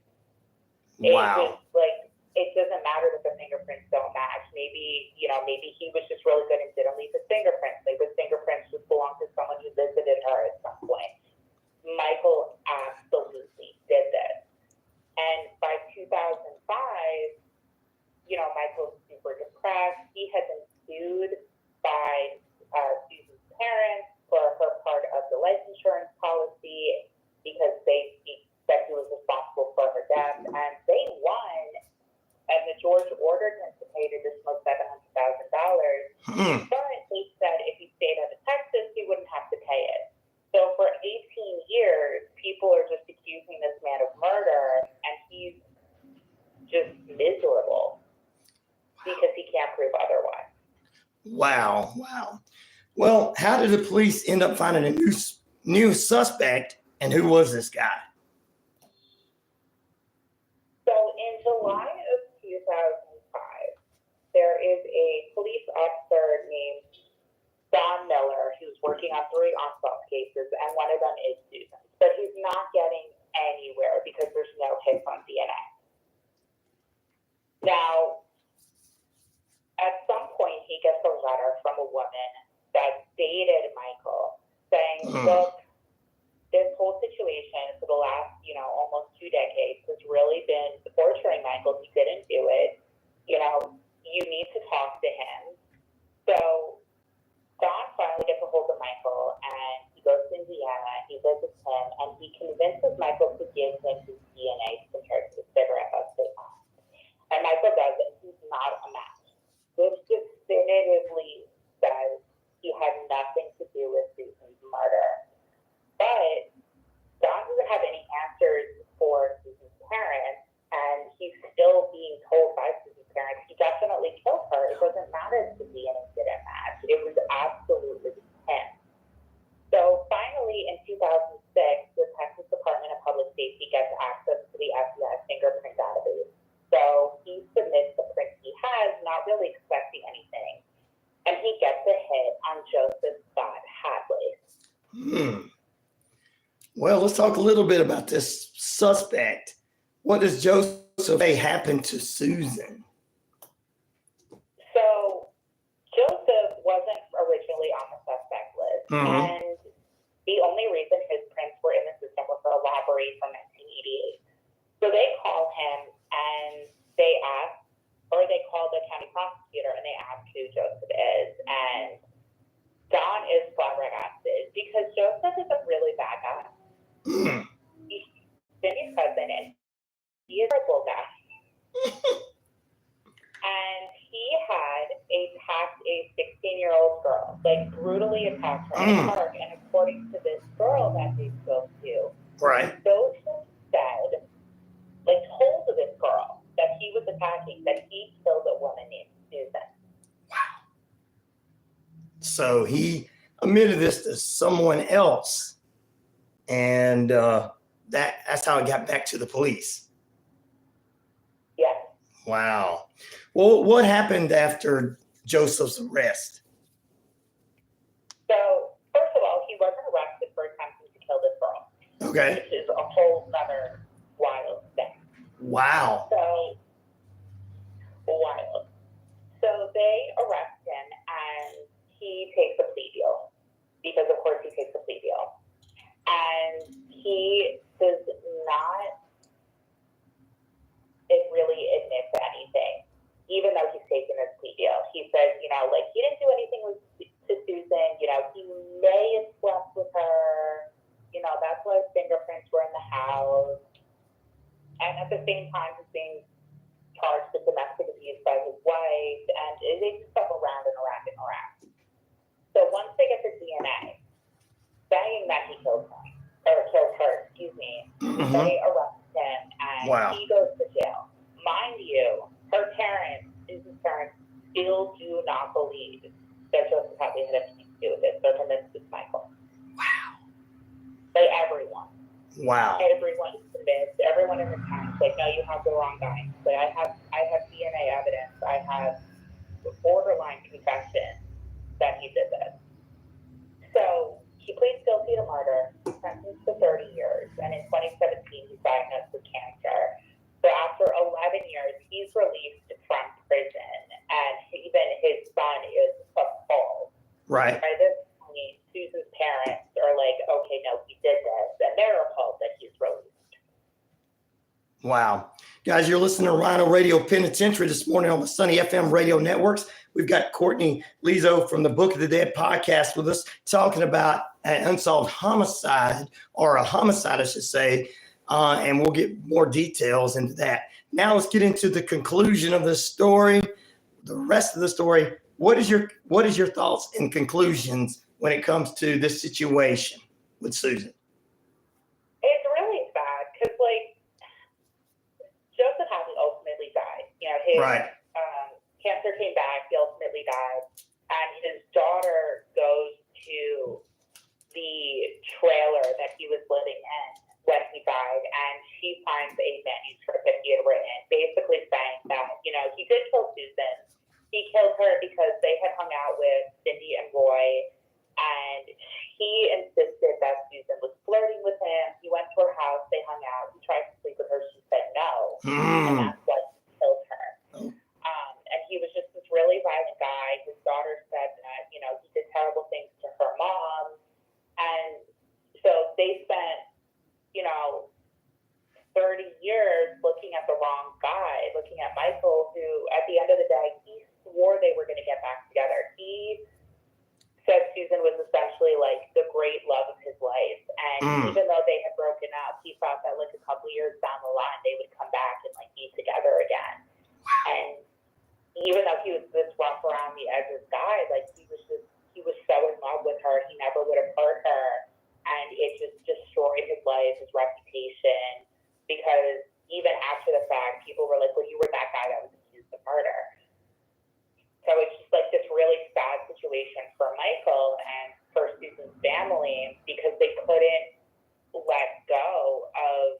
Wow. It was like, it doesn't matter that the fingerprints don't match. Maybe he was just really good and didn't leave his fingerprints. Maybe his fingerprints just belonged to someone who visited her at some point. Michael absolutely did this. And by 2005, Michael's super depressed. He had been sued by Susan's parents for her part of the life insurance policy because they said he was responsible for her death, and they won. And the George ordered him to pay to dismiss $700,000, but they said if he stayed out of Texas, he wouldn't have to pay it. So for 18 years, people are just accusing this man of murder, and he's just miserable because he can't prove otherwise. Wow. Well, how did the police end up finding a new suspect, and who was this guy? So in July of 2005, there is a police officer named Don Miller who's working on 3 unsolved cases, and one of them is Susan. But he's not getting anywhere look, this whole situation for the last, almost 2 decades has really been torturing Michael. He didn't do it. You need to talk to him. So Don finally gets a hold of Michael, and he goes to Indiana, he visits him, and he convinces Michael to give him his DNA compared to the cigarette butts they found. And Michael does it. He's not a match. This definitively says he had nothing to do with Susan's murder. But Don doesn't have any answers for Susan's parents, and he's still being told by Susan's parents he definitely killed her. It doesn't matter if the DNA didn't match. It was absolutely him. So finally, in 2006, the Texas Department of Public Safety gets access to the FBI fingerprint database. So he submits the prints he has, not really expecting anything. And he gets a hit on Joseph Scott Hadley. Well, let's talk a little bit about this suspect. What does Joseph say happened to Susan? So Joseph wasn't originally on the suspect list. And the only reason his prints were in the system was for a robbery from 1988. So they call him and they call the county prosecutor and they ask who Joseph is. And Don is flabbergasted because Joseph is a really bad guy. He's Cindy's cousin and he is a bull guy. And he had attacked a 16-year-old girl, like brutally attacked her in the park. And according to this girl that they spoke to, Joseph said, told this girl that he was attacking, that he killed a woman named Susan. Wow. So he admitted this to someone else, and that's how it got back to the police. Yes. Wow. Well, what happened after Joseph's arrest? So, first of all, he wasn't arrested for attempting to kill this girl. Okay. Which is a whole other wild thing. Wow. So, wild. So they arrest him and he takes a plea deal. Because, of course, he takes a plea deal. And he does not really admit to anything, even though he's taken this plea deal. He says, he didn't do anything to Susan. He may have slept with her. That's why his fingerprints were in the house. And at the same time, he's being charged with domestic abuse by his wife. And they just go around and around and around. So once they get the DNA, saying that he killed her, they arrest him and he goes to jail. Mind you, Susan's parents, still do not believe that Joseph Hadley had anything to do with this. They're convinced it's Michael. Wow. Everyone. Wow. Everyone is convinced. Everyone in the town is like, no, you have the wrong guy. But I have DNA evidence. I have borderline confession that he did this. So he pleads guilty to murder, sentenced to 30 years, and in 2017 he's diagnosed with cancer. So after 11 years, he's released from prison, and even his son is appalled. Right. By this point, Susan's parents are like, okay, no, he did this, and they're appalled that he's released. Wow. Guys, you're listening to Rhino Radio Penitentiary this morning on the Sunny FM radio networks. We've got Courtney Lizo from the Book of the Dead podcast with us talking about an unsolved homicide, or a homicide, I should say, and we'll get more details into that. Now let's get into the conclusion of the story, the rest of the story. What is your thoughts and conclusions when it comes to this situation with Susan? It's really sad because, Joseph Hadley ultimately died. His cancer came back. He ultimately died, and his daughter goes to the trailer that he was living in when he died, and she finds a manuscript that he had written, basically saying that he did kill Susan. He killed her because they had hung out with Cindy and Roy, and he insisted that Susan was flirting with him. He went to her house. They hung out. He tried to sleep with her. She said no, and that's what killed her. And he was just this really violent guy. His daughter said that, he did terrible things to her mom. And 30 years looking at the wrong guy, looking at Michael, who at the end of the day, he swore they were going to get back together. He said Susan was essentially like the great love of his life. And even though they had broken up, he thought that like a couple years down the line, they would come back and like be together again. And even though he was this rough around the edges guy, like he was so in love with her, he never would have hurt her. And it just destroyed his life, his reputation, because even after the fact, people were like, well, you were that guy that was accused of murder. So it's just like this really sad situation for Michael and for Susan's family, because they couldn't let go of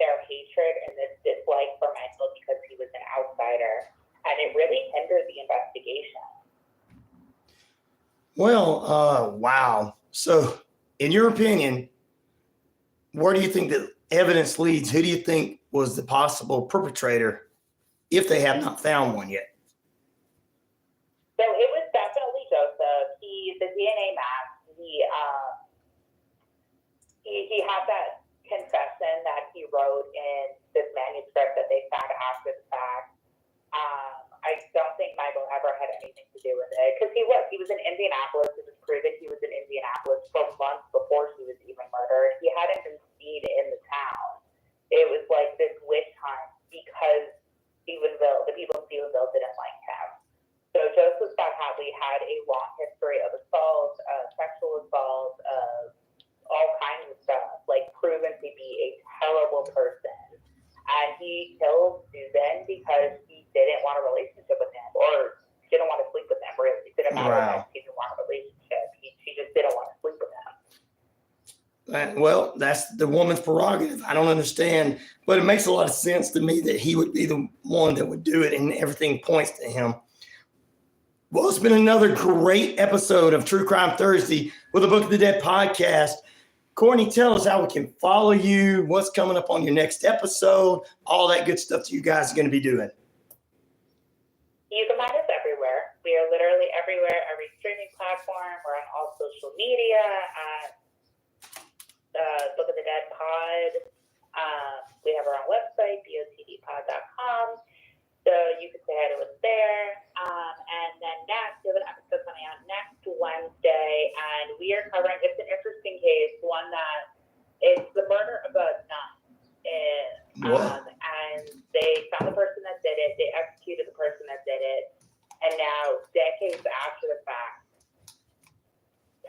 their hatred and this dislike for Michael because he was an outsider. And it really hindered the investigation. Well, wow. So in your opinion, where do you think the evidence leads? Who do you think was the possible perpetrator if they have not found one yet? So it was definitely Joseph. The DNA match, he had that confession that he wrote in this manuscript that they found after the fact. I don't think Michael ever had anything to do with it, because he was in Indianapolis. It was proven he was in Indianapolis for months before he was even murdered. He hadn't been seen in the town. It was like this witch hunt because the people in Stephenville didn't like him. So Joseph Scott-Hadley had a long history of assault, sexual assault, all kinds of stuff, like proven to be a terrible person. And he killed Susan because he didn't want a relationship with him, or didn't want to sleep with him, really. It didn't matter if he didn't want a relationship. He just didn't want to sleep with him. Well, that's the woman's prerogative. I don't understand, but it makes a lot of sense to me that he would be the one that would do it, and everything points to him. Well, it's been another great episode of True Crime Thursday with the Book of the Dead podcast. Courtney, tell us how we can follow you, what's coming up on your next episode, all that good stuff that you guys are going to be doing. You can find us everywhere. We are literally everywhere, every streaming platform. We're on all social media at Book of the Dead Pod. We have our own website, botvpod.com. So you can say hi to us there. And then next, we have an episode coming out next Wednesday, and we are covering, it's an interesting case, one that is the murder of a nun. And they found the person that did it, they executed the person that did it, and now, decades after the fact,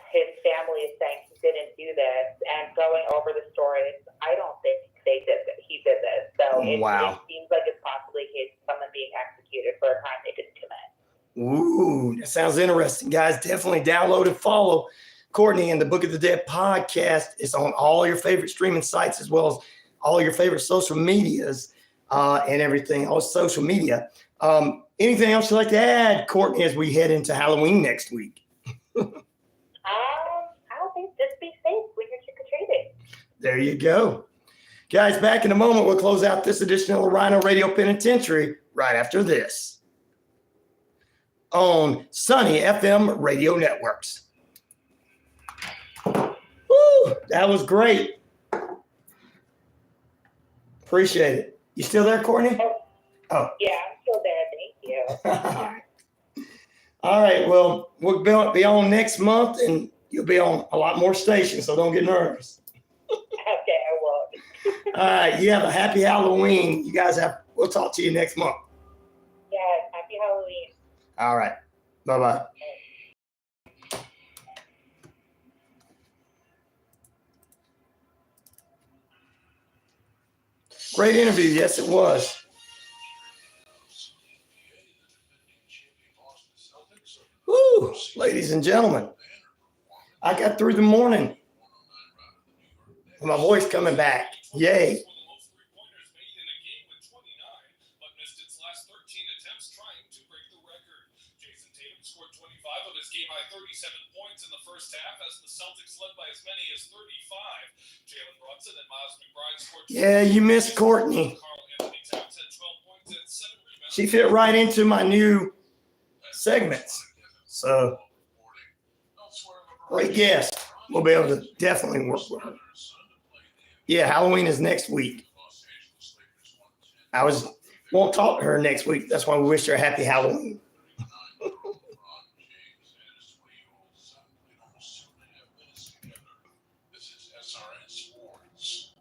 his family is saying he didn't do this, and going over the stories, I don't think he did this. So it seems like it's possibly a case of someone being executed for a crime they didn't commit. Ooh, that sounds interesting, guys. Definitely download and follow Courtney and the Book of the Dead podcast. It's on all your favorite streaming sites, as well as all your favorite social medias and everything, all social media. Anything else you'd like to add, Courtney, as we head into Halloween next week? I don't think, just be safe when you're trick-or-treating. There you go. Guys, back in a moment, we'll close out this edition of the Rhino Radio Penitentiary right after this on Sunny FM Radio Networks. Woo, that was great. Appreciate it. You still there, Courtney? Oh. Yeah, I'm still there. Thank you. All right. Well, we'll be on next month, and you'll be on a lot more stations, so don't get nervous. Okay, I won't. All right. You have a happy Halloween. You guys we'll talk to you next month. Yeah, happy Halloween. All right. Bye-bye. Great interview. Yes, it was. Woo, ladies and gentlemen, I got through the morning. My voice coming back. Yay. Game-high 37 points in the first half as the Celtics led by as many as 35. Jalen Brunson and Miles McBride scored. Yeah, you missed Courtney. She fit right into my new segments. So, great guest. We'll be able to definitely work with her. Yeah, Halloween is next week. won't talk to her next week. That's why we wish her a happy Halloween. LeBron James and his 20-year-old son played almost 2.5 minutes together. This is SRN Sports.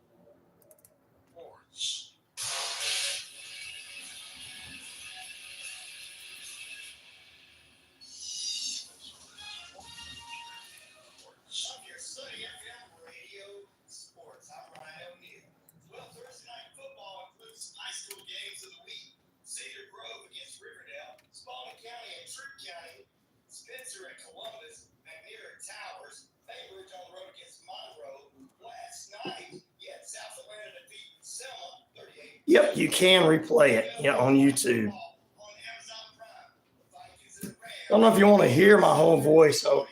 Love your Sunny FM radio sports. I'm Ryan O'Neal. Well, Thursday night football includes high school games of the week. Cedar Grove against Riverdale, Spalding County and Troup County, Spencer and Columbus, McNair and Towers, Bainbridge on the road against Monroe. Last night, yet South Atlanta defeated Selma 38. Yep, you can replay it on YouTube. On Amazon Prime. The Vikings and the Rams. I don't know if you want to hear my whole voice. So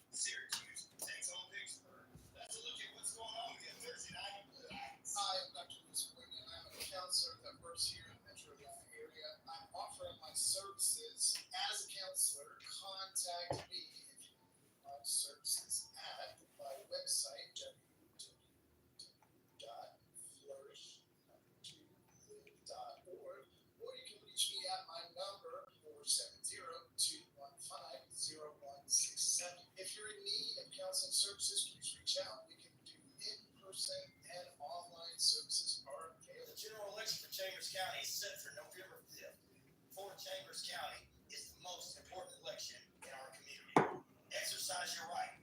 Syracuse takes on Vicksburg. That's a look at what's going on with you Thursday night. Hi, I'm Dr. Bruce Whitney, and I'm a counselor that works here in the Metro area. I'm offering my services as a counselor. Contact me if you want services at my website, www.flourish2live.org, or you can reach me at my number, 470-215-0167. If you're in need of counseling services, please reach out. We can do in-person and online services are available. The general election for Chambers County is set for November 5th. For Chambers County is the most important election in our community. Exercise your right.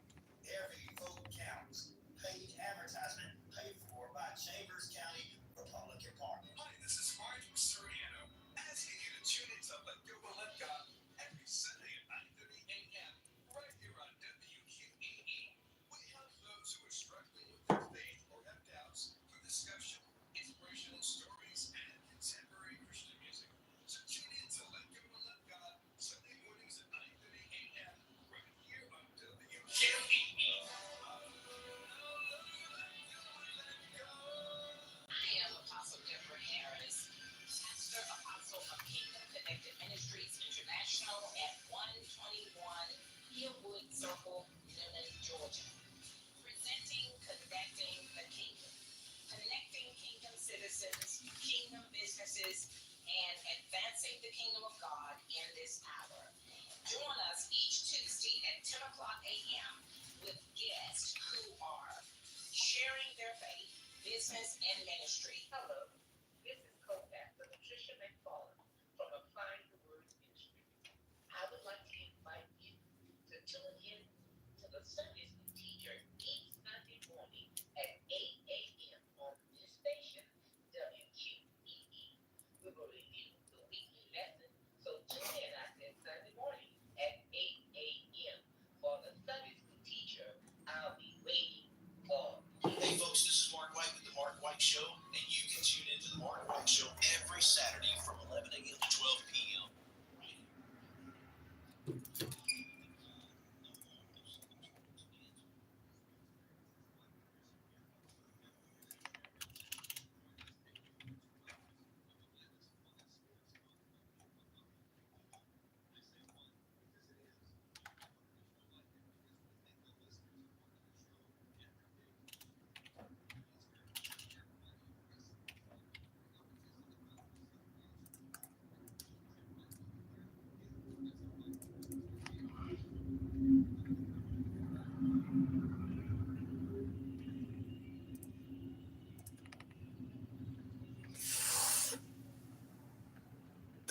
Every vote counts. Paid advertisement paid for by Chambers County Republican Party. Hi, this is Mark Soriano, asking you to tune into Let Go and Let God every Sunday at 9:30 a.m. right here on WQEE. We help those who are struggling with their faith or have doubts through discussion, inspirational stories, and contemporary Christian music. So tune in to Let Go and Let God Sunday mornings at 9:30 a.m. right here on WQEE. I am Apostle Deborah Harris, Pastor Apostle of Kingdom Connected Ministries International at 121 Hillwood Circle, Newnan, Georgia. Presenting Connecting the Kingdom. Connecting kingdom citizens, kingdom businesses, and advancing the kingdom of God in this hour. Join us each Tuesday at 10 o'clock a.m. with guests who are sharing their faith, business, and ministry. Hello, this is co-pastor Patricia McFarland from Applying the Word Ministry. I would like to invite you to tune in to the Sunday School Teacher each Sunday morning at 8 a.m. on this station, WQEE. We will review the weekly lesson, so tune in out there Sunday morning at 8 a.m. for the Sunday School Teacher. I'll be waiting for you. Hey folks, this is Mark White with the Mark White Show, and you can tune into the Mark White Show every Saturday from 11 a.m. to 12 p.m.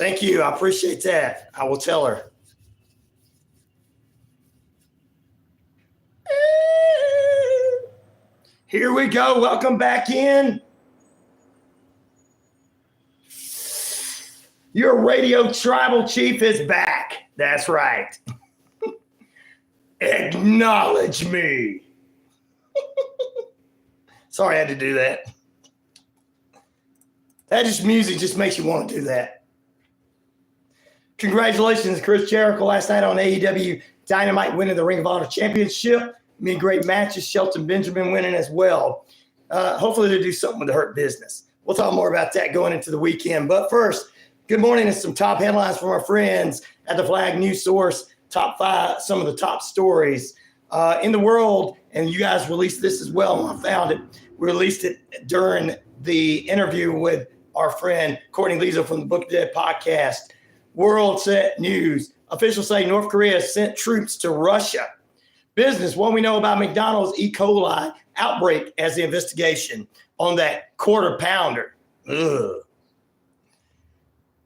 thank you. I appreciate that. I will tell her. Here we go. Welcome back in. Your radio tribal chief is back. That's right. Acknowledge me. Sorry I had to do that. That just music just makes you want to do that. Congratulations, Chris Jericho, last night on AEW Dynamite, winning the Ring of Honor Championship. Many great matches. Shelton Benjamin winning as well. Hopefully they do something with the Hurt Business. We'll talk more about that going into the weekend. But first, good morning and some top headlines from our friends at the Flag News Source. Top 5, some of the top stories. in the world, and you guys released this as well. I found it. We released it during the interview with our friend Courtney Lizo from the Book of Dead podcast. World set news. Officials say North Korea sent troops to Russia. Business, what we know about McDonald's E. coli outbreak as the investigation on that quarter pounder. Ugh.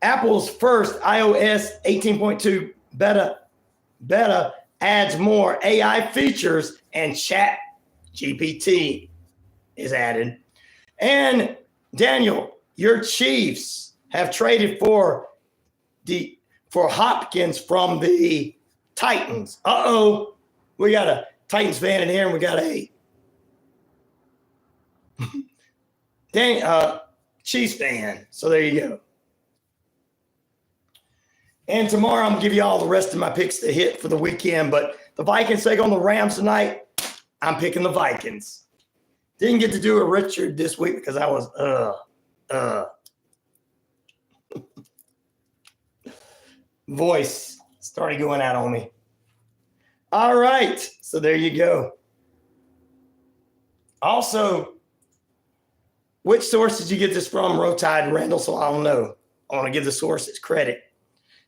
Apple's first iOS 18.2 beta adds more AI features, and Chat GPT is added. And Daniel, your Chiefs have traded for Hopkins from the Titans. Uh-oh. We got a Titans fan in here, and we got a Chiefs fan. So there you go. And tomorrow I'm going to give you all the rest of my picks to hit for the weekend. But the Vikings take on the Rams tonight. I'm picking the Vikings. Didn't get to do a Richard this week because I was voice started going out on me. All right. So there you go. Also, which source did you get this from, Rotide Randall? So I don't know. I want to give the sources credit.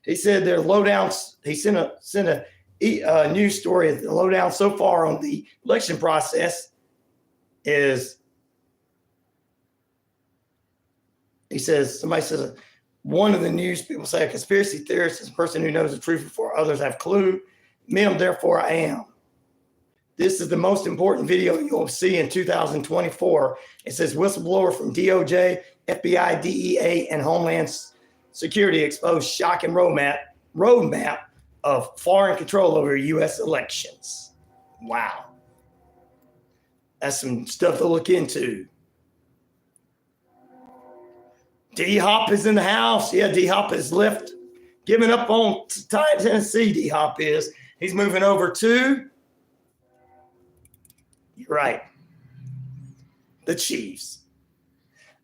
He said their lowdowns. He sent a news story. The lowdown so far on the election process is. He says somebody says one of the news people say a conspiracy theorist is a person who knows the truth before others have clue. Mem, therefore I am. This is the most important video you'll see in 2024. It says whistleblower from DOJ, FBI, DEA, and Homeland Security exposed shocking roadmap of foreign control over U.S. elections. Wow. That's some stuff to look into. D-Hop is in the house. Yeah, D-Hop is left, giving up on Tennessee, D-Hop is. He's moving over to, you're right, the Chiefs.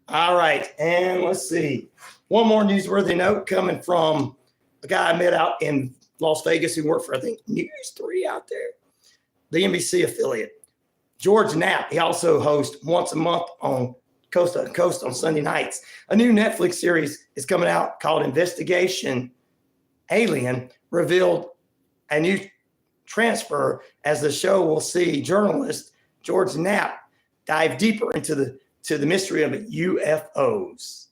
All right, and let's see. One more newsworthy note coming from a guy I met out in Las Vegas who worked for, I think, News 3 out there, the NBC affiliate. George Knapp, he also hosts once a month on Coast to Coast on Sunday nights. A new Netflix series is coming out called Investigation Alien, revealed a new transfer as the show will see journalist George Knapp dive deeper into the mystery of UFOs.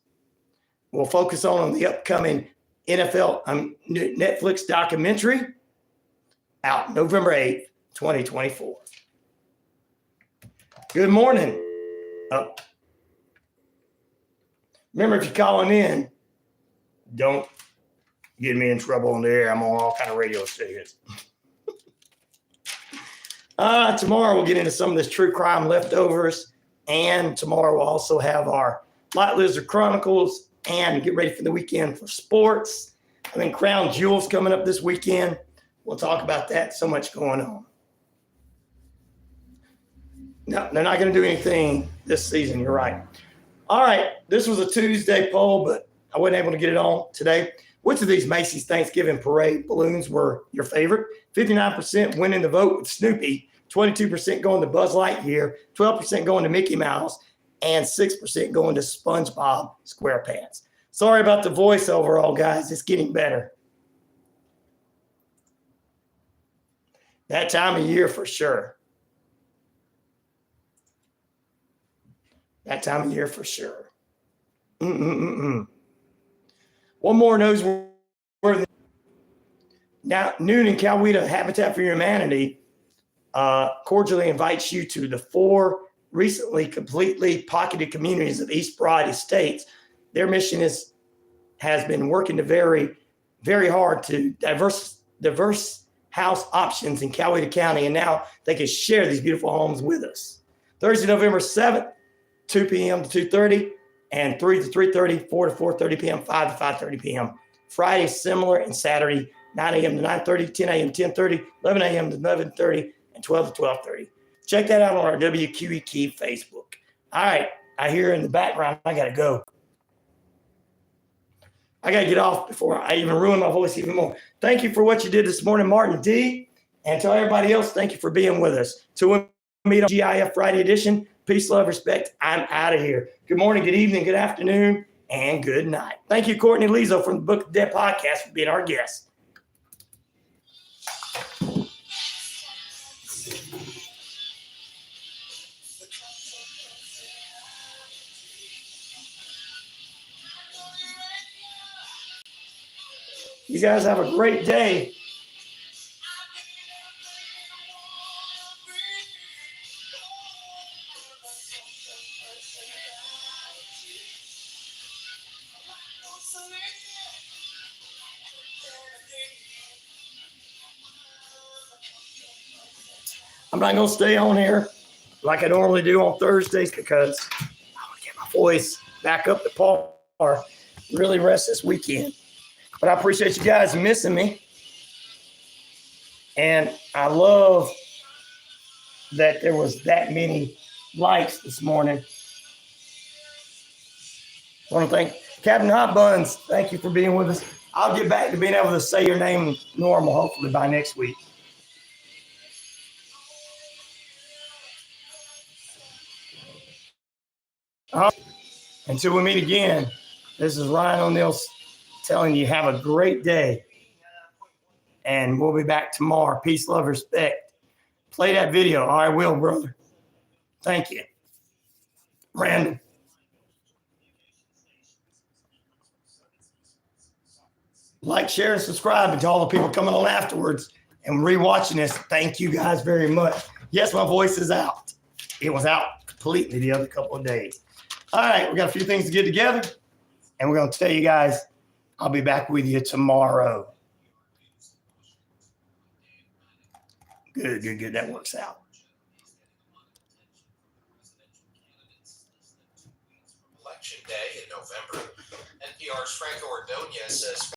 We'll focus on the upcoming NFL Netflix documentary out November 8th, 2024. Good morning. Remember, if you're calling in, don't get me in trouble on the air. I'm on all kind of radio stations. Tomorrow we'll get into some of this true crime leftovers, and tomorrow we'll also have our Light Lizard Chronicles and get ready for the weekend for sports. I think Crown Jewel's coming up this weekend. We'll talk about that. So much going on. No, they're not going to do anything this season. You're right. All right. This was a Tuesday poll, but I wasn't able to get it on today. Which of these Macy's Thanksgiving Parade balloons were your favorite? 59% winning the vote with Snoopy, 22% going to Buzz Lightyear, 12% going to Mickey Mouse, and 6% going to SpongeBob SquarePants. Sorry about the voice overall, guys. It's getting better. That time of year for sure. That time of year for sure. One more newsworthy. Now, Noon and Coweta Habitat for Humanity cordially invites you to the 4 recently completely pocketed communities of East Broad Estates. Their mission has been working to very, very hard to diverse house options in Coweta County, and now they can share these beautiful homes with us. Thursday, November 7th, 2 p.m. to 2:30, and 3 to 3:30, 4 to 4:30 p.m., 5 to 5:30 p.m. Friday, similar, and Saturday, 9 a.m. to 9:30, 10 a.m. to 10:30, 11 a.m. to 11:30, and 12 to 12:30. Check that out on our WQEQ Facebook. All right, I hear in the background, I got to go. I got to get off before I even ruin my voice even more. Thank you for what you did this morning, Martin D. And to everybody else, thank you for being with us. Till we meet on GIF Friday edition, peace, love, respect. I'm out of here. Good morning, good evening, good afternoon, and good night. Thank you, Courtney Lizo from the Book of Dead podcast for being our guest. You guys have a great day. I'm not going to stay on here like I normally do on Thursdays because I want to get my voice back up to par, really rest this weekend. But I appreciate you guys missing me. And I love that there was that many likes this morning. I want to thank Captain Hot Buns. Thank you for being with us. I'll get back to being able to say your name normal, hopefully by next week. Until we meet again, this is Ryan O'Neill telling you have a great day. And we'll be back tomorrow. Peace, love, respect. Play that video. I will, brother. Thank you. Randall. Like, share, and subscribe. And to all the people coming on afterwards and rewatching this, thank you guys very much. Yes, my voice is out. It was out completely the other couple of days. All right, we got a few things to get together. And we're going to tell you guys, I'll be back with you tomorrow. Good. That works out. Election day in November, NPR's Franco Ordonez says